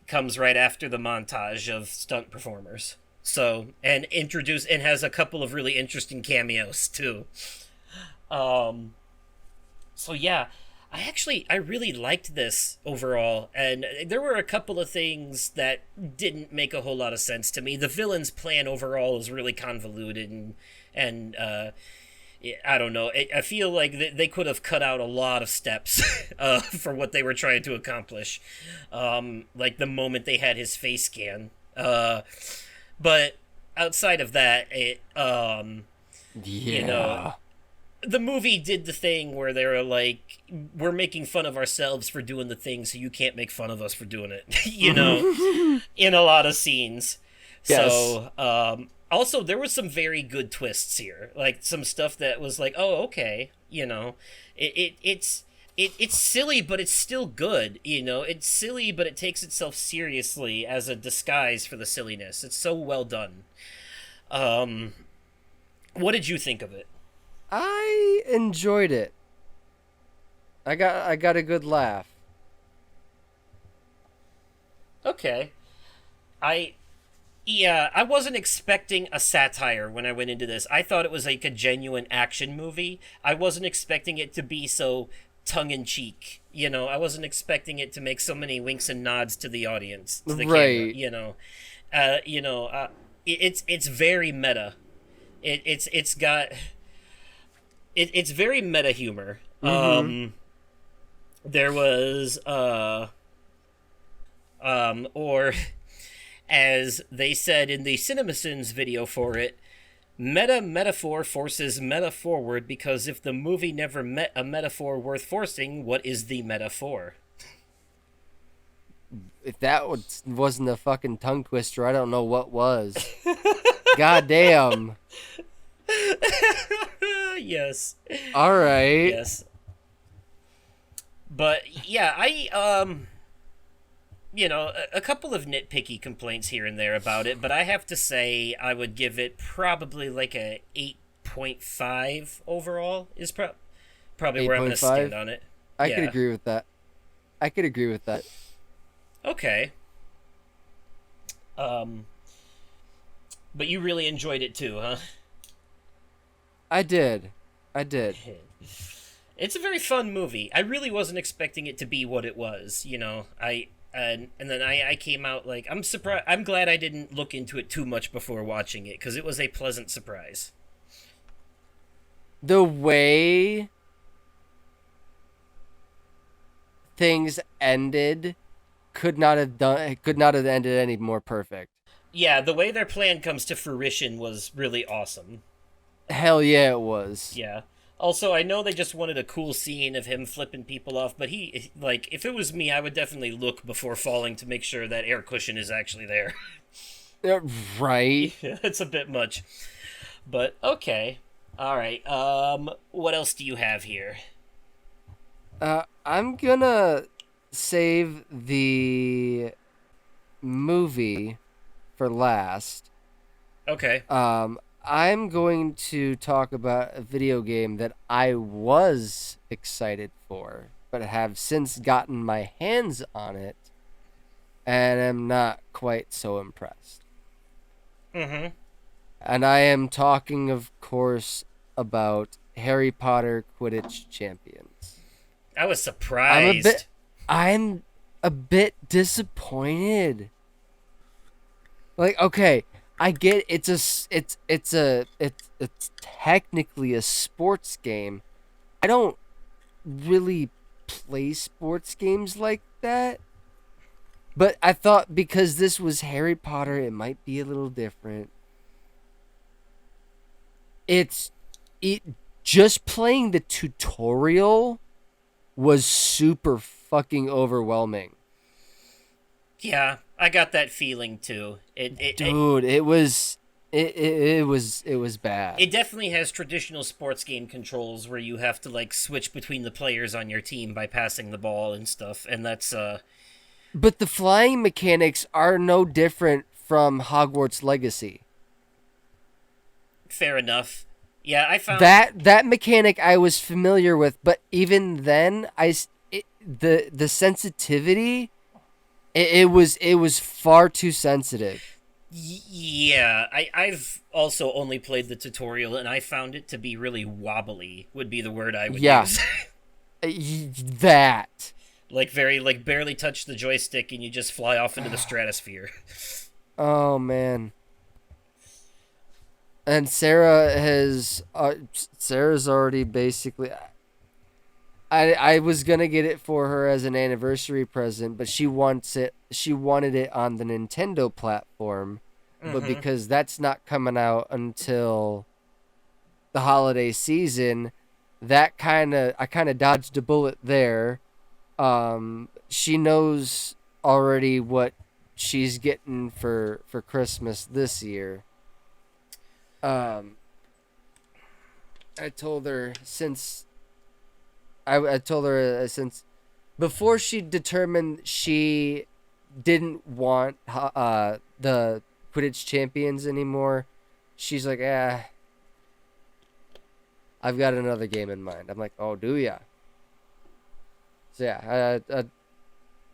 Comes right after the montage of stunt performers. So, and has a couple of really interesting cameos too. So yeah, I really liked this overall, and there were a couple of things that didn't make a whole lot of sense to me. The villain's plan overall is really convoluted, and I don't know. I feel like they could have cut out a lot of steps for what they were trying to accomplish. Like the moment they had his face scan. But outside of that, you know, the movie did the thing where they were like, we're making fun of ourselves for doing the thing, so you can't make fun of us for doing it, you know, in a lot of scenes. Yes. So, also, there were some very good twists here. Like, some stuff that was like, oh, okay, you know. It's silly, but it's still good, you know. It's silly, but it takes itself seriously as a disguise for the silliness. It's so well done. What did you think of it? I enjoyed it. I got a good laugh. Okay. I wasn't expecting a satire when I went into this. I thought it was like a genuine action movie. I wasn't expecting it to be so tongue-in-cheek. You know, I wasn't expecting it to make so many winks and nods to the audience, to the camera, you know. It's very meta. It's very meta humor. There was or as they said in the CinemaSins video for it, metaphor forces meta forward, because if the movie never met a metaphor worth forcing, what is the metaphor? If that wasn't a fucking tongue twister, I don't know what was. God damn. Yes. All right. Yes. But yeah, you know, a couple of nitpicky complaints here and there about it, but I have to say I would give it probably like a 8.5 overall is probably where I'm going to 8.5? stand on it. I could agree with that. But you really enjoyed it too, huh? I did. I did. It's a very fun movie. I really wasn't expecting it to be what it was. And then I came out like I'm surprised. I'm glad I didn't look into it too much before watching it because it was a pleasant surprise. The way things ended could not have ended any more perfect. Yeah, the way their plan comes to fruition was really awesome. Hell yeah, it was. Yeah. Also, I know they just wanted a cool scene of him flipping people off, but like, if it was me, I would definitely look before falling to make sure that air cushion is actually there. Uh, right. Yeah, it's a bit much. But, okay. Alright, what else do you have here? I'm gonna save the movie for last. Okay. I'm going to talk about a video game that I was excited for, but have since gotten my hands on it, and am not quite so impressed. Mm-hmm. And I am talking, of course, about Harry Potter Quidditch Champions. I was I'm a surprised. bit, I'm a bit disappointed. Like, okay, I get it's technically a sports game. I don't really play sports games like that. But I thought because this was Harry Potter, it might be a little different. It's it just playing the tutorial was super fucking overwhelming. Yeah, I got that feeling too. Dude, it was bad. It definitely has traditional sports game controls where you have to like switch between the players on your team by passing the ball and stuff, and that's But the flying mechanics are no different from Hogwarts Legacy. fair enough. Yeah, I found That mechanic I was familiar with, but even then, the sensitivity, it was far too sensitive. Yeah, I've also only played the tutorial and I found it to be really wobbly would be the word I would Yeah, use. that. Like very like barely touch the joystick and you just fly off into the stratosphere. Oh man. And Sarah's already basically. I was gonna get it for her as an anniversary present, but she wants it. She wanted it on the Nintendo platform, but Mm-hmm. because that's not coming out until the holiday season, I kind of dodged a bullet there. She knows already what she's getting for Christmas this year. Um, I told her since I told her since before she determined she didn't want the Quidditch champions anymore. She's like, I've got another game in mind. I'm like, oh, do ya? So yeah,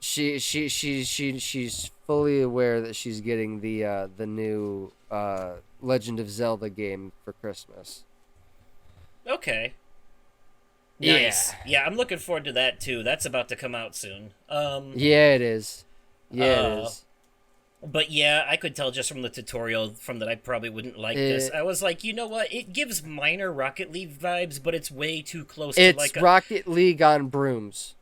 she's fully aware that she's getting the new Legend of Zelda game for Christmas. Okay. Yeah. Nice. Yeah, I'm looking forward to that too. That's about to come out soon. Yeah, it is. Yeah, it Uh is. but yeah, I could tell just from the tutorial from that I probably wouldn't like this. It, I was like, you know what? It gives minor Rocket League vibes, but it's way too close to it's like a Rocket League on brooms.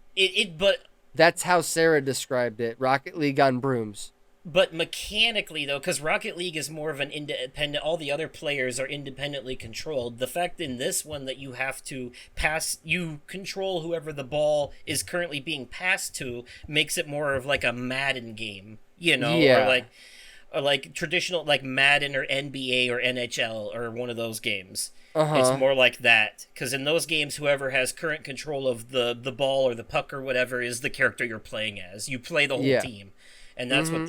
but That's how Sarah described it. Rocket League on brooms. But mechanically, though, because Rocket League is more of an independent, all the other players are independently controlled. The fact in this one that you have to you control whoever the ball is currently being passed to makes it more of like a Madden game, Yeah. or like traditional like Madden or NBA or NHL or one of those games. Uh It's huh. more like that because in those games, whoever has current control of the ball or the puck or whatever is the character you're playing as. You play the whole Yeah. team, and that's what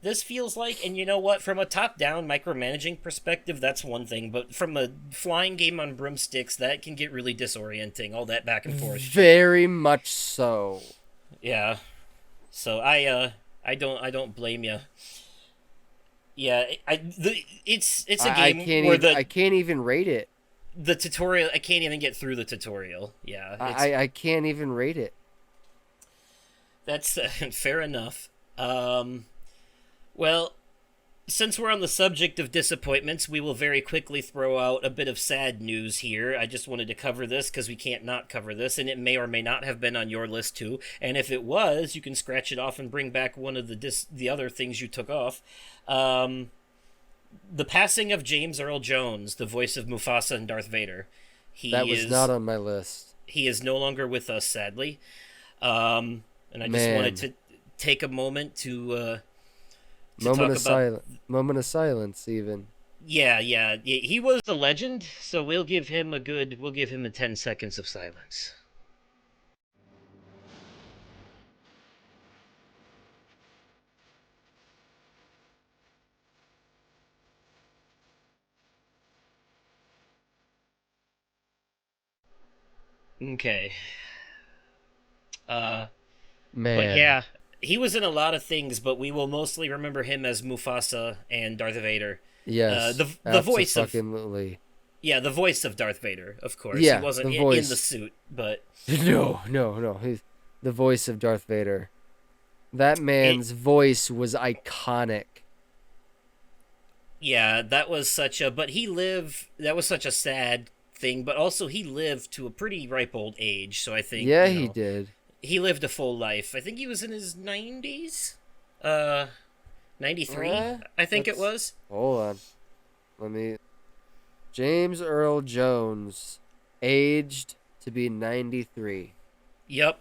this feels like. And you know what? From a top-down micromanaging perspective, that's one thing. But from a flying game on broomsticks, that can get really disorienting. All that back and forth shit. Very much so. Yeah. So I don't blame you. Yeah, it's a I game can't where even I can't even rate it. the tutorial, I can't even get through the tutorial. Yeah, I can't even rate it. that's fair enough. Well, since we're on the subject of disappointments, we will very quickly throw out a bit of sad news here. I just wanted to cover this because we can't not cover this, and it may or may not have been on your list too. And if it was, you can scratch it off and bring back one of the other things you took off. The passing of James Earl Jones, the voice of Mufasa and Darth Vader. That was not on my list. He is no longer with us, sadly. And I just Man. wanted to take a moment to Moment talk about. Moment of silence, even. Yeah. He was a legend, so we'll give him a 10 seconds of silence. Okay. Uh, but Man. yeah, he was in a lot of things, but we will mostly remember him as Mufasa and Darth Vader. Yes. The voice of Absolutely. yeah, the voice of Darth Vader, of course. Yeah, He wasn't the in the voice. suit, but No. He's the voice of Darth Vader. That it, man's voice was iconic. yeah, that was such a. But he lived. That was such a sad thing. But also, he lived to a pretty ripe old age. So I think Yeah, he did. he lived a full life. I think he was in his 90s. 93. I think it was. Hold on. Let me. James Earl Jones, aged to be 93. Yep.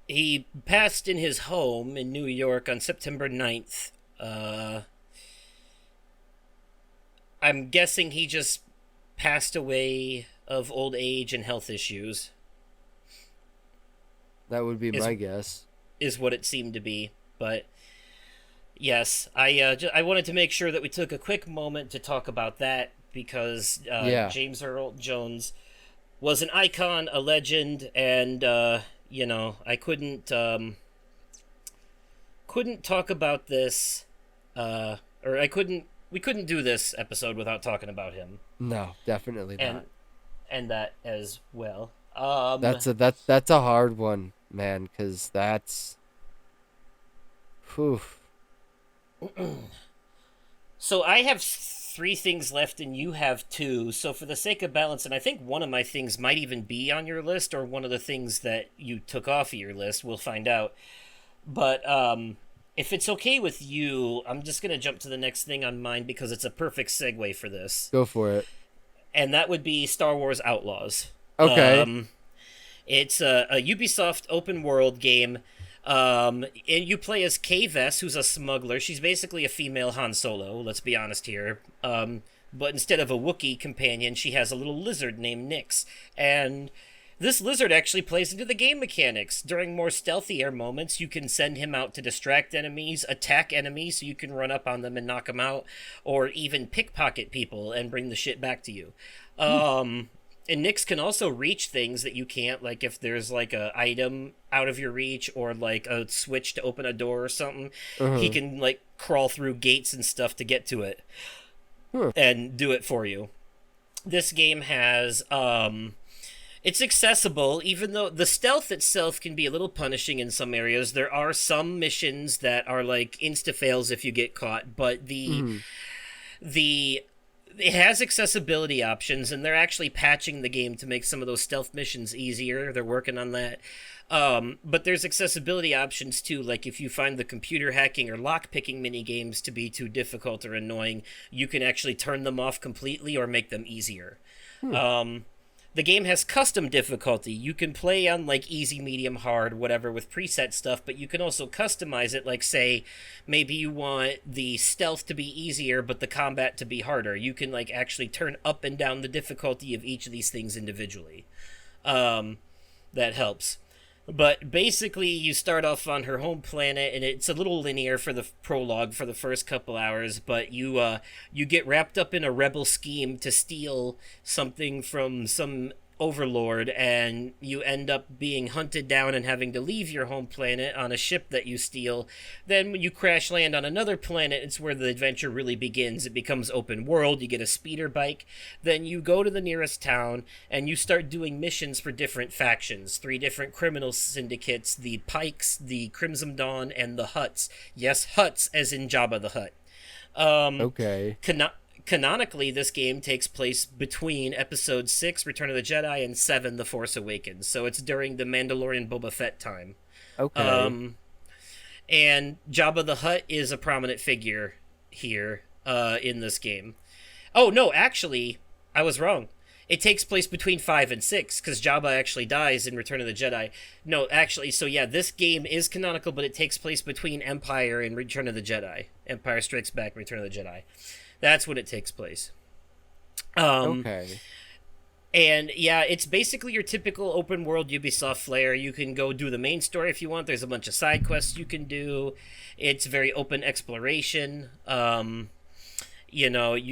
He passed in his home in New York on September 9th. I'm guessing he just passed away of old age and health issues. That would be Is my guess. is what it seemed to be. But yes, I wanted to make sure that we took a quick moment to talk about that because Yeah. James Earl Jones was an icon, a legend, and I couldn't talk about this, or I couldn't. We couldn't do this episode without talking about him No, definitely and not. that as well. That's a hard one, man, because that's. Whew. So I have three things left, and you have two. So for the sake of balance, and I think one of my things might even be on your list, or one of the things that you took off of your list. We'll find out. But if it's okay with you, I'm just gonna jump to the next thing on mine because it's a perfect segue for this, Go for it. and that would be Star Wars Outlaws. Okay. It's a Ubisoft open world game. And you play as Kay Vess, who's a smuggler. She's basically a female Han Solo, let's be honest here. But instead of a Wookiee companion, she has a little lizard named Nyx. And this lizard actually plays into the game mechanics. During more stealthier moments, you can send him out to distract enemies, attack enemies so you can run up on them and knock them out, or even pickpocket people and bring the shit back to you. And Nyx can also reach things that you can't, like if there's like a item out of your reach or like a switch to open a door or something, he can like crawl through gates and stuff to get to it and do it for you. This game has it's accessible, even though the stealth itself can be a little punishing in some areas. There are some missions that are like insta fails if you get caught, but the it has accessibility options, and they're actually patching the game to make some of those stealth missions easier. They're working on that. But there's accessibility options too, like if you find the computer hacking or lockpicking mini games to be too difficult or annoying, you can actually turn them off completely or make them easier. The game has custom difficulty. You can play on like easy, medium, hard, whatever with preset stuff, but you can also customize it. Like say, maybe you want the stealth to be easier, but the combat to be harder. You can like actually turn up and down the difficulty of each of these things individually. That helps. But basically, you start off on her home planet, and it's a little linear for the prologue for the first couple hours. But you get wrapped up in a rebel scheme to steal something from some overlord and you end up being hunted down and having to leave your home planet on a ship that you steal, then when you crash land on another planet, it's where the adventure really begins. It becomes open world, you get a speeder bike, then you go to the nearest town and you start doing missions for different factions, 3 different criminal syndicates, the Pikes, the Crimson Dawn, and the Hutts. Yes, Hutts as in Jabba the Hutt. Okay. Canonically, this game takes place between Episode 6, Return of the Jedi, and 7, The Force Awakens. So it's during the Mandalorian Boba Fett time. Okay. And Jabba the Hutt is a prominent figure here in this game. Oh, no, actually, I was wrong. It takes place between 5 and 6, because Jabba actually dies in Return of the Jedi. No, actually, so yeah, this game is canonical, but it takes place between Empire and Return of the Jedi. Empire Strikes Back, Return of the Jedi. That's when it takes place. Okay. And yeah, it's basically your typical open world Ubisoft flair. You can go do the main story if you want. There's a bunch of side quests you can do. It's very open exploration. You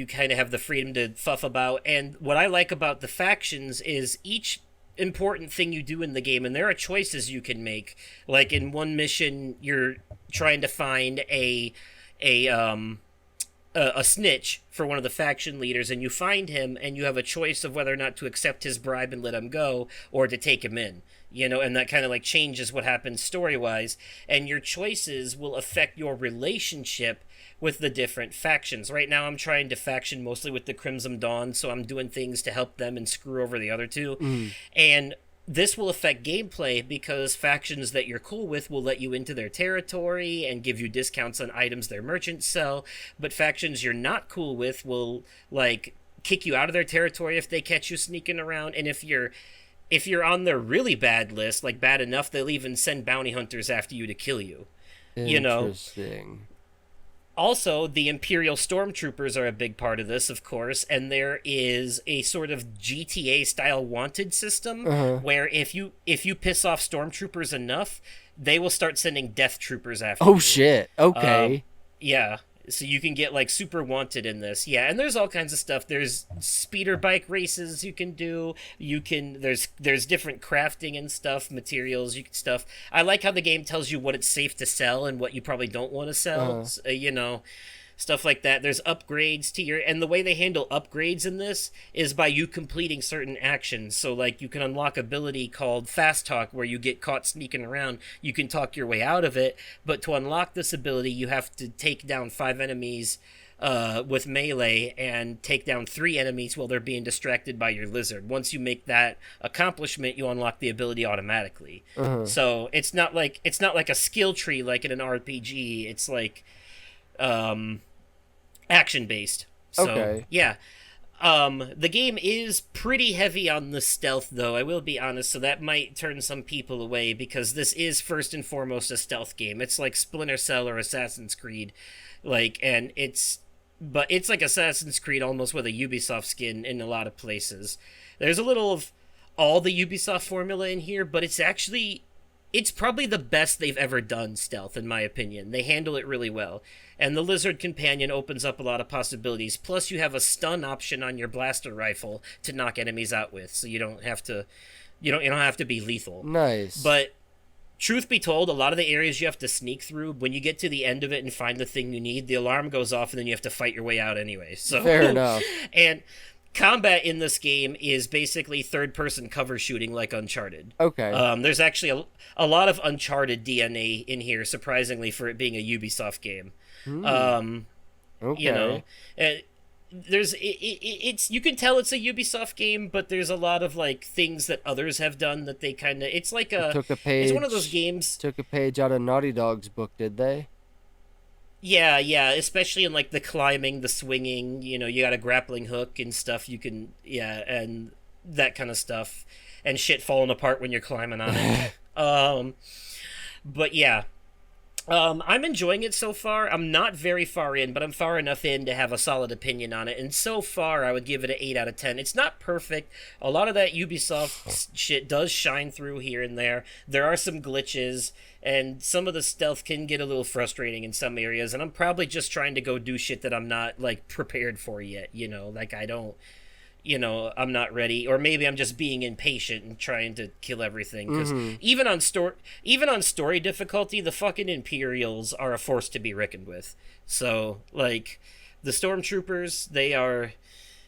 kind of have the freedom to fuff about. And what I like about the factions is each important thing you do in the game, and there are choices you can make. Like in one mission, you're trying to find a snitch for one of the faction leaders, and you find him and you have a choice of whether or not to accept his bribe and let him go or to take him in, and that kind of like changes what happens story-wise, and your choices will affect your relationship with the different factions. Right now I'm trying to faction mostly with the Crimson Dawn, so I'm doing things to help them and screw over the other two. And this will affect gameplay because factions that you're cool with will let you into their territory and give you discounts on items their merchants sell, but factions you're not cool with will like kick you out of their territory if they catch you sneaking around. And if you're on their really bad list, like bad enough, they'll even send bounty hunters after you to kill you. Interesting. Also, the Imperial Stormtroopers are a big part of this, of course, and there is a sort of GTA-style wanted system where if you piss off Stormtroopers enough, they will start sending Death Troopers after you. Oh, shit. Okay. Yeah, so you can get, like, super wanted in this. Yeah, and there's all kinds of stuff. There's speeder bike races you can do. There's different crafting and stuff, materials, stuff. I like how the game tells you what it's safe to sell and what you probably don't want to sell, stuff like that. There's upgrades to and the way they handle upgrades in this is by you completing certain actions. So, like, you can unlock ability called Fast Talk, where you get caught sneaking around. You can talk your way out of it, but to unlock this ability, you have to take down 5 enemies with melee and take down 3 enemies while they're being distracted by your lizard. Once you make that accomplishment, you unlock the ability automatically. So it's not like a skill tree like in an RPG. It's like action based. So, Okay. yeah. The game is pretty heavy on the stealth, though, I will be honest, so that might turn some people away, because this is first and foremost a stealth game. It's like Splinter Cell or Assassin's Creed, but it's like Assassin's Creed almost with a Ubisoft skin in a lot of places. There's a little of all the Ubisoft formula in here, but it's probably the best they've ever done stealth, in my opinion. They handle it really well. And the Lizard Companion opens up a lot of possibilities. Plus, you have a stun option on your blaster rifle to knock enemies out with, so you don't have to be lethal. Nice. But truth be told, a lot of the areas you have to sneak through, when you get to the end of it and find the thing you need, the alarm goes off and then you have to fight your way out anyway. So fair enough. And combat in this game is basically third-person cover shooting like Uncharted. Okay. There's actually a lot of Uncharted DNA in here, surprisingly, for it being a Ubisoft game. Okay. It's you can tell it's a Ubisoft game, but there's a lot of like things that others have done that they kind of. It's like it's one of those games. Took a page out of Naughty Dog's book, did they? Yeah, especially in like the climbing, the swinging. You got a grappling hook and stuff. You can and that kind of stuff, and shit falling apart when you're climbing on it. But yeah. I'm enjoying it so far. I'm not very far in, but I'm far enough in to have a solid opinion on it. And so far, I would give it an 8 out of 10. It's not perfect. A lot of that Ubisoft shit does shine through here and there. There are some glitches, and some of the stealth can get a little frustrating in some areas. And I'm probably just trying to go do shit that I'm not, like, prepared for yet, Like, I don't... I'm not ready, or maybe I'm just being impatient and trying to kill everything. Because Mm-hmm. even on story difficulty, the fucking Imperials are a force to be reckoned with. So like, the stormtroopers, they are.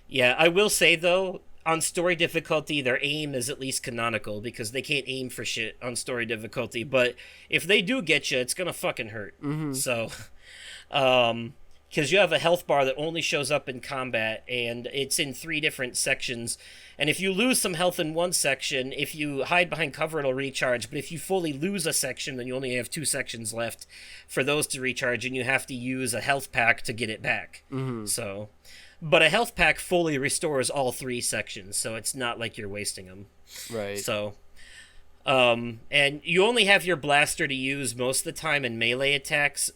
Yeah, I will say though, on story difficulty, their aim is at least canonical because they can't aim for shit on story difficulty. But if they do get you, it's gonna fucking hurt. Mm-hmm. So, um, because you have a health bar that only shows up in combat, and it's in 3 different sections. And if you lose some health in one section, if you hide behind cover, it'll recharge. But if you fully lose a section, then you only have 2 sections left for those to recharge, and you have to use a health pack to get it back. Mm-hmm. So, but a health pack fully restores all 3 sections, so it's not like you're wasting them. Right. So, and you only have your blaster to use most of the time in melee attacks.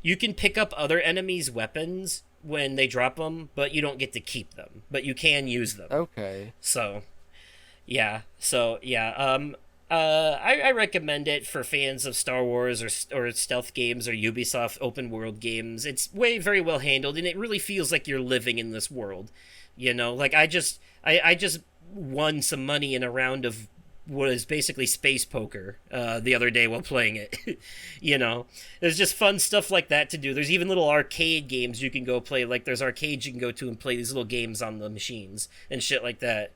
You can pick up other enemies' weapons when they drop them, but you don't get to keep them. But you can use them. Okay. So, yeah. I recommend it for fans of Star Wars or stealth games or Ubisoft open world games. It's very well handled, and it really feels like you're living in this world. Like I just won some money in a round of what is basically space poker the other day while playing it. There's just fun stuff like that to do. There's even little arcade games you can go play. Like there's arcades you can go to and play these little games on the machines and shit like that.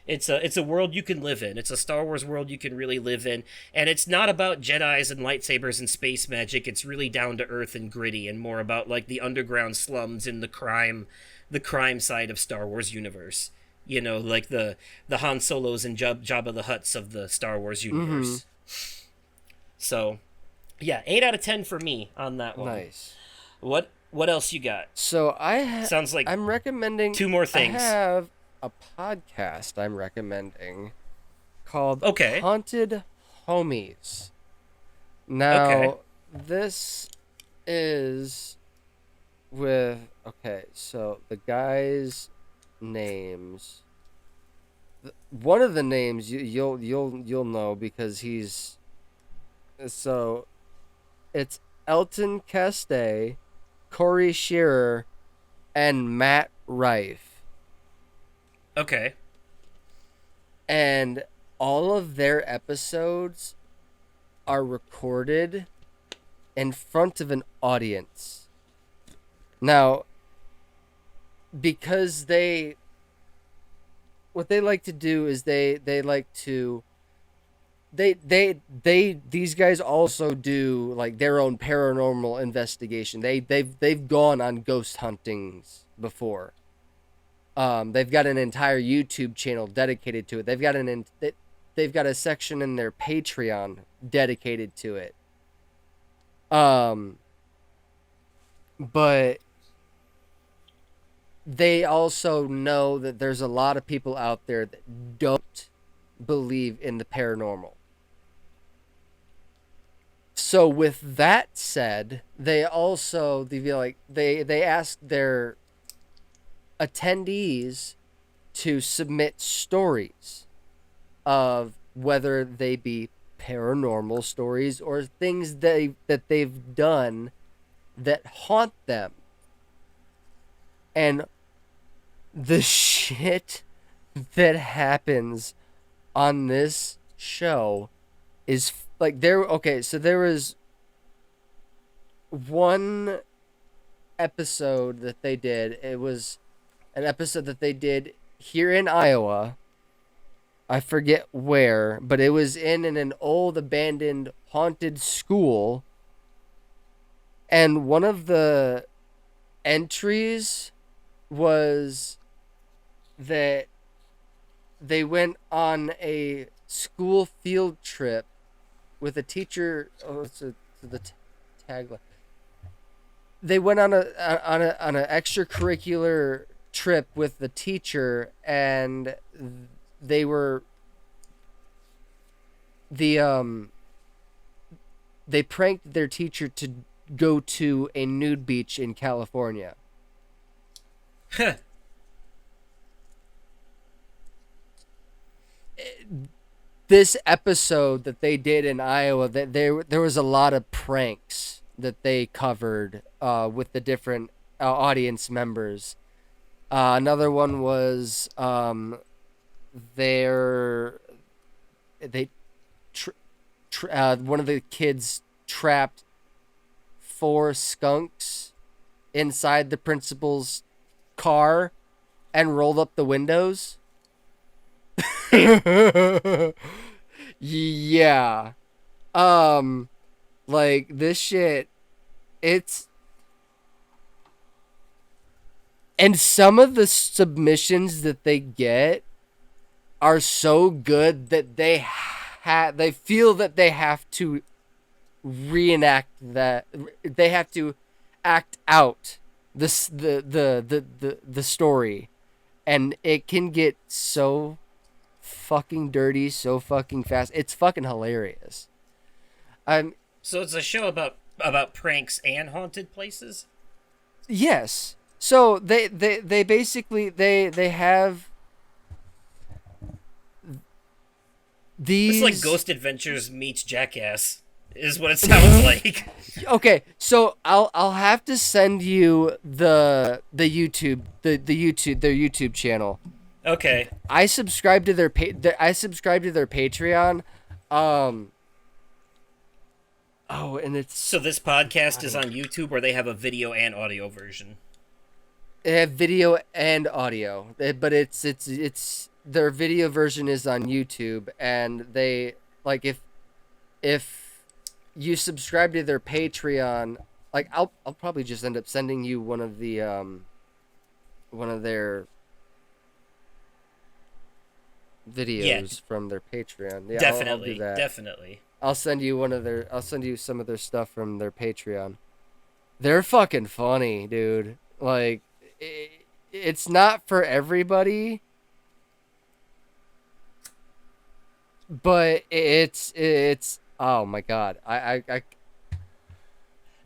It's a world you can live in. It's a Star Wars world you can really live in, and it's not about Jedis and lightsabers and space magic. It's really down to earth and gritty, and more about like the underground slums and the crime side of Star Wars universe. Like the Han Solos and Jabba the Hutts of the Star Wars universe. Mm-hmm. So, yeah, 8 out of 10 for me on that one. Nice. What else you got? So sounds like I'm recommending 2 more things. I have a podcast I'm recommending called Okay. Haunted Homies. Now, this is with so the guys' names. One of the names you'll know because it's Elton Ceste, Corey Shearer, and Matt Rife. Okay. And all of their episodes are recorded in front of an audience. Now, because what they like to do is these guys also do like their own paranormal investigation. They've gone on ghost huntings before. They've got an entire YouTube channel dedicated to it. They've got a section in their Patreon dedicated to it. But they also know that there's a lot of people out there that don't believe in the paranormal. So with that said, they ask their attendees to submit stories of whether they be paranormal stories or things that they've done that haunt them. And the shit that happens on this show is like there was one episode that they did. It was an episode that they did here in Iowa. I forget where, but it was in an old abandoned haunted school. And one of the entries was that they went on a school field trip with a teacher. The tagline. They went on an extracurricular trip with the teacher, and they pranked their teacher to go to a nude beach in California. This episode that they did in Iowa, that there was a lot of pranks that they covered with the different audience members, Another one was their they one of the kids trapped 4 skunks inside the principal's car and rolled up the windows. Yeah. Like this shit, it's and some of the submissions that they get are so good that they feel that they have to reenact that, they have to act out the story, and it can get so fucking dirty so fucking fast. It's fucking hilarious. Um So it's a show about pranks and haunted places. yes. So they basically they have It's these like Ghost Adventures meets Jackass, is what it sounds like. Okay, so I'll have to send you the YouTube their YouTube channel. Okay. I subscribe to their Patreon. Oh, and it's So this podcast is on YouTube, where they have a video and audio version. they have video and audio, but it's their video version is on YouTube, and they like if you subscribe to their Patreon, like I'll probably just end up sending you one of their videos from their Patreon. Yeah, I'll do that. Definitely. I'll send you some of their stuff from their Patreon. They're fucking funny, dude. Like it's not for everybody, but it's oh my god.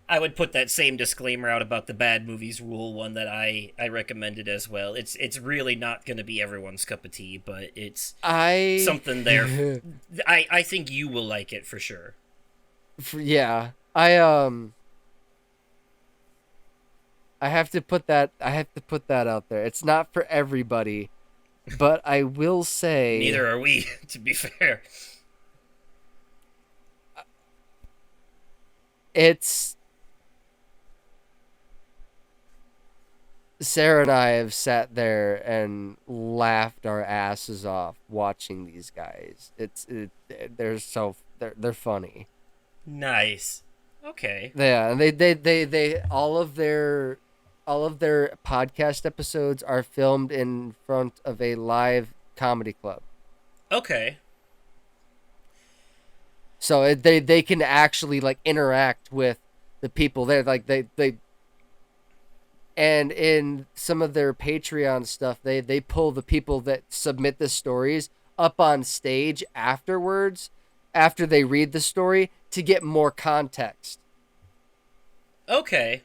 I would put that same disclaimer out about the bad movies rule one that I recommended as well. It's really not going to be everyone's cup of tea, but it's something there. I think you will like it for sure. Yeah. I have to put that out there. It's not for everybody, but I will say Neither are we, to be fair. It's Sarah and I have sat there and laughed our asses off watching these guys. They're funny. Nice. Okay. Yeah, and they all of their podcast episodes are filmed in front of a live comedy club. Okay. So they can actually like interact with the people there, like they and in some of their Patreon stuff, they pull the people that submit the stories up on stage afterwards, after they read the story, to get more context. Okay.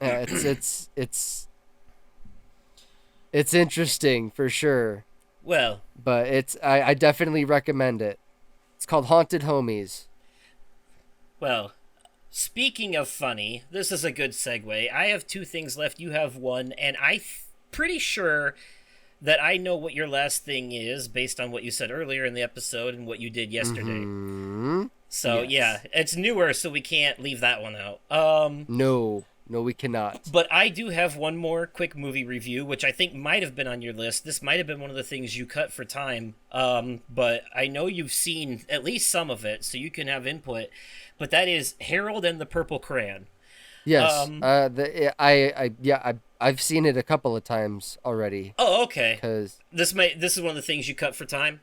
Yeah, it's interesting for sure. Well, But I definitely recommend it. It's called Haunted Homies. well, speaking of funny, this is a good segue. I have 2 things left. You have 1, and I'm pretty sure that I know what your last thing is based on what you said earlier in the episode and what you did yesterday. Mm-hmm. So, Yes. yeah, it's newer, so we can't leave that one out. No, we cannot. But I do have one more quick movie review, which I think might have been on your list. This might have been one of the things you cut for time. But I know you've seen at least some of it, so you can have input. But that is Harold and the Purple Crayon. Yes. I've seen it a couple of times already. Oh, okay. 'Cause This is one of the things you cut for time.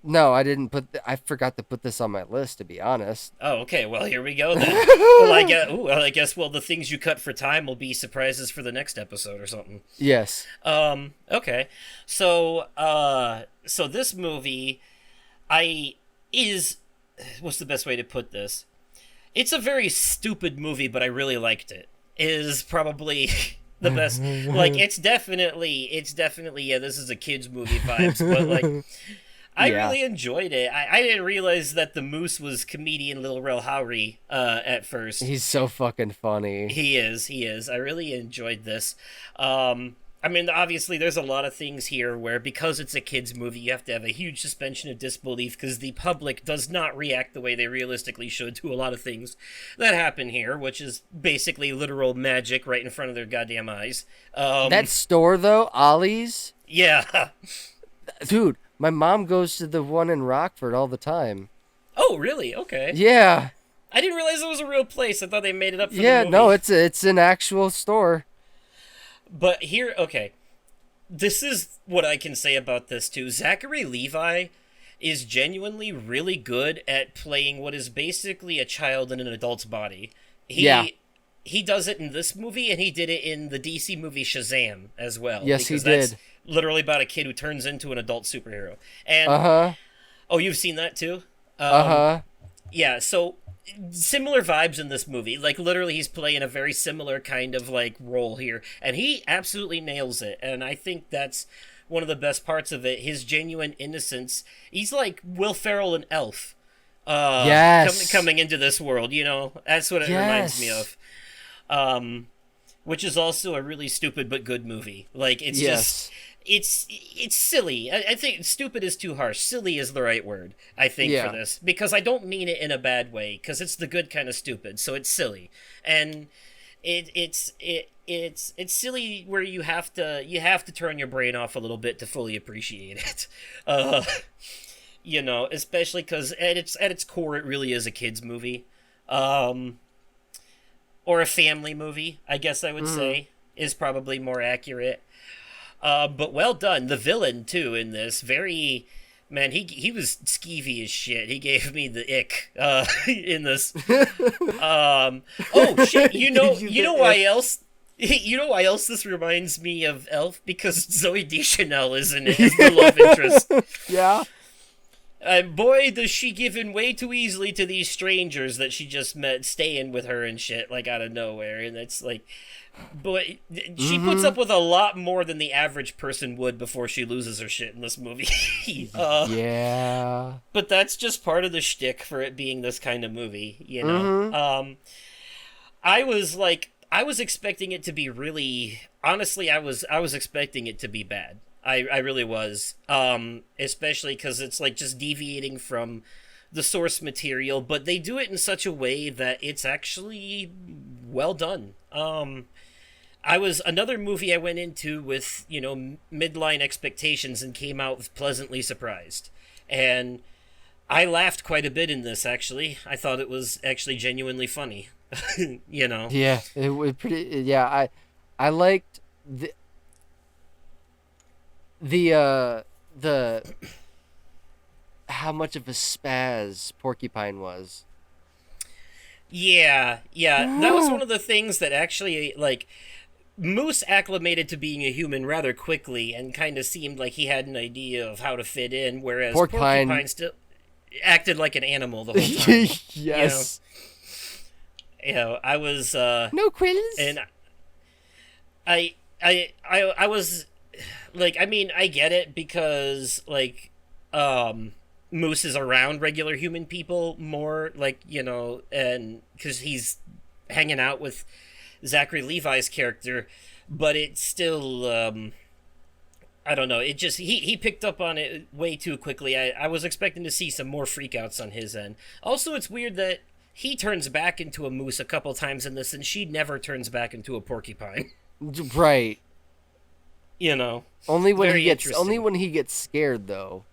no, I didn't I forgot to put this on my list, to be honest. Oh, okay. Well, here we go then. I guess the things you cut for time will be surprises for the next episode or something. Yes. Okay. So this movie what's the best way to put this? It's a very stupid movie, but I really liked it. Is probably the best. Like it's definitely yeah, this is a kids movie vibes, but like I really enjoyed it. I didn't realize that the moose was comedian Lil Rel Howery at first. He's so fucking funny. He is. I really enjoyed this. I mean, obviously, there's a lot of things here where, because it's a kid's movie, you have to have a huge suspension of disbelief because the public does not react the way they realistically should to a lot of things that happen here, which is basically literal magic right in front of their goddamn eyes. That store, though, Ollie's? Yeah. Dude, my mom goes to the one in Rockford all the time. Oh, really? Okay. Yeah. I didn't realize it was a real place. I thought they made it up for the movie. No, it's an actual store. But here, okay, this is what I can say about this, too. Zachary Levi is genuinely really good at playing what is basically a child in an adult's body. He does it in this movie, and he did it in the DC movie Shazam as well. Yes, he that's did. Literally about a kid who turns into an adult superhero. And, oh, you've seen that, too? Yeah, so similar vibes in this movie. Like, literally, he's playing a very similar kind of, like, role here. And he absolutely nails it. And I think that's one of the best parts of it. His genuine innocence. He's like Will Ferrell and Elf. Coming into this world, you know? That's what it reminds me of. Which is also a really stupid but good movie. Like, it's just... It's silly. I think stupid is too harsh. Silly is the right word, I think, for this. Because I don't mean it in a bad way, because it's the good kind of stupid, so it's silly. And it's silly where you have to turn your brain off a little bit to fully appreciate it. You know, especially because at its core, it really is a kid's movie. Or a family movie, I guess I would say, is probably more accurate. But well done. The villain, too, in this. Very... Man, he was skeevy as shit. He gave me the ick in this. Oh, shit. You know why else? You know why else this reminds me of Elf? Because Zooey Deschanel is in it as the love interest. Yeah. And boy, does she give in way too easily to these strangers that she just met staying with her and shit, like, out of nowhere. And it's like... But she puts up with a lot more than the average person would before she loses her shit in this movie. Yeah. But that's just part of the shtick for it being this kind of movie, you know? I was expecting it to be really... Honestly, I was expecting it to be bad. I really was. Especially because it's, like, just deviating from the source material, but they do it in such a way that it's actually well done. Another movie I went into with, you know, midline expectations and came out pleasantly surprised. And I laughed quite a bit in this, actually. I thought it was actually genuinely funny, you know? Yeah, it was pretty, yeah, I liked the how much of a spaz Porcupine was. Yeah, that was one of the things that actually, like, Moose acclimated to being a human rather quickly and kind of seemed like he had an idea of how to fit in, whereas Porcupine still acted like an animal the whole time. Yes. You know, I was, no quills. And I was, like, I mean, I get it because, like, Moose is around regular human people more, like, you know, and because he's hanging out with Zachary Levi's character, but it's still, I don't know, it just, he picked up on it way too quickly. I was expecting to see some more freakouts on his end. Also, it's weird that he turns back into a moose a couple times in this, and she never turns back into a porcupine. Right. You know, only when he gets scared, though.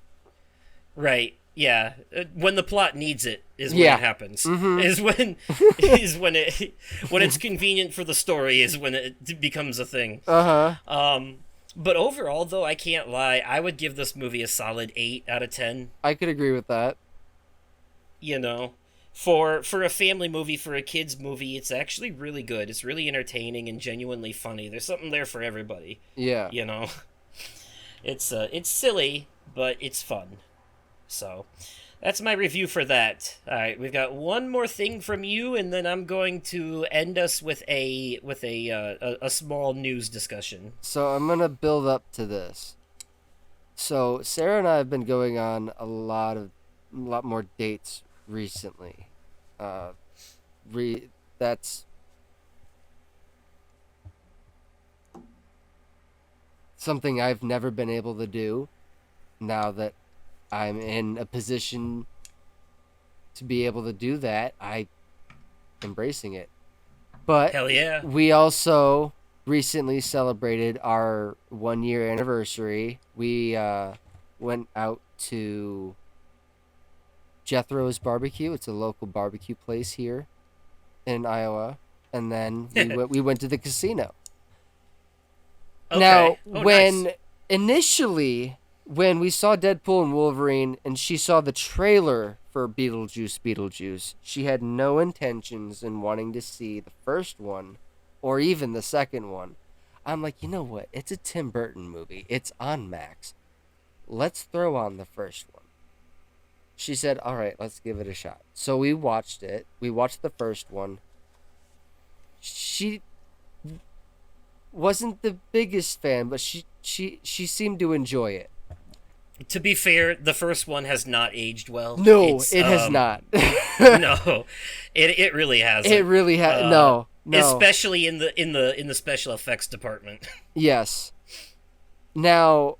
Right. Yeah. When the plot needs it is when it happens. Is when it's convenient for the story is when it becomes a thing. But overall, though, I can't lie. I would give this movie a solid 8 out of 10. I could agree with that. You know, for a family movie, for a kid's movie, it's actually really good. It's really entertaining and genuinely funny. There's something there for everybody. Yeah. You know, it's silly, but it's fun. So, that's my review for that. All right, we've got one more thing from you, and then I'm going to end us with a small news discussion. So I'm gonna build up to this. So Sarah and I have been going on a lot more dates recently. Uh, that's something I've never been able to do. Now that I'm in a position to be able to do that, I embracing it. But Hell yeah. we also recently celebrated our 1 year anniversary. We went out to Jethro's Barbecue. It's a local barbecue place here in Iowa, and then we went to the casino. Now, Okay. Oh, nice. initially when we saw Deadpool and Wolverine, and she saw the trailer for Beetlejuice, she had no intentions in wanting to see the first one, or even the second one. I'm like, you know what? It's a Tim Burton movie. It's on Max. Let's throw on the first one. She said, all right, let's give it a shot. So we watched it. We watched the first one. She wasn't the biggest fan, but she seemed to enjoy it. To be fair, the first one has not aged well. No, it has not. No, it really hasn't. It really has no. Especially in the special effects department. Yes. Now,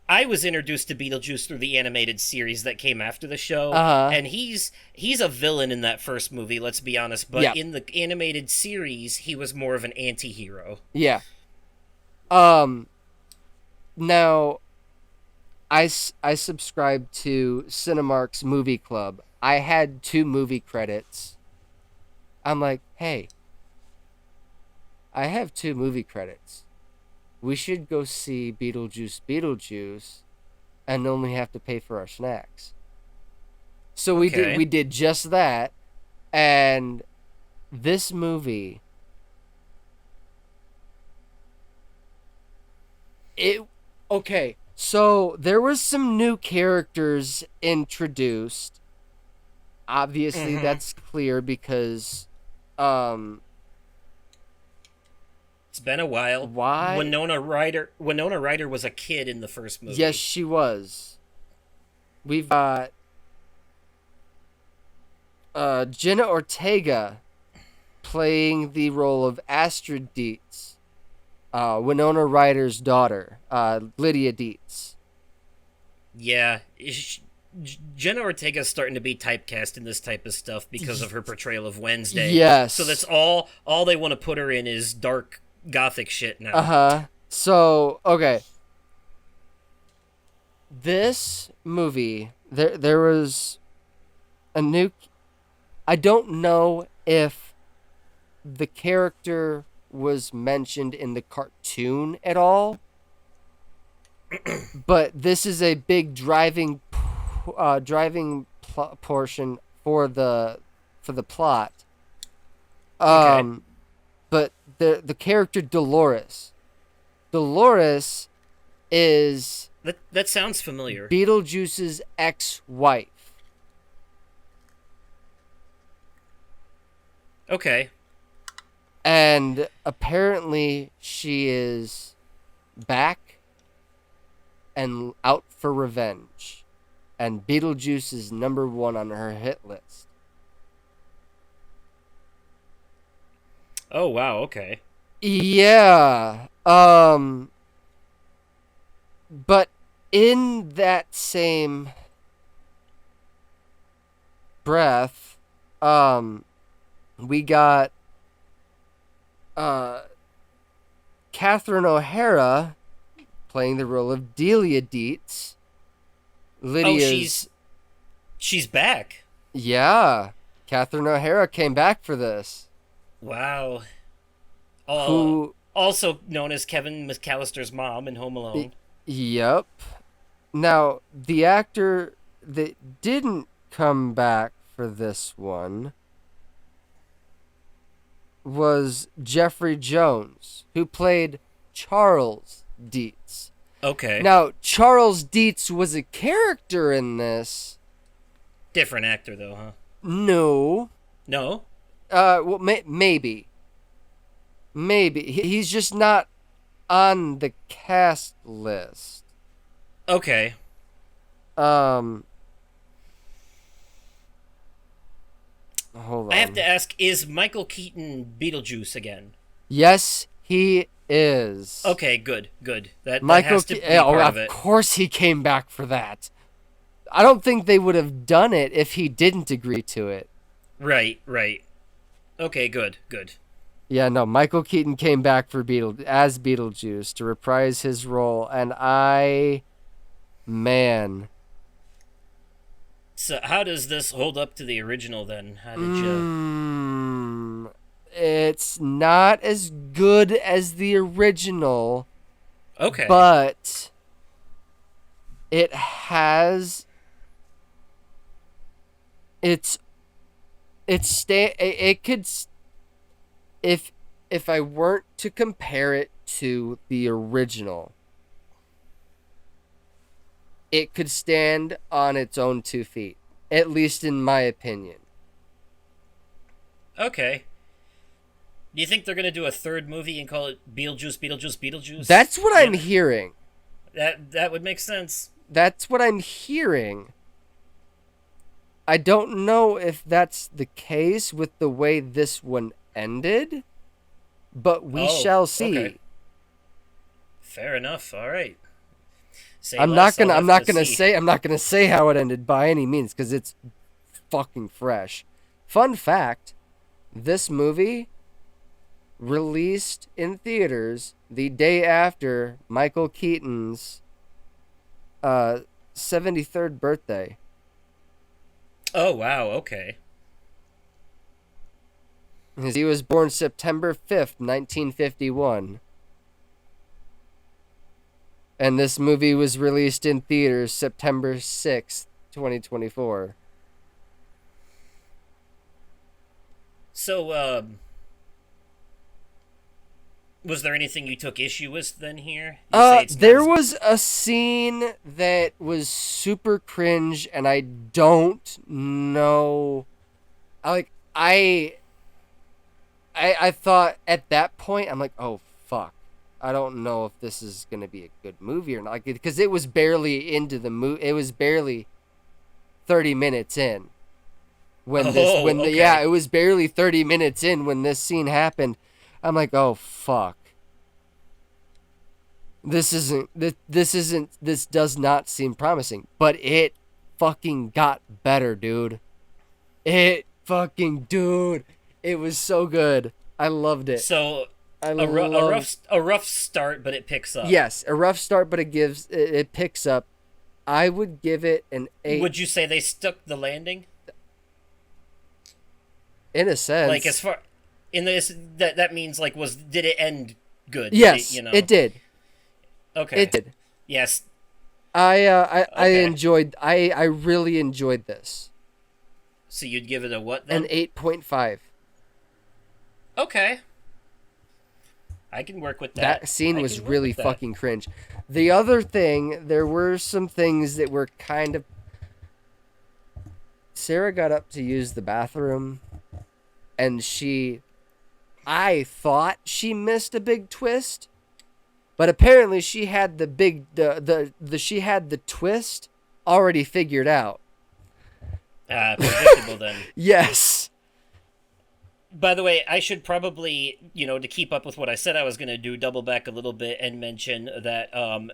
I was introduced to Beetlejuice through the animated series that came after the show, and he's a villain in that first movie. Let's be honest, but in the animated series, he was more of an anti-hero. Yeah. Now, I subscribed to Cinemark's Movie Club. I had 2 movie credits. I'm like, hey, I have 2 movie credits. We should go see Beetlejuice, and only have to pay for our snacks. So we did just that, and this movie, so there was some new characters introduced. Obviously, that's clear because, it's been a while. Why? Winona Ryder was a kid in the first movie. Yes, she was. We've got Jenna Ortega playing the role of Astrid Dietz, Winona Ryder's daughter, Lydia Dietz. Yeah, Jenna Ortega's starting to be typecast in this type of stuff because of her portrayal of Wednesday. Yes. So that's all they want to put her in is dark gothic shit now. So, okay. This movie, there was a new... I don't know if the character was mentioned in the cartoon at all, but this is a big driving portion for the plot. Okay. But the character Dolores is that sounds familiar. Beetlejuice's ex-wife. Okay. And apparently she is back and out for revenge. And Beetlejuice is number 1 on her hit list. Oh, wow, okay. Yeah. But in that same breath, we got Catherine O'Hara playing the role of Delia Dietz. Lydia's... Oh, she's back. Yeah. Catherine O'Hara came back for this. Wow. Who... Also known as Kevin McAllister's mom in Home Alone. Yep. Now, the actor that didn't come back for this one was Jeffrey Jones, who played Charles Dietz. Okay. Now, Charles Dietz was a character in this. Different actor, though, huh? No. No? Well, maybe. Maybe. He's just not on the cast list. Okay. Hold on. I have to ask, is Michael Keaton Beetlejuice again? Yes, he is. Okay, good. That Michael has to be part of it. Of course he came back for that. I don't think they would have done it if he didn't agree to it. Right. Okay, good. Yeah, no, Michael Keaton came back for as Beetlejuice to reprise his role, and man. So how does this hold up to the original then? How did you... It's not as good as the original. Okay. But it has it could, if I weren't to compare it to the original, it could stand on its own 2 feet, at least in my opinion. Okay. Do you think they're going to do a third movie and call it Beetlejuice? That's what I'm hearing. That would make sense. That's what I'm hearing. I don't know if that's the case with the way this one ended, but we shall see. Okay. Fair enough. All right. I'm not gonna say how it ended by any means, because it's fucking fresh. Fun fact: this movie released in theaters the day after Michael Keaton's 73rd birthday. Oh wow! Okay. He was born September 5th, 1951. And this movie was released in theaters September 6th, 2024. So, was there anything you took issue with then here? There was a scene that was super cringe, and I don't know. I thought at that point, I'm like, oh fuck, I don't know if this is gonna be a good movie or not, because it was barely into the movie. It was barely 30 minutes in it was barely 30 minutes in when this scene happened. I'm like, oh fuck. This does not seem promising, but it fucking got better, dude. It was so good. I loved it. So a rough start, but it picks up. Yes, a rough start, but it picks up. I would give it an 8. Would you say they stuck the landing? In a sense, like as far in this, that means like did it end good? Yes, it did. Okay, it did. Yes, I really enjoyed this. So you'd give it a what then? An 8.5. Okay. I can work with that. That scene was really fucking cringe. The other thing, there were some things that were kind of... Sarah got up to use the bathroom, and I thought she missed a big twist, but apparently she had she had the twist already figured out. Predictable then. Yes. By the way, I should probably, to keep up with what I said I was going to do, double back a little bit and mention that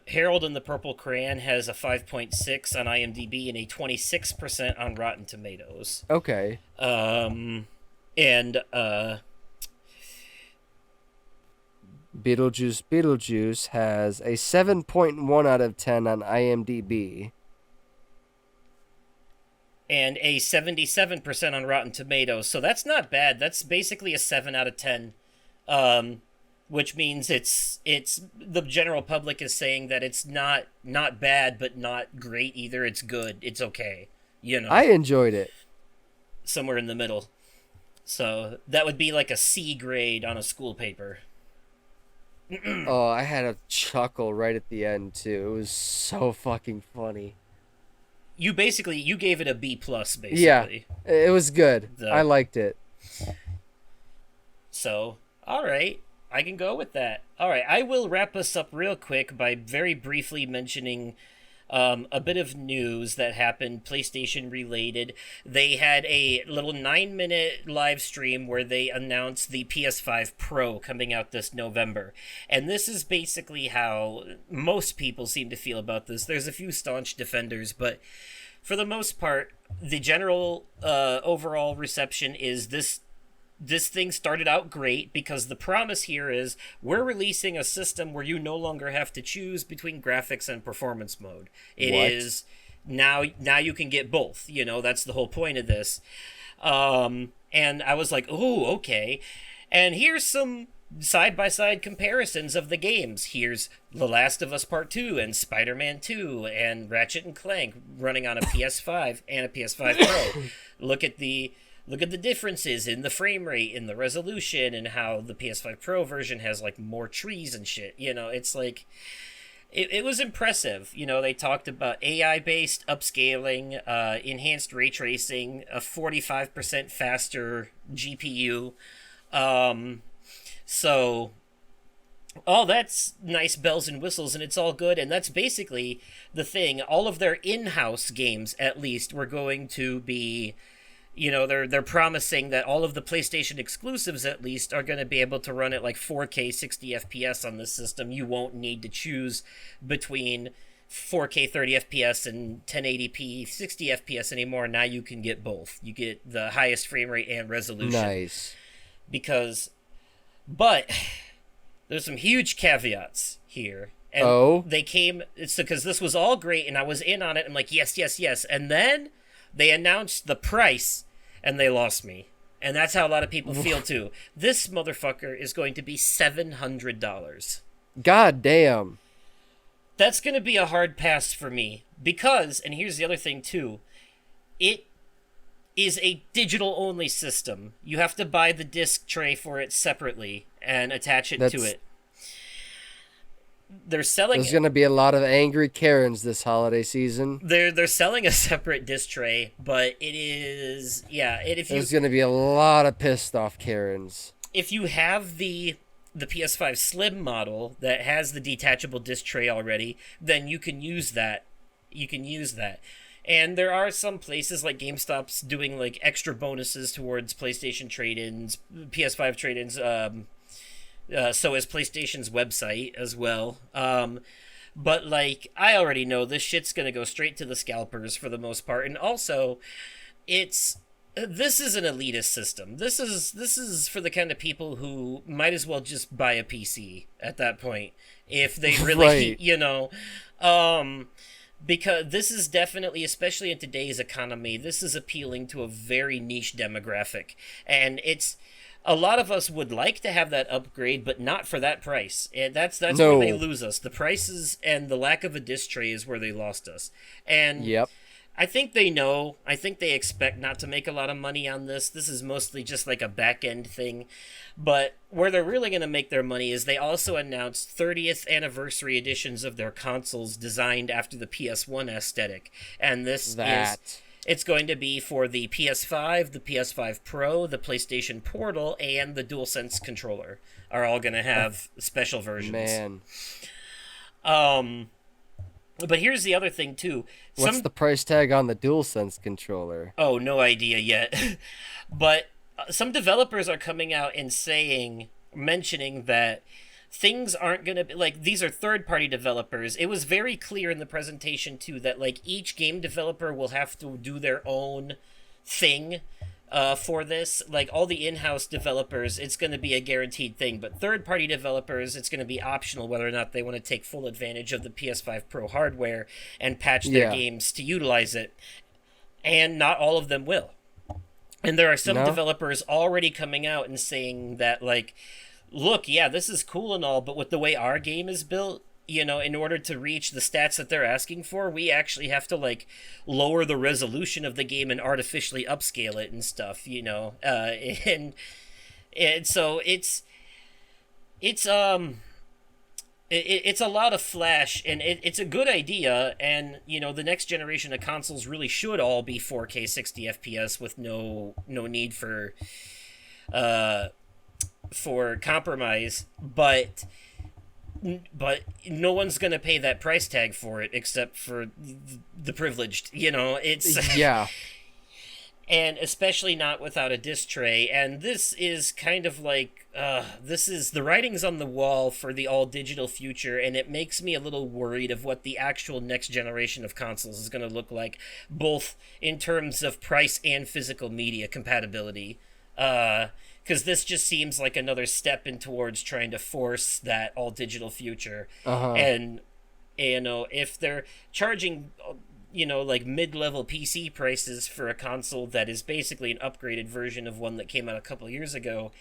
Harold and the Purple Crayon has a 5.6 on IMDb and a 26% on Rotten Tomatoes. Okay. Beetlejuice has a 7.1 out of 10 on IMDb. And a 77% on Rotten Tomatoes. So that's not bad. That's basically a 7 out of 10. Which means it's the general public is saying that it's not bad, but not great either. It's good. It's okay. I enjoyed it. Somewhere in the middle. So that would be like a C grade on a school paper. Oh, I had a chuckle right at the end too. It was so fucking funny. You gave it a B plus, basically. Yeah, it was good. I liked it. So, all right. I can go with that. All right, I will wrap us up real quick by very briefly mentioning a bit of news that happened PlayStation related. They had a little 9-minute live stream where they announced the PS5 Pro coming out this November. And this is basically how most people seem to feel about this. There's a few staunch defenders, but for the most part, the general overall reception is this thing started out great because the promise here is we're releasing a system where you no longer have to choose between graphics and performance mode. It What? is now you can get both. That's the whole point of this. And I was like, oh, okay. And here's some side-by-side comparisons of the games. Here's The Last of Us Part 2 and Spider-Man 2 and Ratchet and Clank running on a PS5 and a PS5 Pro. Look at the differences in the frame rate, in the resolution, and how the PS5 Pro version has like more trees and shit. It's like it was impressive. They talked about AI-based upscaling, enhanced ray tracing, a 45% faster GPU. So all that's nice bells and whistles, and it's all good, and that's basically the thing. All of their in-house games, at least, were going to be, they're promising that all of the PlayStation exclusives, at least, are going to be able to run at like 4K 60 FPS on this system. You won't need to choose between 4K 30 FPS and 1080p 60 FPS anymore. Now you can get both. You get the highest frame rate and resolution. Nice. But there's some huge caveats here. And they came, because this was all great and I was in on it. I'm like, yes, yes, yes. And then they announced the price and they lost me. And that's how a lot of people feel too. This motherfucker is going to be $700. God damn. That's going to be a hard pass for me because, and here's the other thing too, it is a digital-only system. You have to buy the disc tray for it separately and attach it to it. They're selling. There's going to be a lot of angry Karens this holiday season. They're selling a separate disc tray, but it is There's going to be a lot of pissed off Karens. If you have the PS5 Slim model that has the detachable disc tray already, then you can use that. And there are some places like GameStop's doing like extra bonuses towards PlayStation trade-ins, PS5 trade-ins. So is PlayStation's website as well. But like I already know this shit's gonna go straight to the scalpers for the most part, and also this is an elitist system. This is for the kind of people who might as well just buy a PC at that point if they really Right. Because this is definitely, especially in today's economy, this is appealing to a very niche demographic. And a lot of us would like to have that upgrade, but not for that price. And that's No. where they lose us. The prices and the lack of a disc tray is where they lost us. And Yep. I think they know. I think they expect not to make a lot of money on this. This is mostly just like a back-end thing. But where they're really going to make their money is they also announced 30th anniversary editions of their consoles designed after the PS1 aesthetic. And it's going to be for the PS5, the PS5 Pro, the PlayStation Portal, and the DualSense controller are all going to have special versions. Man. But here's the other thing, too. What's the price tag on the DualSense controller? Oh, no idea yet. But some developers are coming out and mentioning that things aren't going to be, like, these are third-party developers. It was very clear in the presentation, too, that, like, each game developer will have to do their own thing for this. Like, all the in-house developers, it's going to be a guaranteed thing, but third-party developers, it's going to be optional whether or not they want to take full advantage of the PS5 Pro hardware and patch their games to utilize it. And not all of them will. And there are some developers already coming out and saying that, like, look, yeah, this is cool and all, but with the way our game is built, in order to reach the stats that they're asking for, we actually have to, like, lower the resolution of the game and artificially upscale it and stuff, and so it's a lot of flash, and it's a good idea, and, the next generation of consoles really should all be 4K 60 FPS with no need for for compromise, but no one's gonna pay that price tag for it except for the privileged. It's Yeah. and especially not without a disc tray. And this is kind of like this is the writing's on the wall for the all digital future, and it makes me a little worried of what the actual next generation of consoles is going to look like, both in terms of price and physical media compatibility. Because this just seems like another step in towards trying to force that all digital future. And if they're charging like mid-level PC prices for a console that is basically an upgraded version of one that came out a couple years ago,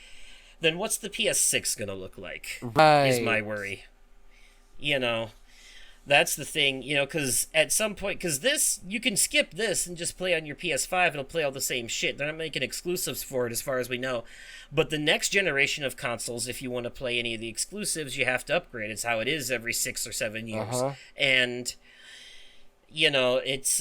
then what's the PS6 gonna look like? Right. Is my worry. That's the thing, because at some point, because this, you can skip this and just play on your PS5, it'll play all the same shit. They're not making exclusives for it as far as we know. But the next generation of consoles, if you want to play any of the exclusives, you have to upgrade. It's how it is every 6 or 7 years. And it's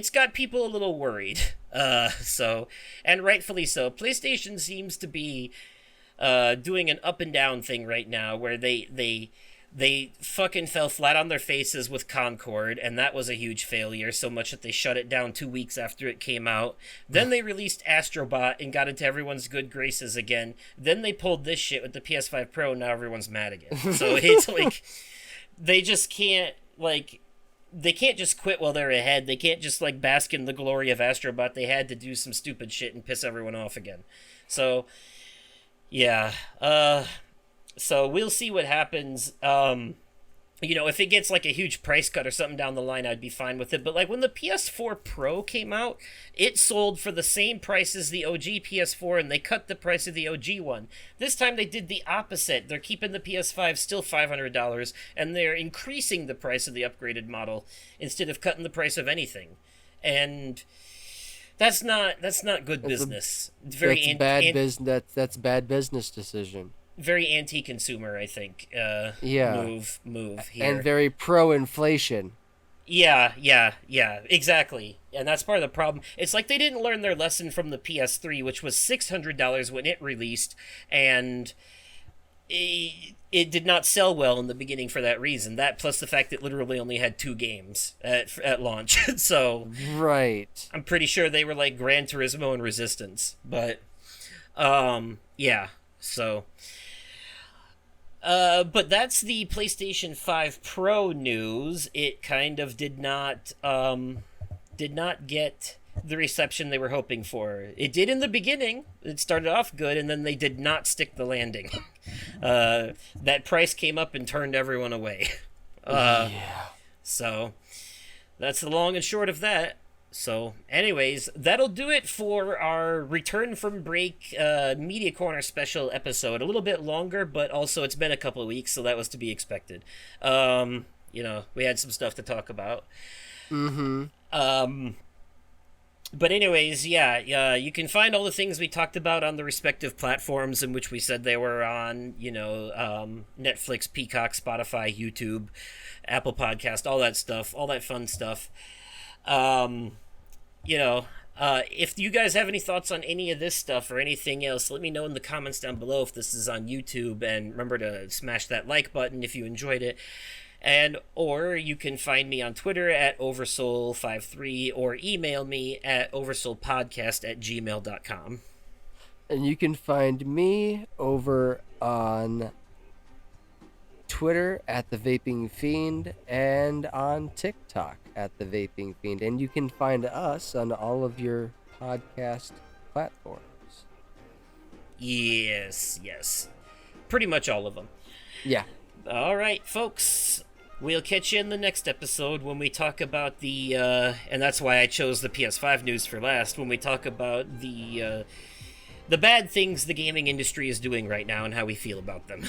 got people a little worried. And rightfully so. PlayStation seems to be doing an up and down thing right now, where they fucking fell flat on their faces with Concord, and that was a huge failure, so much that they shut it down 2 weeks after it came out. Then they released Astrobot and got into everyone's good graces again. Then they pulled this shit with the PS5 Pro, and now everyone's mad again. So it's like, they just can't, they can't just quit while they're ahead. They can't just, bask in the glory of Astrobot. They had to do some stupid shit and piss everyone off again. So, yeah. So we'll see what happens. If it gets, a huge price cut or something down the line, I'd be fine with it. But, when the PS4 Pro came out, it sold for the same price as the OG PS4, and they cut the price of the OG one. This time they did the opposite. They're keeping the PS5 still $500, and they're increasing the price of the upgraded model instead of cutting the price of anything. And that's not good business. That's bad business decision. Very anti-consumer, I think. Move here, and very pro-inflation. Yeah, exactly. And that's part of the problem. It's like they didn't learn their lesson from the PS3, which was $600 when it released, and it did not sell well in the beginning for that reason. That plus the fact that it literally only had 2 games at launch. So right, I'm pretty sure they were like Gran Turismo and Resistance, but yeah. So. But that's the PlayStation 5 Pro news. It kind of did not get the reception they were hoping for. It did in the beginning. It started off good, and then they did not stick the landing. That price came up and turned everyone away. So that's the long and short of that. So, anyways, that'll do it for our Return from Break Media Corner special episode. A little bit longer, but also it's been a couple of weeks, so that was to be expected. We had some stuff to talk about. But anyways, you can find all the things we talked about on the respective platforms in which we said they were on, Netflix, Peacock, Spotify, YouTube, Apple Podcast, all that stuff, all that fun stuff. If you guys have any thoughts on any of this stuff or anything else, let me know in the comments down below if this is on YouTube, and remember to smash that like button if you enjoyed it. Or you can find me on Twitter at Oversoul53 or email me at oversoulpodcast@gmail.com. And you can find me over on Twitter at The Vaping Fiend and on TikTok at The Vaping Fiend. And you can find us on all of your podcast platforms. Yes. Pretty much all of them. Yeah. All right, folks. We'll catch you in the next episode when we talk about the, and that's why I chose the PS5 news for last, when we talk about the bad things the gaming industry is doing right now and how we feel about them.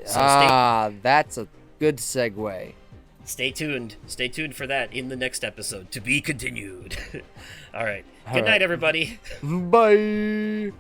So that's a good segue. Stay tuned. Stay tuned for that in the next episode. To be continued. All right. Good night, everybody. Bye.